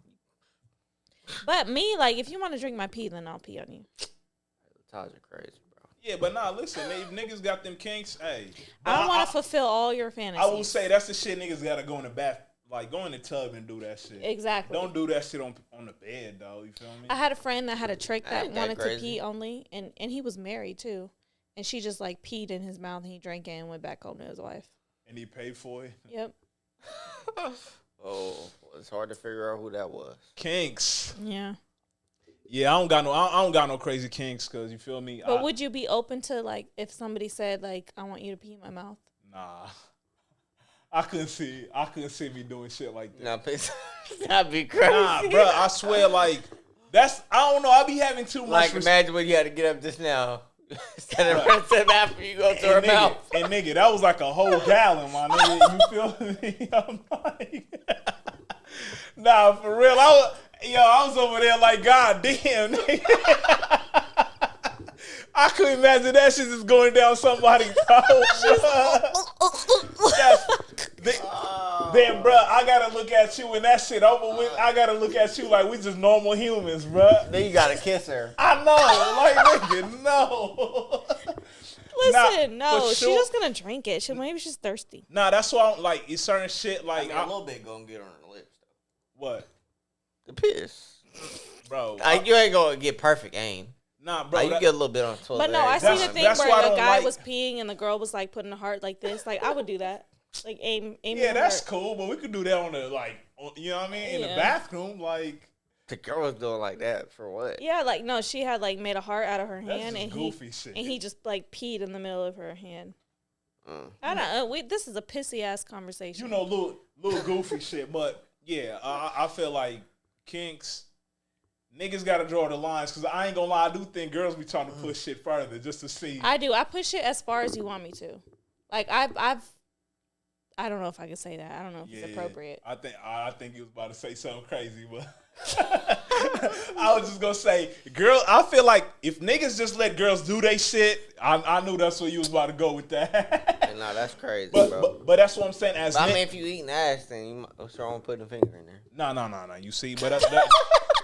But me, like, if you want to drink my pee, then I'll pee on you.
Lataja crazy, bro.
Yeah, but nah, listen, if niggas got them kinks, hey.
I don't want to fulfill all your fantasies.
I will say that's the shit niggas gotta go in the bath, like go in the tub and do that shit.
Exactly.
Don't do that shit on the bed, though. You feel me?
I had a friend that had a trick that
Ain't that
wanted to
crazy.
pee only, and he was married too, and she just like peed in his mouth and he drank it and went back home to his wife.
And he paid for it.
Yep.
Oh, it's hard to figure out who that was.
Kinks.
Yeah.
Yeah, I don't got no crazy kinks, cause you feel me.
But would you be open to like if somebody said like I want you to pee in my mouth?
Nah. I couldn't see me doing shit like that.
Nah, that'd be crazy.
Nah, bro, I swear, like I don't know. I be having too much.
Like, imagine when you had to get up just now. Instead of rinsing after you go to her mouth.
And nigga, that was like a whole gallon, my nigga. You feel me? I'm like, nah, for real. I was over there like, God damn, nigga. I couldn't imagine that shit just going down somebody's throat. Then, bro, I gotta look at you when that shit over with. I gotta look at you like we just normal humans, bro.
Then you gotta kiss her.
I know, like nigga, no.
Listen,
Nah,
no,
for
she's
sure.
just gonna drink it. Maybe she's thirsty.
Nah, that's why I'm like, it's certain shit like
A little bit gonna get on her lips, though.
what,
The piss.
bro?
Like, you ain't gonna get perfect aim.
Nah, bro.
Like, you get a little bit on the toilet.
But no, I see
That's-
the thing
that's why I
where a
don't
guy
like-
was peeing and the girl was like putting a heart like this. Like I would do that. Like aim.
Yeah,
the
that's
heart.
cool, but we could do that on the you know what I mean, in the
Yeah.
bathroom, like.
The girl was doing like that for what?
Yeah, like no, she had like made a heart out of her
That's
hand
just
and
goofy shit.
he just like peed in the middle of her hand.
Mm.
I don't know. This is a pissy ass conversation.
You know, little goofy shit, but yeah, I feel like kinks, niggas gotta draw the lines, cause I ain't gonna lie, I do think girls be trying to push shit further just to see.
I do. I push it as far as you want me to. Like I don't know if I can say that. I don't know if it's appropriate.
I think you was about to say something crazy, but I was just gonna say, girl. I feel like if niggas just let girls do they shit, I knew that's where you was about to go with that.
And nah, that's crazy, bro.
But that's what I'm saying. As
But I mean, if you eating ass, then you what's wrong with putting a finger in there?
no. You see, but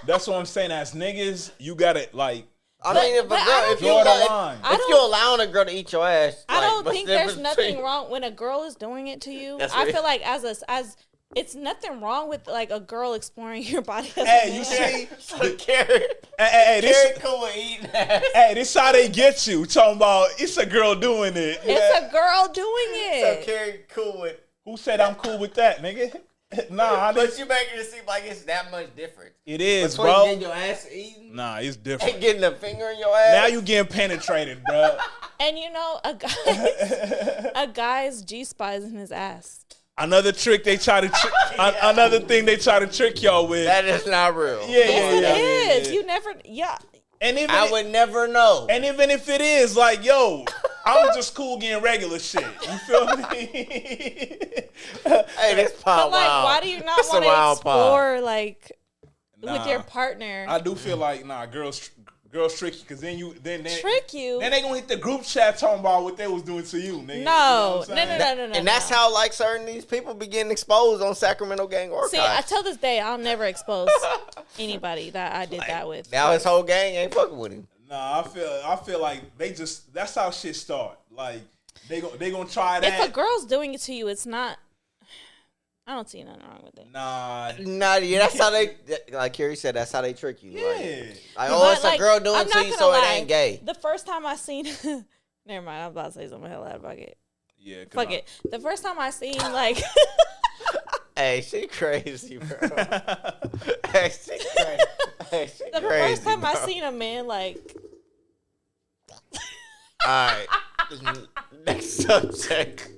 that's what I'm saying. As niggas, you gotta like.
I mean, if a
but I
girl,
don't
if you
draw the
let-
line.
if you allowing a girl to eat your ass,
I
like,
don't
what's
think
the
there's
difference
nothing
between-
wrong when a girl is doing it to you.
That's
I
what-
feel like as it's nothing wrong with like a girl exploring your body. As a
Hey, you
man.
see?
So Carrot,
Hey, this.
Carrot cool with eating ass.
Hey, this how they get you. Talking about it's a girl doing it.
It's a girl doing
So
it.
Carrot cool with,
Who said I'm cool with that, nigga? Nah, I
but
didn't.
you making it seem like it's that much different.
It is,
Between
bro.
getting your ass eaten
Nah, it's
and
different.
getting a finger in your ass.
Now you getting penetrated, bro.
And you know, a guy's G spot is in his ass.
Another trick they try to another thing they try to trick y'all with.
That is not real.
Yeah.
Yes, it is. You never. Yeah.
And even
I would never know.
and even if it is, like, yo, I'm just cool getting regular shit. You feel me?
Hey, this pop
But like,
wild.
why do you not
It's a
want to
wild pod.
explore like with
Nah.
your partner?
I do feel like girls trick you, because then
Trick you?
Then they gonna hit the group chat talking about what they was doing to you, nigga. You know
No,
what I'm saying?
no.
And that's how like certain these people be getting exposed on Sacramento Gang Archives.
See, I till this day, I'll never expose anybody that I did that with.
Now his whole gang ain't fucking with him.
Nah, I feel like they just, that's how shit start. Like they gonna try
If a
that.
girl's doing it to you, it's not. I don't see nothing wrong with it.
Nah,
Yeah, that's how they, like Carrie said, that's how they trick you.
yeah.
Like oh, it's a girl doing
I'm
to
not
you,
gonna
so
lie.
it ain't gay.
The first time I seen, never mind. I'm about to say something hell out of pocket.
Yeah,
Fuck it. The first time I seen like,
Hey, she crazy, bro. Hey, she crazy. Hey, she
the
crazy,
first time
bro.
I seen a man like,
All right. Next subject.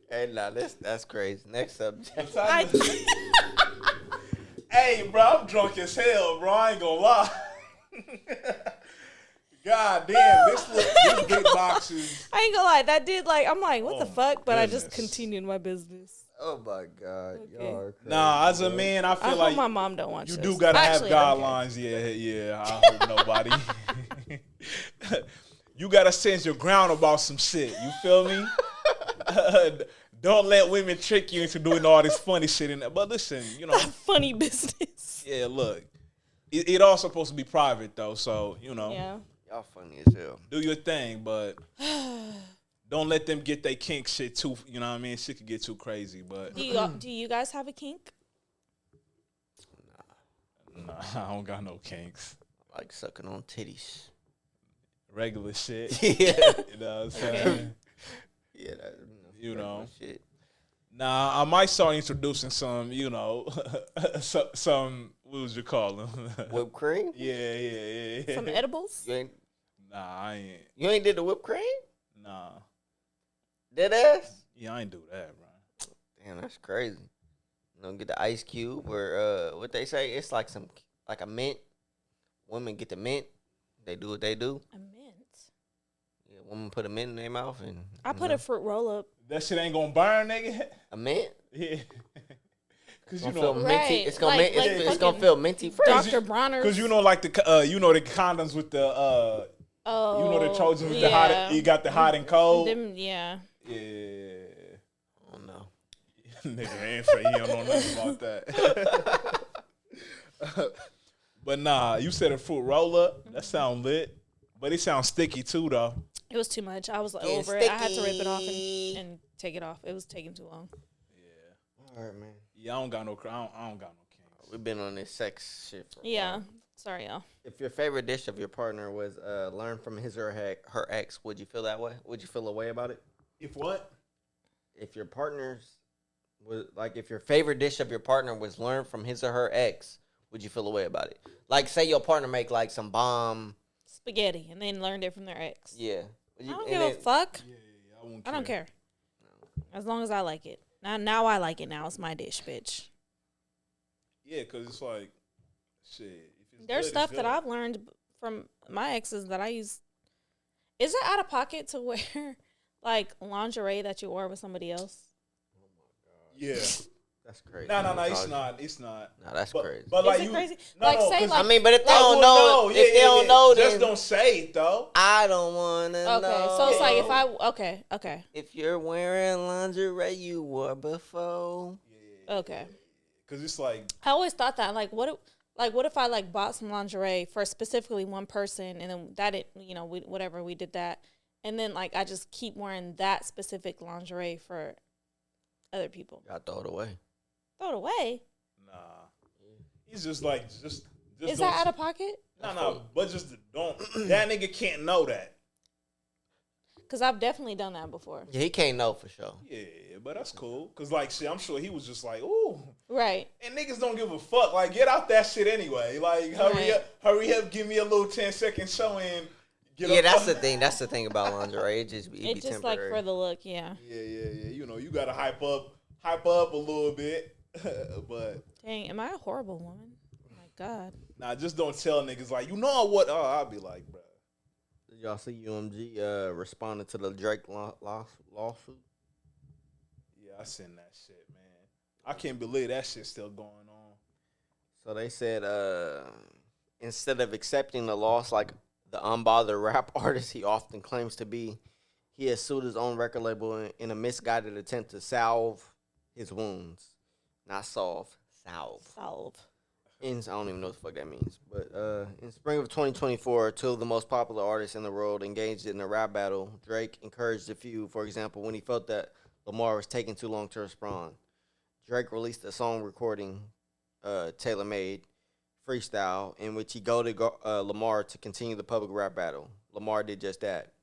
Hey, nah, that's crazy. Next subject.
Hey, bro, I'm drunk as hell, bro. I ain't gonna lie. God damn, this big box is.
I ain't gonna lie, that did like, I'm like, what the fuck? But I just
goodness.
continued my business.
Oh my God,
Okay.
y'all are crazy.
Nah, as a man, I
I
feel
hope
like
my mom don't watch
you
this.
do gotta
Actually,
have
I don't care.
guidelines. Yeah, I hope nobody. You gotta stand your ground about some shit. You feel me? Don't let women trick you into doing all this funny shit in there. But listen, you know,
Funny business.
yeah, look, it all supposed to be private though, so you know,
Yeah.
Y'all funny as hell.
do your thing, but don't let them get their kink shit too. You know what I mean? Shit could get too crazy, but
Do you guys have a kink?
nah, I don't got no kinks.
I like sucking on titties.
Regular shit.
Yeah.
You know what I'm saying?
Yeah, that,
You know.
shit.
Nah, I might start introducing some, you know, some what would you call them?
Whipped cream?
Yeah.
Some edibles?
Nah, I ain't.
You ain't did the whipped cream?
Nah.
Dead ass?
Yeah, I ain't do that, bro.
Damn, that's crazy. You know, get the ice cube or what they say, it's like a mint. Women get the mint. They do what they do.
A mint.
Yeah, women put a mint in their mouth and
I put a fruit roll up.
That shit ain't gonna burn, nigga.
a mint.
Yeah. Cause
It's
you
gonna feel
know,
Right,
minty. It's gonna
like- like
it's gonna
fucking
feel minty fresh.
Dr. Bronner's.
cause you know, like the the condoms with the
oh,
you know the Trojans with the hot. You got the hot and cold.
Them, yeah.
Yeah.
Oh no.
Nigga ain't say he don't know nothing about that. But nah, you said a fruit roll up. That sound lit. But it sounds sticky too, though.
It was too much. I was like,
Getting
over it. I had to rip it off
sticky.
and take it off. It was taking too long.
All right, man.
Yeah, I don't got no kinks.
We've been on this sex shit for a
Yeah.
while.
Sorry, y'all.
If your favorite dish of your partner was learn from his or her ex, would you feel that way? Would you feel a way about it?
If what?
If your partner's was like if your favorite dish of your partner was learned from his or her ex, would you feel a way about it? Like say your partner make like some bomb,
Spaghetti, and then learned it from their ex.
yeah.
I don't give a fuck.
Yeah, I won't
I don't care. As long as I like it. Now I like it. Now it's my dish, bitch.
Yeah, because it's like, shit. If it's
There's
good,
stuff
it's
that
good.
I've learned from my exes that I use. Is it out of pocket to wear like lingerie that you wore with somebody else?
Yeah.
That's crazy.
No, it's not. It's not.
No, that's
But,
crazy.
But
Is
like
it
you,
crazy?
No,
Like,
no,
say,
'cause-
like-
I mean, but if they
Like,
don't
well,
know,
no,
if they don't know,
just
then
don't say it though.
I don't want to
Okay,
know.
so it's like if I okay,
if you're wearing lingerie you wore before.
okay.
Because it's like,
I always thought that like what if I like bought some lingerie for specifically one person and then that we did that and then like I just keep wearing that specific lingerie for other people.
Y'all throw it away.
Throw it away.
nah. He's just like, just
Is
don't-
that out of pocket?
No, but just don't. That nigga can't know that.
Because I've definitely done that before.
Yeah, he can't know for sure.
Yeah, but that's cool. Cause like shit, I'm sure he was just like, ooh.
Right.
And niggas don't give a fuck. Like, get out that shit anyway. Like, hurry up, give me a little 10-second show and get
Yeah,
up.
that's the thing. That's the thing about lingerie. It just be
It's just like
temporary.
for the look, yeah.
Yeah. You know, you gotta hype up a little bit. But
Dang, am I a horrible woman? Oh my God.
nah, just don't tell niggas like, you know what? Oh, I'll be like, bro.
Did y'all see UMG responded to the Drake lawsuit?
Yeah, I seen that shit, man. I can't believe that shit's still going on.
So they said instead of accepting the loss like the unbothered rap artist he often claims to be, he has sued his own record label in a misguided attempt to salve his wounds. Not solve, salve.
Solve.
I don't even know what the fuck that means. But in spring of 2024, two of the most popular artists in the world engaged in a rap battle. Drake encouraged the feud, for example, when he felt that Lamar was taking too long to respond. Drake released a song recording, tailor-made freestyle, in which he goaded Lamar to continue the public rap battle. Lamar did just that.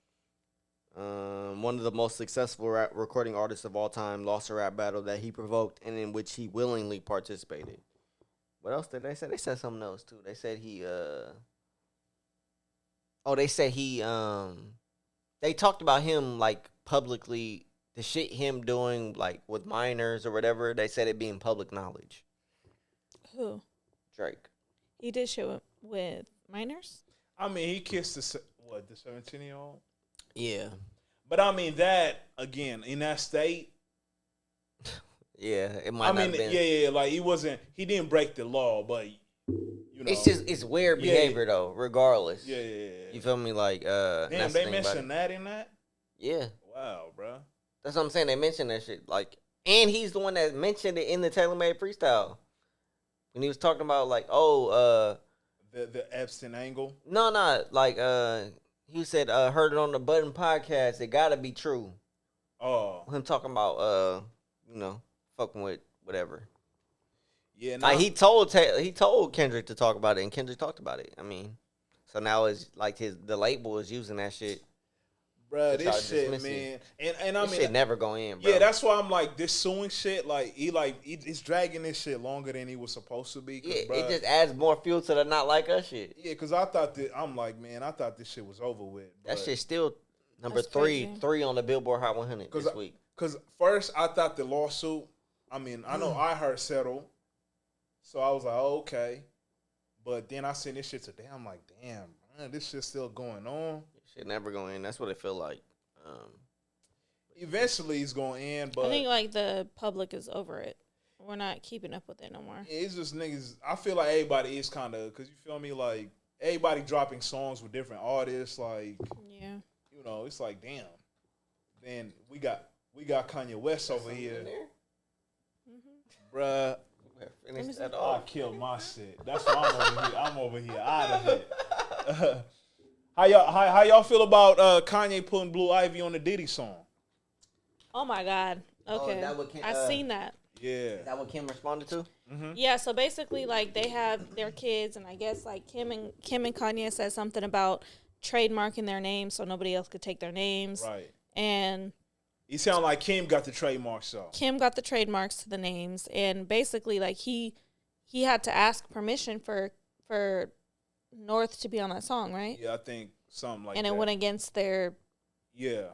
One of the most successful recording artists of all time lost a rap battle that he provoked and in which he willingly participated. What else did they say? They said something else too. They said they talked about him like publicly, the shit him doing like with minors or whatever. They said it being public knowledge.
Who?
Drake.
He did shit with minors?
I mean, he kissed the 17-year-old?
Yeah.
But I mean, that, again, in that state.
Yeah, it might not have been.
Yeah, like he didn't break the law, but, you know.
It's weird behavior, though, regardless.
Yeah.
You feel me? Like,
damn, they mentioned that in that?
Yeah.
Wow, bro.
That's what I'm saying. They mentioned that shit. Like, and he's the one that mentioned it in the tailor-made freestyle. When he was talking about, like,
the Epstein angle?
No, like, he said, heard it on the Button podcast. It gotta be true.
Oh.
Him talking about, fucking with whatever.
Yeah,
like he told Kendrick to talk about it, and Kendrick talked about it. I mean, so now it's like the label is using that shit.
Bruh, this shit, man. And I mean,
shit never go in, bro.
Yeah, that's why I'm like, this suing shit, he's dragging this shit longer than he was supposed to be.
Yeah,
bruh,
it just adds more fuel to the not like us shit.
Yeah, because I thought this shit was over with.
That shit's still number three on the Billboard Hot 100 this week.
Because first, I thought the lawsuit, I mean, I know I heard settle. So I was like, oh, okay. But then I seen this shit today. I'm like, damn, man, this shit's still going on.
Shit never going in. That's what it feel like.
Eventually, it's going to end, but
I think, like, the public is over it. We're not keeping up with it no more.
It's just niggas. I feel like everybody is kind of, because you feel me, like, everybody dropping songs with different artists. Like,
yeah.
You know, it's like, damn. Then we got Kanye West over here. Mm-hmm. Bruh. I killed my shit. That's why I'm over here out of it. How y'all feel about Kanye putting Blue Ivy on the Diddy song?
Oh my God. Okay. I seen that.
Yeah.
Is that what Kim responded to?
Mm-hmm. Yeah, so basically, like, they have their kids, and I guess, like, Kim and Kanye said something about trademarking their names so nobody else could take their names.
Right.
And
it sounded like Kim got the trademarks, so.
Kim got the trademarks to the names, and basically, like, he had to ask permission for North to be on that song, right?
Yeah, I think something like that.
And it went against their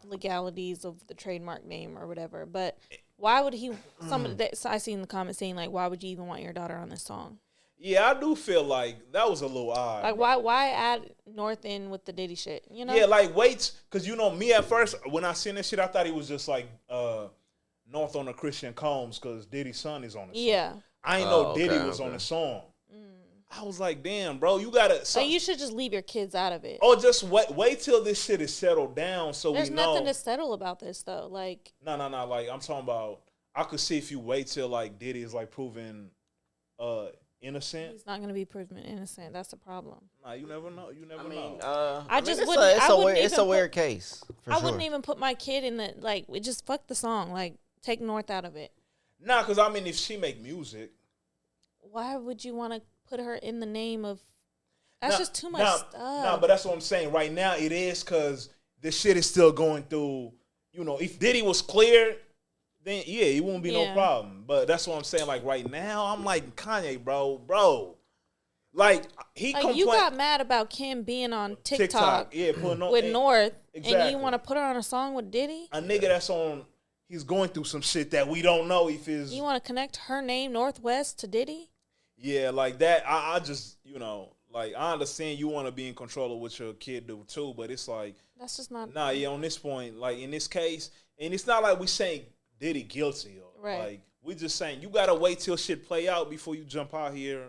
legalities of the trademark name or whatever. But why would he? I seen the comment saying, like, why would you even want your daughter on this song?
Yeah, I do feel like that was a little odd.
Like, why add North in with the Diddy shit? You know?
Yeah, like, wait, because, you know, me at first, when I seen this shit, I thought he was just, like, North on the Christian Combs because Diddy's son is on the song.
Yeah.
I ain't know Diddy was on the song. I was like, damn, bro, you gotta.
So you should just leave your kids out of it.
Oh, just wait till this shit is settled down so
There's
we know.
There's nothing to settle about this, though. Like,
no. Like, I'm talking about, I could see if you wait till, like, Diddy is, like, proven innocent.
He's not going to be proven innocent. That's the problem.
Nah, you never know. You never know.
It's a weird case. I
wouldn't even put my kid in the, like, just fuck the song. Like, take North out of it.
Nah, because, I mean, if she make music.
Why would you want to put her in the name of... That's just too much stuff.
Nah, but that's what I'm saying. Right now, it is because this shit is still going through, you know, if Diddy was clear, then, yeah, it won't be no problem. But that's what I'm saying. Like, right now, I'm like, Kanye, bro. Like,
you got mad about Kim being on TikTok with North, exactly. And you want to put her on a song with Diddy?
A nigga that's on... He's going through some shit that we don't know if is...
You want to connect her name, Northwest, to Diddy?
Yeah, like that. I just, you know, like, I understand you want to be in control of what your kid do too, but it's like...
That's just not...
Nah, yeah, on this point, like, in this case, and it's not like we saying Diddy guilty.
Right.
Like, we just saying you got to wait till shit play out before you jump out here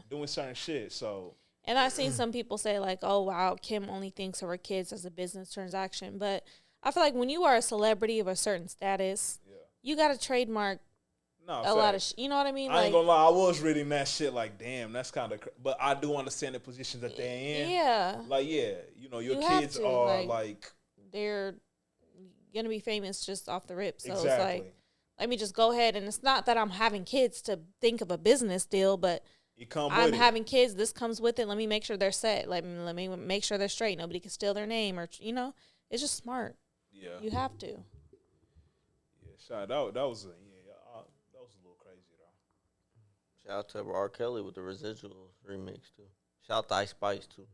doing certain shit, so...
And I've seen some people say, like, oh, wow, Kim only thinks of her kids as a business transaction, but... I feel like when you are a celebrity of a certain status, you got to trademark a lot of you know what I mean?
I ain't gonna lie, I was reading that shit like, damn, that's kind of... But I do understand the position that they're in.
Yeah.
Like, yeah, you know, your kids are, like...
They're going to be famous just off the rip. So
exactly.
it's like, let me just go ahead. And it's not that I'm having kids to think of a business deal, but I'm having kids. This comes with it. Let me make sure they're set. Let me make sure they're straight. Nobody can steal their name or, it's just smart.
Yeah.
You have to.
Yeah, shout out. That was a little crazy though.
Shout out to R. Kelly with the Residuals remix too. Shout out to Ice Spice too.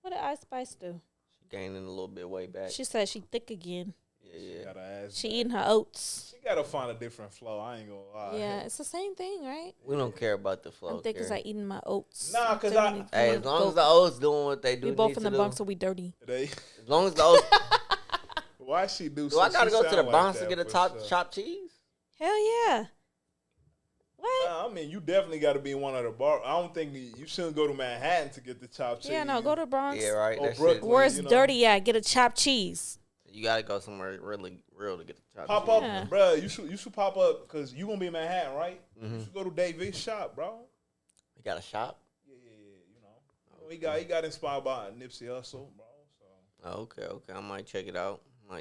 What did Ice Spice do?
She gaining a little bit way back.
She said she thick again.
Yeah.
She eating her oats.
She gotta find a different flow. I ain't gonna lie.
Yeah, it's the same thing, right?
We don't care about the flow.
I'm thick because I eating my oats.
Nah, because
as long as the oats doing what they do,
we both in the Bronx, so we dirty.
As long as the oats.
Why she do?
Do I gotta go to the Bronx to get a chopped cheese?
Hell yeah. What?
I mean, you definitely got to be in one of the bars. I don't think you shouldn't go to Manhattan to get the chopped cheese.
Yeah, no, go to Bronx.
Yeah, right.
Or Brooklyn,
Where it's dirty at, get a chopped cheese.
You gotta go somewhere really real to get the chopped
Pop
cheese.
up,
Yeah.
bro. You should pop up because you gonna be in Manhattan, right?
Mm-hmm.
You should go to David's shop, bro.
You got a shop?
Yeah. He got inspired by Nipsey Hussle, bro. So.
Oh, okay. I might check it out. You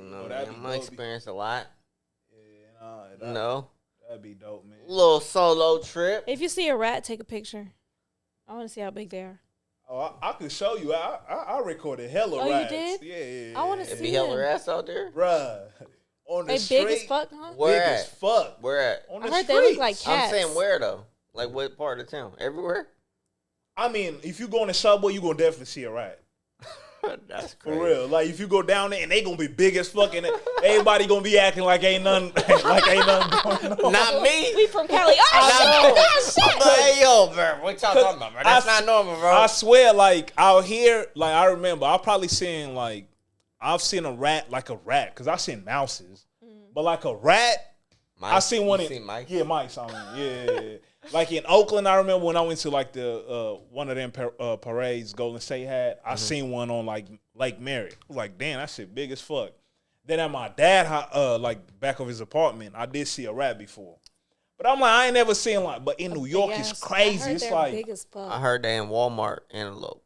know what I
that'd
mean? I
be
might
dope.
experience a lot.
Yeah, that'd be dope, man.
Little solo trip.
If you see a rat, take a picture. I want to see how big they are.
Oh, I could show you. I recorded hella
Oh, you
rats.
did?
Yeah.
I wanna
It
see
be hella
them.
rats out there.
Bruh. On the
They
street.
big as fuck, huh?
Where
Big
at?
as fuck.
Where at?
On
I
the
heard
streets.
they look like cats.
I'm saying where though? Like what part of the town? Everywhere?
I mean, if you go in the subway, you gonna definitely see a rat.
That's
For
crazy.
real. Like if you go down there and they gonna be big as fuck and everybody gonna be acting like ain't nothing going on.
Not me.
We from Cali. Oh, shit.
I'm like, hey, yo, bro, what y'all talking about, bro? That's not normal, bro.
I swear, like out here, like I remember, I've seen a rat, like a rat, because I've seen mouses, but like a rat.
Mike,
I seen one
you
in
seen Mike?
yeah, Mike's. I mean, yeah. Like in Oakland, I remember when I went to like the one of them parades Golden State had. I seen one on like Lake Merritt. I was like, damn, that shit big as fuck. Then at my dad, like back of his apartment, I did see a rat before. But I'm like, I ain't never seen like. But in New York, it's crazy.
I heard
It's
they're
like
big as fuck.
I heard they in Walmart antelope.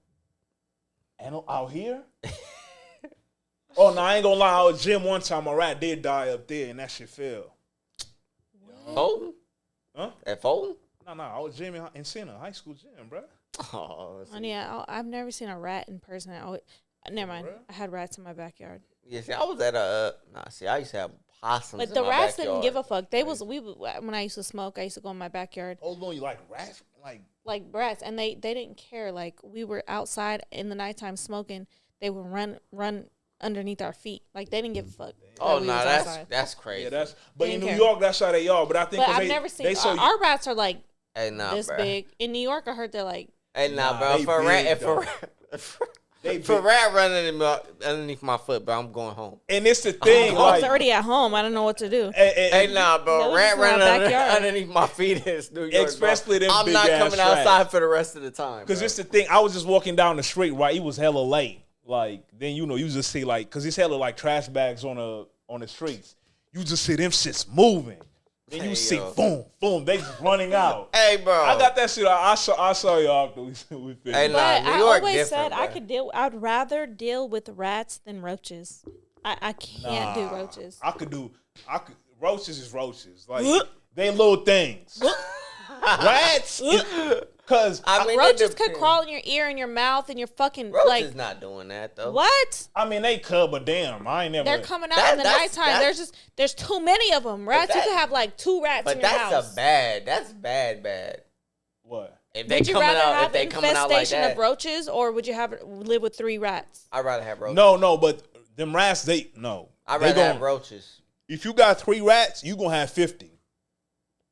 and out here. Oh no, I ain't gonna lie. I was gym one time. A rat did die up there, and that shit fell.
Fulton?
Huh?
At Fulton?
No, I was gymming in Center, high school gym, bro.
Oh,
And yeah, I've never seen a rat in person. Never mind. I had rats in my backyard.
yeah. See, I was at I used to have possums.
But
in
the
my
rats
backyard.
didn't give a fuck. When I used to smoke, I used to go in my backyard.
Hold on, you like rats?
Like rats, and they didn't care. Like we were outside in the nighttime smoking, they would run underneath our feet. Like they didn't give a fuck.
Oh
that we
no,
was outside.
that's crazy.
Yeah, but
They
in
didn't
New
care.
York, that's how they are. But I think
But I've never seen our rats are like
Hey, nah,
this
bro.
big. In New York, I heard they're like
Hey, nah,
Nah,
bro.
they
For a rat,
big,
if a
though.
rat running underneath my foot, bro, I'm going home.
And it's the thing,
I was
like,
already at home. I don't know what to do.
Hey, nah, bro.
That
Rat
was in my
running
backyard.
underneath my feet is New York,
Especially
bro.
them
I'm not
big-ass
coming outside
rats.
for the rest of the time.
because
bro.
it's the thing. I was just walking down the street, right? It was hella late. Like then you just see like, cause it's hella like trash bags on the streets. You just see them shits moving. Then you
Hey,
see
yo.
boom, boom, they just running out.
Hey, bro.
I got that shit. I saw y'all after we finished.
Hey, nah,
But
New
I
York
always
different,
said
bro.
I'd rather deal with rats than roaches. I can't do roaches.
Roaches is roaches. Like they little things. Rats, cause
I mean,
Roaches
it
could
depends.
crawl in your ear and your mouth and your fucking
Roaches
like
not doing that though.
what?
I mean they could, but damn, I ain't never.
They're coming out
That-
in the
that's-
nighttime.
that's-
There's too many of them. Rats, you
that-
could have like 2 rats
But
in your
that's
house.
that's bad.
What?
If they
Would you
coming
rather
out, if
have
they
an
coming out like
infestation
that,
of roaches, or would you live with 3 rats?
I'd rather have roaches.
No, but them rats, no.
I'd
They
rather have
gon-
roaches.
If you got 3 rats, you gonna have 50.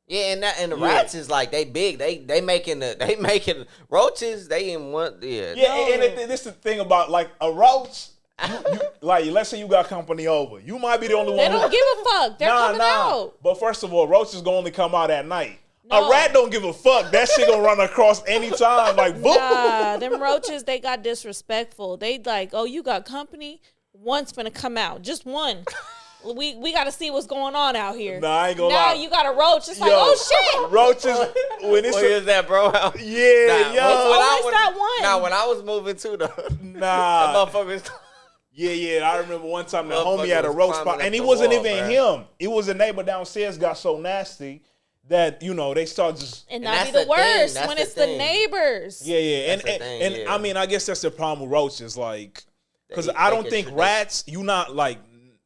Yeah, and the
Yeah.
rats is like they big. They making roaches. They in one. Yeah.
Yeah, and this the thing about like a roach. You like let's say you got company over, you might be the only
They
one.
don't give a fuck. They're coming out.
But first of all, roaches gonna only come out at night.
No.
A rat don't give a fuck. That shit gonna run across anytime. Like boom.
Nah, them roaches, they got disrespectful. They like, oh, you got company? One's gonna come out. Just one. We got to see what's going on out here.
Nah, I ain't gonna
now
lie.
you got a roach. It's like,
Yo,
oh shit.
roaches when it's
What is that, bro?
yeah,
Nah,
yo.
always that one.
Nah, when I was moving to the
Nah.
motherfuckers.
Yeah. I remember one time the
Motherfucker
homie had a
was
roach
climbing
spot,
up
and it
the
wasn't
wall,
even
bruh.
him. It was a neighbor downstairs got so nasty that they start just.
And
And
that be
that's
the
the thing,
worst
that's
when
the
it's the
thing.
neighbors.
Yeah.
That's the thing,
And
yeah.
I mean, I guess that's the problem with roaches, like, because
They-
I
they
don't
can
think
tr-
rats. You not like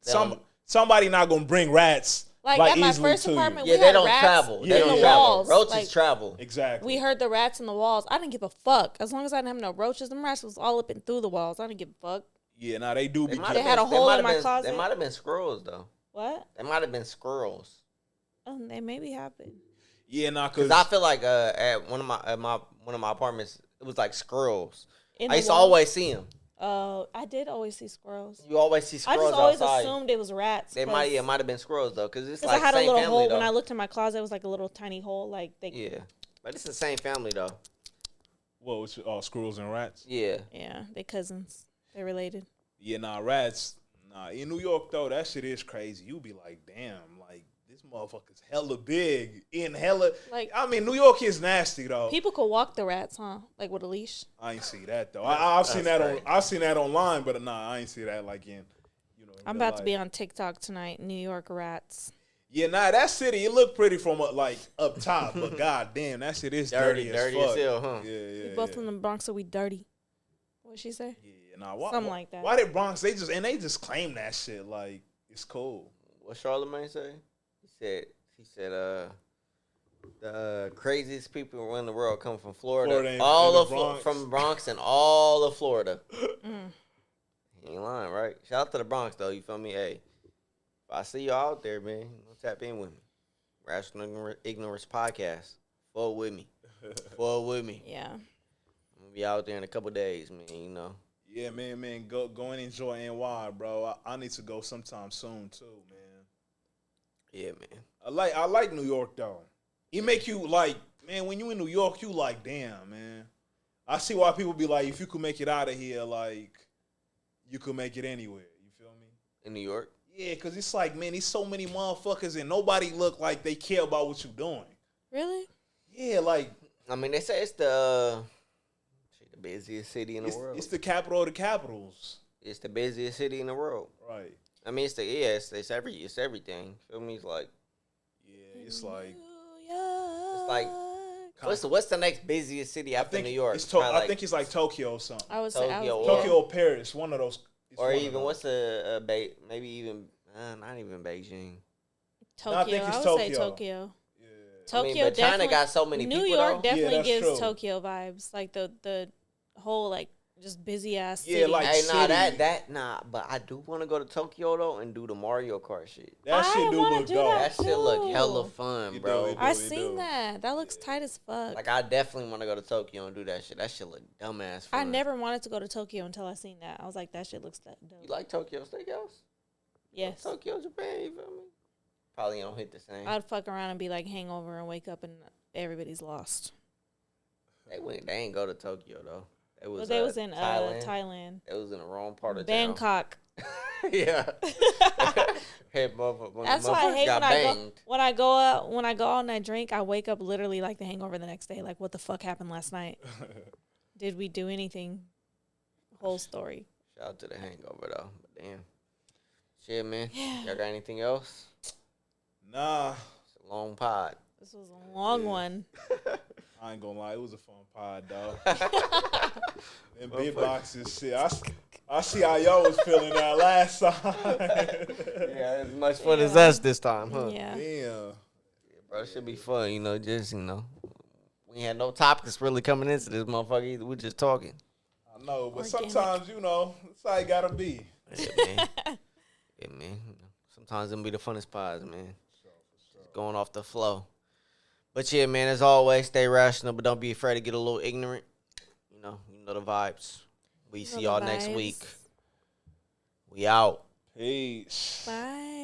They'll-
somebody not gonna bring rats
Like,
like
at my
easily
first
to
apartment,
Yeah,
we
they
had
don't
rats
travel.
in
They
the
don't
walls.
Roaches
Like,
travel.
you. Exactly.
we heard the rats in the walls. I didn't give a fuck. As long as I didn't have no roaches, them rats was all up and through the walls. I didn't give a fuck.
Yeah, now they do be.
might
They
have
had a
been-
hole
might
in
have
my
been-
closet.
They might have been squirrels though.
What?
They might have been squirrels.
Oh, they maybe happened.
Yeah, nah,
Cause I feel like at one of my apartments, it was like squirrels.
In
I
the
used to
walls?
always see them.
I did always see squirrels.
You always see
I
squirrels
just always
outside.
assumed it was rats.
They might have been squirrels though, cause it's
Because
like
I had a
same
little
family
hole
though.
when I looked in my closet. It was like a little tiny hole. Like they.
Yeah, but it's the same family though.
What was squirrels and rats?
Yeah,
Yeah, they cousins. They related.
Yeah, nah, rats. Nah, in New York though, that shit is crazy. You be like, damn, like this motherfucker's hella big in hella.
Like,
I mean, New York is nasty though.
people could walk the rats, huh? Like with a leash.
I ain't see that though. I've seen that
crazy.
I've seen that online, but nah, I ain't see that like in.
I'm about to be on TikTok tonight. New York rats.
Yeah, nah, that city it looked pretty from like up top, but god damn, that shit is dirty
dirty
as
as
fuck.
hell, huh?
Yeah.
We both from the Bronx, so we dirty. What'd she say?
Yeah, nah, why,
Something like that.
Why did Bronx? They just claim that shit like it's cool.
What Charlamagne say? He said, the craziest people in the world come from Florida.
Florida and
all
the
of
Bronx.
from Bronx and all of Florida.
Mm.
He ain't lying, right? Shout out to the Bronx though. You feel me? Hey, if I see you out there, man, tap in with me. Rational Ignorance Podcast. Forward with me. Forward with me.
Yeah.
I'm gonna be out there in a couple days, man. You know.
Yeah, man, go and enjoy NY, bro. I need to go sometime soon too, man.
Yeah, man.
I like New York though. It make you like, man, when you in New York, you like, damn, man. I see why people be like, if you could make it out of here, like, you could make it anywhere. You feel me?
In New York.
Yeah, cause it's like, man, there's so many motherfuckers and nobody look like they care about what you doing.
Really?
Yeah, like
I mean, they say it's the busiest city in the world.
it's the capital of the capitals.
It's the busiest city in the world.
Right.
I mean, it's everything. Feel me? It's like
Yeah,
It's
like what's the next busiest city
I
after
think
New York?
It's
Probably
I think it's like Tokyo or something.
I would say
Tokyo,
Tokyo or Paris, one of those. It's
or
one of
even
those.
what's the maybe even not even Beijing.
Tokyo.
No, I think it's
I would say
Tokyo.
Tokyo.
Yeah.
I mean,
Tokyo
but China
definitely.
got so many
New
people.
York
though.
definitely
that's
gives
true.
Tokyo vibes, like the whole like just busy ass
Yeah,
city.
like-
Hey, nah,
city.
but I do want to go to Tokyo though and do the Mario Kart shit.
That
I
shit do
wanna
look
do
dope.
that.
That shit look
too.
hella fun,
It
bro.
do, it do.
I seen that. That looks tight as fuck.
Like I definitely want to go to Tokyo and do that shit. That shit look dumbass fun.
I never wanted to go to Tokyo until I seen that. I was like, that shit looks dope.
You like Tokyo Steakhouse?
Yes.
Tokyo, Japan. You feel me? Probably don't hit the same.
I'd fuck around and be like hangover and wake up and everybody's lost.
They ain't go to Tokyo though. It was.
But they was in
Thailand.
Thailand.
It was in the wrong part of
Bangkok.
town. Yeah. Hey, motherfucker,
That's why I hate
got
when I go
banged.
when I go out and I drink, I wake up literally like the hangover the next day. Like, what the fuck happened last night? Did we do anything? Whole story.
Shout out to the hangover though. But damn. Shit, man. Y'all got anything else?
Nah,
It's a long pod.
This was a long one.
I ain't gonna lie, it was a fun pod, dog. And big boxes shit. I see how y'all was feeling that last time.
Yeah, as much fun as us this time, huh?
Yeah.
Damn.
Bro, it should be fun, just, we ain't had no topics really coming into this motherfucker either. We're just talking.
I know, but
Organic.
sometimes, that's how it gotta be.
Yeah, man. Yeah, man. Sometimes them be the funnest pods, man. Just going off the flow. But yeah, man, as always, stay rational, but don't be afraid to get a little ignorant. You know the vibes. We see y'all next week. We out.
Peace.
Bye.